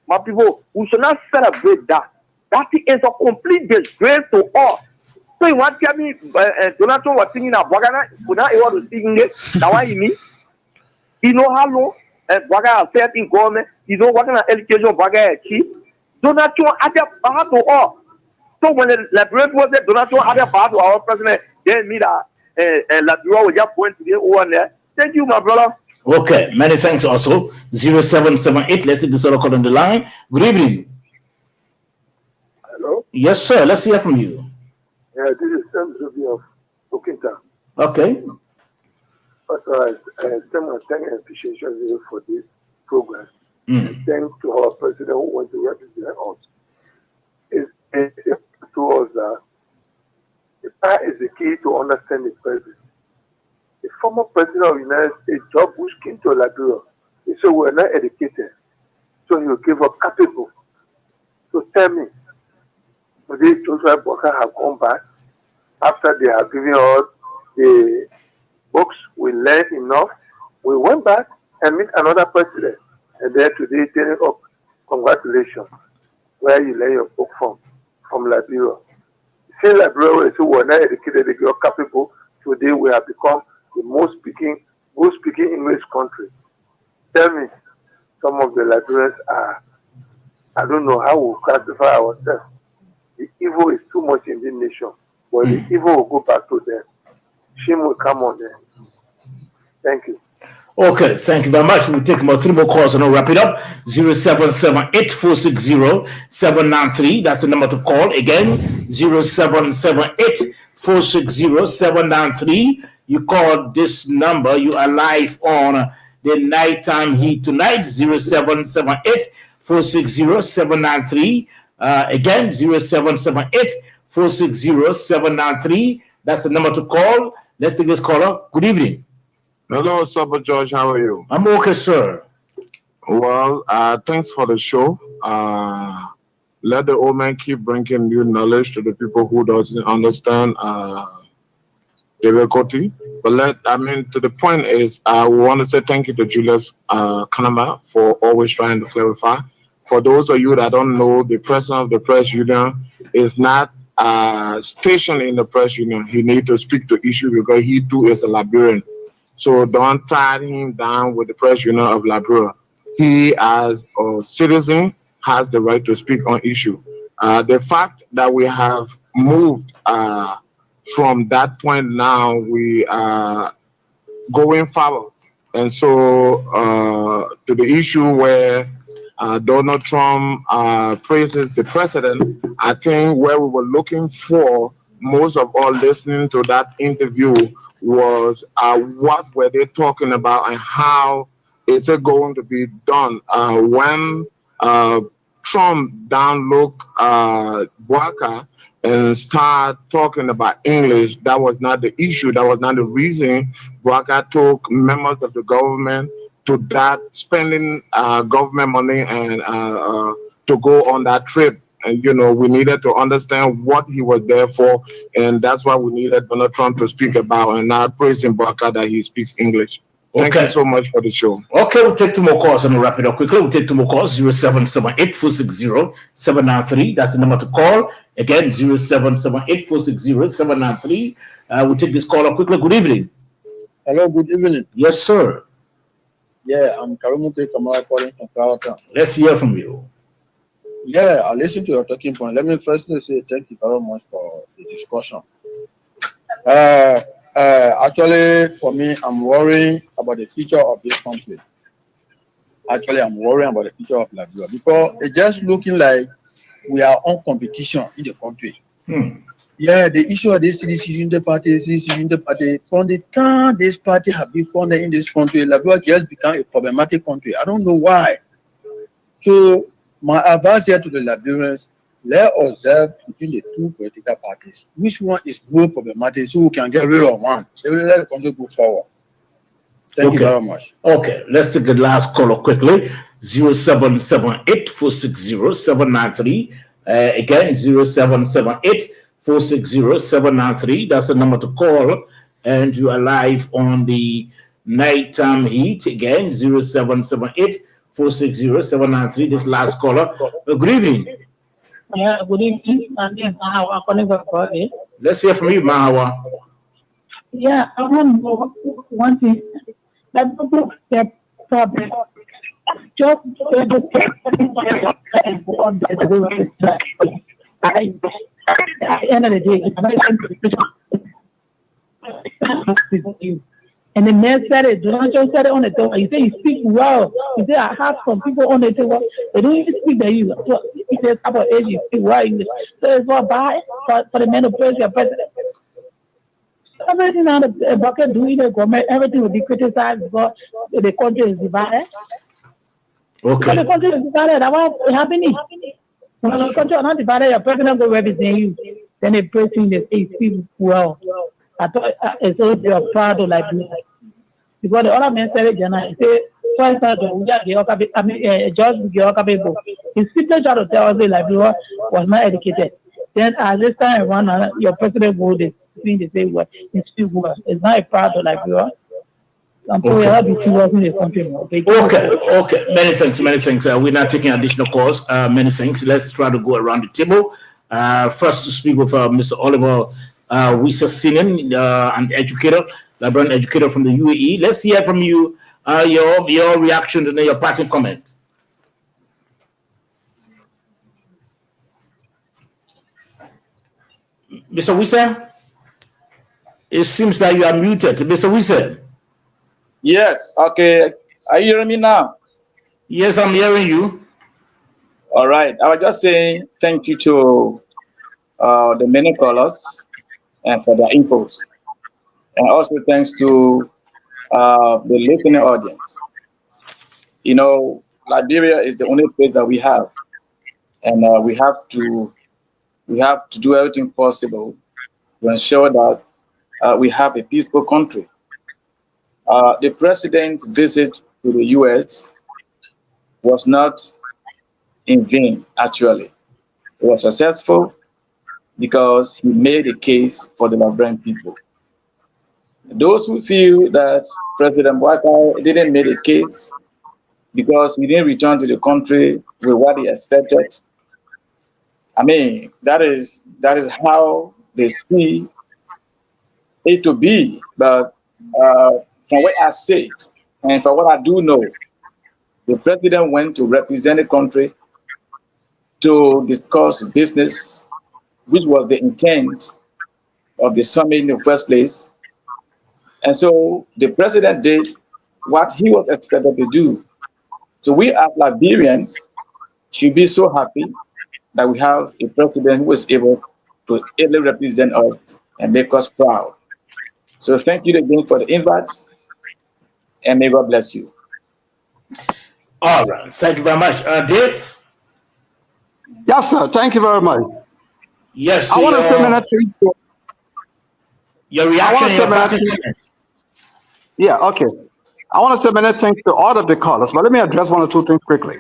My people, we should not celebrate that. That is a complete disgrace to all. So you want to tell me Donald Trump was thinking that Bagana would not able to speak English? Now what you mean? You know how long Bagana said in government, you know what kind of education Bagana achieved? Donald Trump added power to all. So when the Liberia was there, Donald Trump added power to our president, then me that Liberia was just going to the over there. Thank you, my brother. Okay, many thanks also. 0778, let's take this other call on the line. Good evening. Hello? Yes, sir. Let's hear from you. Yeah, this is Sam Zubi of Okinta. Okay. First of all, thank and appreciation for this program. And thanks to our president who wants to represent us. It's to us that that is the key to understand the president. The former president of the United States, George Bush, came to Liberia. He said, we're not educated. So he gave up capital. So tell me, today Joshua Boka have come back after they have given us the books. We learned enough. We went back and meet another president. And then today telling up, congratulations, where you learn your book from Liberia. See, Liberia, so we're not educated, they give up capital. Today we have become the most speaking English country. Tell me, some of the Liberians are, I don't know how we classify ourselves. The evil is too much in this nation. but the evil will go back to them. Shame will come on them. Thank you. Okay, thank you very much. We'll take about 3 more calls and I'll wrap it up. 0778-460-793. That's the number to call. Again, 0778-460-793. You call this number. You are live on the Nighttime Heat tonight. 0778-460-793. Again, 0778-460-793. That's the number to call. Let's take this caller. Good evening. Hello, Super George. How are you? I'm okay, sir. Well, thanks for the show. Let the old man keep bringing new knowledge to the people who doesn't understand difficulty. But to the point is, we want to say thank you to Julius Kanama for always trying to clarify. For those of you that don't know, the president of the press union is not stationed in the press union. He needs to speak to issue because he too is a Liberian. So don't tie him down with the press union of Liberia. He, as a citizen, has the right to speak on issue. The fact that we have moved from that point now, we are going forward. And so to the issue where Donald Trump praises the president, I think where we were looking for, most of all listening to that interview, was what were they talking about and how is it going to be done? When Trump downlooked Bouaka and start talking about English, that was not the issue. That was not the reason Bouaka took members of the government to that spending government money and to go on that trip. And, we needed to understand what he was there for, and that's why we needed Donald Trump to speak about, and not praising Bouaka that he speaks English. Thank you so much for the show. Okay, we'll take 2 more calls and we'll wrap it up quickly. We'll take 2 more calls, 0778-460-793. That's the number to call. Again, 0778-460-793. We'll take this call up quickly. Good evening. Hello, good evening. Yes, sir. Yeah, I'm Karimuke Kamara calling from Kawata. Let's hear from you. Yeah, I listened to your talking point. Let me firstly say thank you very much for the discussion. Actually, for me, I'm worrying about the future of this country. Actually, I'm worrying about the future of Liberia because it's just looking like we are on competition in the country. Yeah, the issue of this CDC party, from the time this party have been funded in this country, Liberia just become a problematic country. I don't know why. So, my advice here to the Liberians, let us observe between the 2 political parties, which one is more problematic so we can get rid of one. So let the country go forward. Thank you very much. Okay, let's take the last caller quickly. 0778-460-793. Again, 0778-460-793. That's the number to call. And you are live on the Nighttime Heat. Again, 0778-460-793. This last caller. Good evening. Yeah, good evening. Let's hear from you, Mahawa. Yeah, I want to know one thing. That people have problem. Just at the end of the day, and the man said it, Donald said it on the door. He said he speaks well. He said I have some people on the table. They don't even speak the English. So he says about age, he speaks well English. So it's not bad for the man who praise your president. Everything on the bucket doing the government, everything will be criticized because the country is divided. Okay. When the country is divided, that's what's happening. When the country is not divided, your president will represent you. Then they praise him, they say he speaks well. I thought it's so they are proud of like because the other man said it, he said, George Geokabebo. His people tried to tell us that Liberia was not educated. Then at this time around, your president voted. They say what it's still good. It's not a part of Liberia. I'm probably have to work in the country. Okay. Many thanks. We're not taking additional calls. Many thanks. Let's try to go around the table. First to speak with Mr. Oliver Wisa-Sinin, an educator, Liberian educator from the UAE. Let's hear from you, your reaction and your parting comment. Mr. Wisa? It seems like you are muted. Mr. Wilson. Yes, okay. Are you hearing me now? Yes, I'm hearing you. All right. I was just saying thank you to the many callers and for their inputs. And also thanks to the listening audience. You know, Liberia is the only place that we have. And we have to do everything possible to ensure that we have a peaceful country. The president's visit to the U.S. was not in vain, actually. It was successful because he made a case for the Liberian people. Those who feel that President Bouakai didn't make a case because he didn't return to the country with what he expected, I mean, that is how they see it to be. But from what I said, and from what I do know, the president went to represent the country to discuss business, which was the intent of the summit in the first place. And so the president did what he was expected to do. So we as Liberians should be so happy that we have a president who is able to ably represent us and make us proud. So thank you again for the invite, and may God bless you. All right. Thank you very much. Dave? Yes, sir. Thank you very much. Yes. I want to say many things. Your reaction. Yeah, okay. I want to say many things to all of the callers, but let me address one or two things quickly.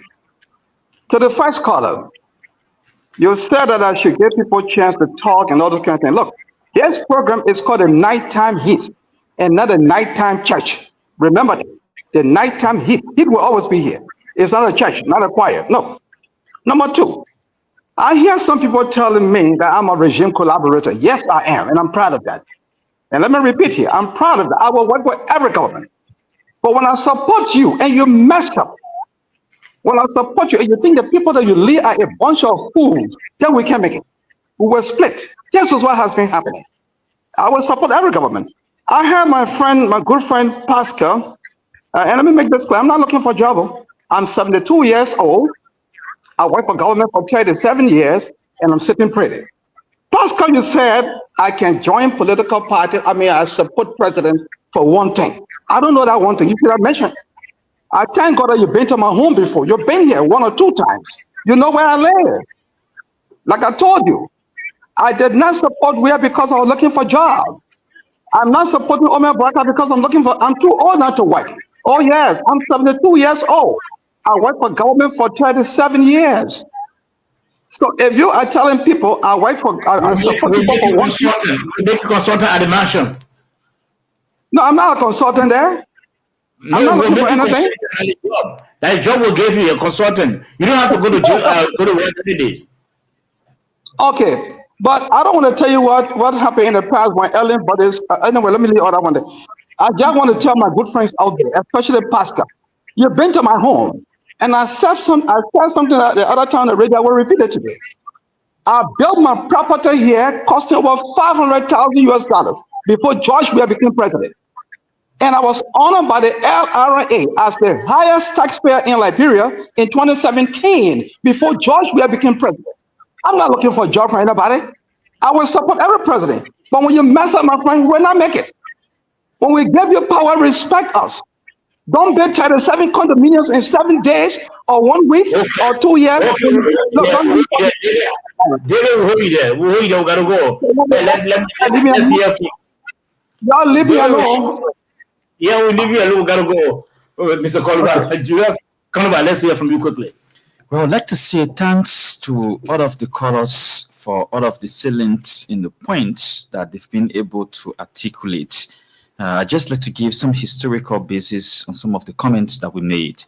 To the first caller, you said that I should give people a chance to talk and all those kind of things. Look, this program is called a nighttime heat and not a nighttime church. Remember that. The nighttime heat. Heat will always be here. It's not a church, not a choir. No. Number two, I hear some people telling me that I'm a regime collaborator. Yes, I am, and I'm proud of that. And let me repeat here, I'm proud of that. I will work with every government. But when I support you and you mess up, when I support you and you think the people that you lead are a bunch of fools, then we can make it. We will split. This is what has been happening. I will support every government. I have my friend, my good friend, Pascal, and let me make this clear. I'm not looking for a job. I'm 72 years old. I work for government for 37 years, and I'm sitting pretty. Pascal, you said I can join political party. I mean, I support president for one thing. I don't know that one thing. You should have mentioned it. I thank God that you've been to my home before. You've been here 1 or 2 times. You know where I live. Like I told you, I did not support Wea because I was looking for a job. I'm not supporting Omer Baraka because I'm too old not to work. Oh yes, I'm 72 years old. I work for government for 37 years. So if you are telling people I work for, I support people for one thing. Make a consultant at the mansion. No, I'm not a consultant there. No, I'm not looking for anything. That job will give you a consultant. You don't have to go to work every day. Okay, but I don't want to tell you what happened in the past when Ellen, but it's anyway, let me leave all that one there. I just want to tell my good friends out there, especially Pascal, you've been to my home, and I said something the other time on the radio. I will repeat it today. I built my property here, costing over $500,000 before George Weah became president. And I was honored by the LRA as the highest taxpayer in Liberia in 2017 before George Weah became president. I'm not looking for a job for anybody. I will support every president. But when you mess up, my friend, we will not make it. When we give you power, respect us. Don't build 37 condominiums in 7 days or 1 week or 2 years. Look, David, we'll hold you there. We gotta go. Let's hear from you. Y'all leave me alone. Yeah, we'll leave you alone. We gotta go. Mr. Koluba, Julius, Koluba, let's hear from you quickly. Well, I'd like to say thanks to all of the callers for all of the salient in the points that they've been able to articulate. I'd just like to give some historical basis on some of the comments that we made.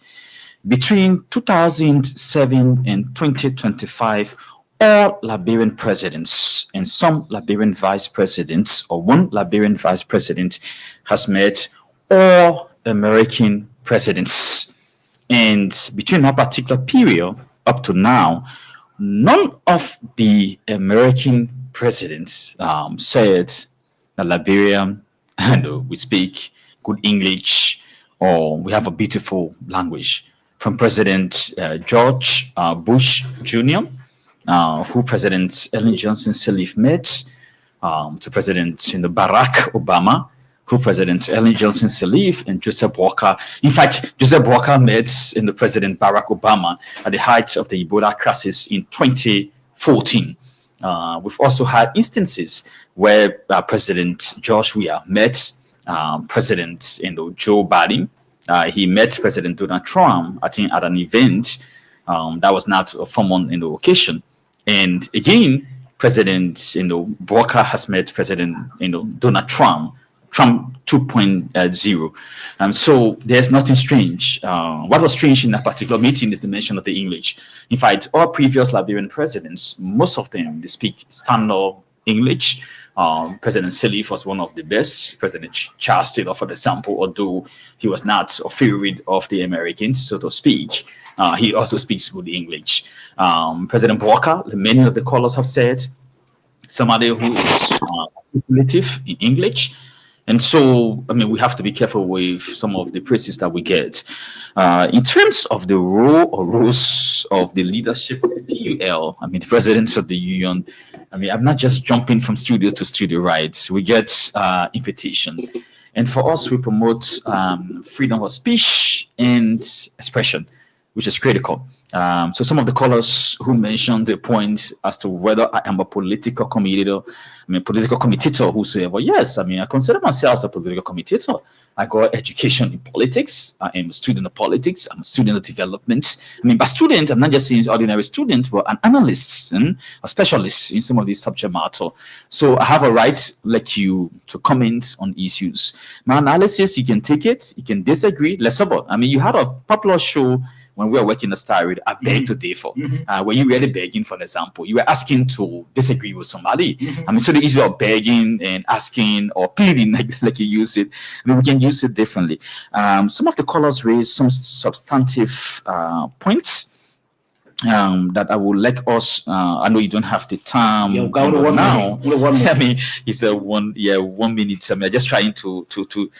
Between 2007 and 2025, all Liberian presidents and some Liberian vice presidents, or one Liberian vice president, has met all American presidents. And between that particular period up to now, none of the American presidents said Liberia, and we speak good English, or we have a beautiful language. From President George Bush Jr., who President Ellen Johnson Sirleaf met, to President Barack Obama, who President Ellen Johnson Sirleaf and Joseph Walker. In fact, Joseph Walker met the President Barack Obama at the height of the Ebola crisis in 2014. We've also had instances where President George Weah met President Joe Biden. He met President Donald Trump, I think, at an event that was not a formal occasion. And again, President Walker has met President Donald Trump 2.0. So there's nothing strange. What was strange in that particular meeting is the mention of the English. In fact, all previous Liberian presidents, most of them, they speak standard English. President Sirleaf was one of the best. President Charles Taylor, for example, although he was not a favorite of the Americans, so to speak, he also speaks good English. President Walker, many of the callers have said, somebody who is native in English. And so, I mean, we have to be careful with some of the praises that we get. In terms of the role or roles of the leadership of the PUL, I mean, the presidents of the union, I mean, I'm not just jumping from studio to studio, right? We get invitation. And for us, we promote freedom of speech and expression, which is critical. So some of the callers who mentioned the point as to whether I am a political commentator, whosoever. Yes, I mean, I consider myself a political commentator. I got education in politics. I am a student of politics. I'm a student of development. I mean, by student, I'm not just saying ordinary student, but an analyst and a specialist in some of these subject matter. So I have a right, like you, to comment on issues. My analysis, you can take it, you can disagree. Let's about. I mean, you had a popular show when we were working the Star Radio, I beg to differ. When you really begging, for example, you were asking to disagree with somebody. I mean, so the issue of begging and asking or pleading, like you use it, I mean, we can use it differently. Some of the callers raised some substantive points that I would like us. I know you don't have the time now. I mean, it's a 1 minute. I mean, I'm just trying to go to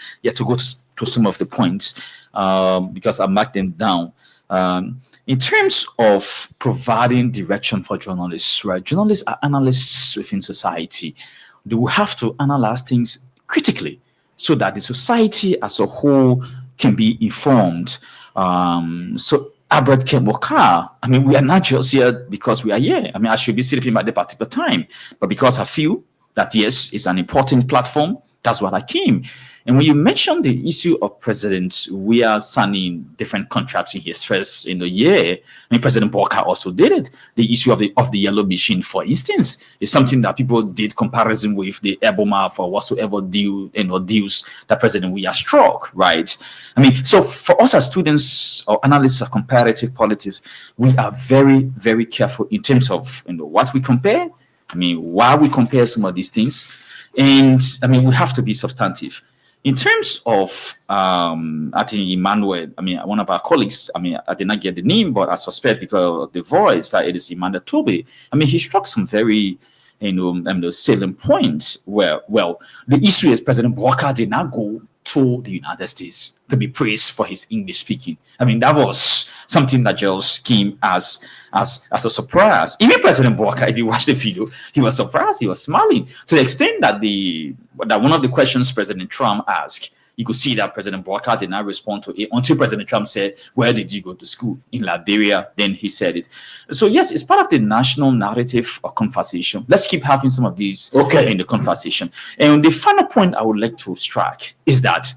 some of the points because I marked them down. In terms of providing direction for journalists, right? Journalists are analysts within society. They will have to analyze things critically so that the society as a whole can be informed. So Albert Kemoka, I mean, we are not just here because we are here. I mean, I should be sleeping at the particular time, but because I feel that, yes, it's an important platform, that's what I came. And when you mention the issue of presidents, we are signing different contracts in his first year. I mean, President Walker also did it. The issue of the yellow machine, for instance, is something that people did comparison with the Eboma or whatsoever deals that President Weah struck, right? I mean, so for us as students or analysts of comparative politics, we are very, very careful in terms of what we compare. I mean, why we compare some of these things, and I mean, we have to be substantive. In terms of, I think Emmanuel, I mean, one of our colleagues, I mean, I did not get the name, but I suspect because of the voice that it is Emmanuel Tobe. I mean, he struck some very, salient points where, well, the issue is President Walker did not go to the United States to be praised for his English speaking. I mean, that was something that just came as a surprise. Even President Walker, if you watch the video, he was surprised, he was smiling to the extent that that one of the questions President Trump asked, you could see that President Walker did not respond to it until President Trump said, "Where did you go to school?" In Liberia. Then he said it. So yes, it's part of the national narrative or conversation. Let's keep having some of these in the conversation. And the final point I would like to strike is that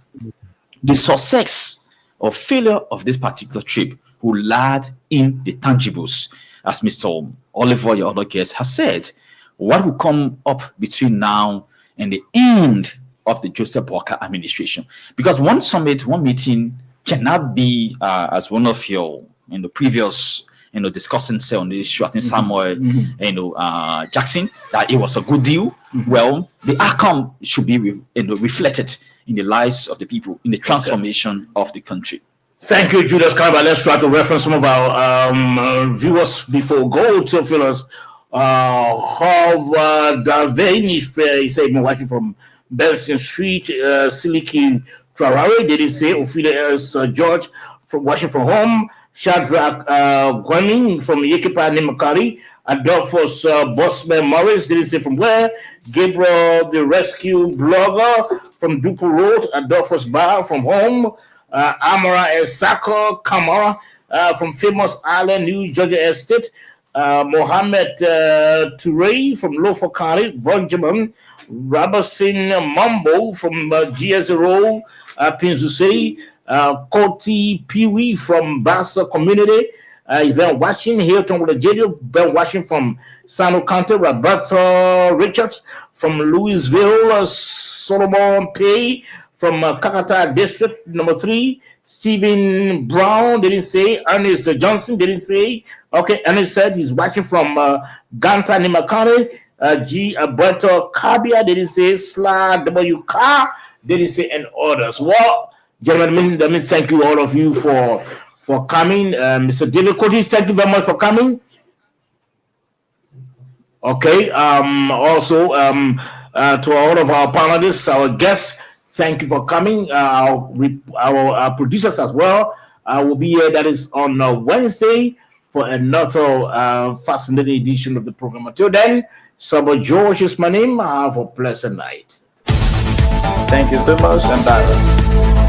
the success or failure of this particular trip will lie in the tangibles, as Mr. Oliver, your other guest, has said. What will come up between now and the end of the Joseph Walker administration? Because one summit, one meeting cannot be as one of your previous discussing say on the issue. I think Samuel Jackson, that it was a good deal. Well, the outcome should be reflected in the lives of the people, in the transformation of the country. Thank you, Julius Kalaba. Let's try to reference some of our viewers before go to fill us. Daveni Fair, he said, watching from Benson Street, Siliki Traore, they didn't say. Ophelia George from Washington from home. Shadrach Gwaning from Yekipa Nimakari. Adolphus Bossman Morris, didn't say from where. Gabriel, the rescue blogger from Dupu Road. Adolphus Bar from home. Amara Esako Kamara from Famous Island, New Georgia Estate. Mohammed Touré from Lofa County. Benjamin Robertson Mambo from GS0 Pinzu City. Koti Peewee from Bassa Community. He's been watching Hilton with the Jadio, been watching from Sano County. Roberto Richards from Louisville. Solomon Pay from Kakata District number 3. Stephen Brown, didn't say. Ernest Johnson, didn't say. Okay, Ernest said he's watching from Ganta Nima County. G. Alberto Cabia, didn't say. Sla WK, didn't say, and others. Well, gentlemen, let me thank you all of you for coming. Mr. David Cody, thank you very much for coming. Okay. Also, to all of our panelists, our guests, thank you for coming. Our producers as well will be here. That is on Wednesday for another fascinating edition of the program. Until then, Sabo George is my name. Have a pleasant night. Thank you so much, and bye.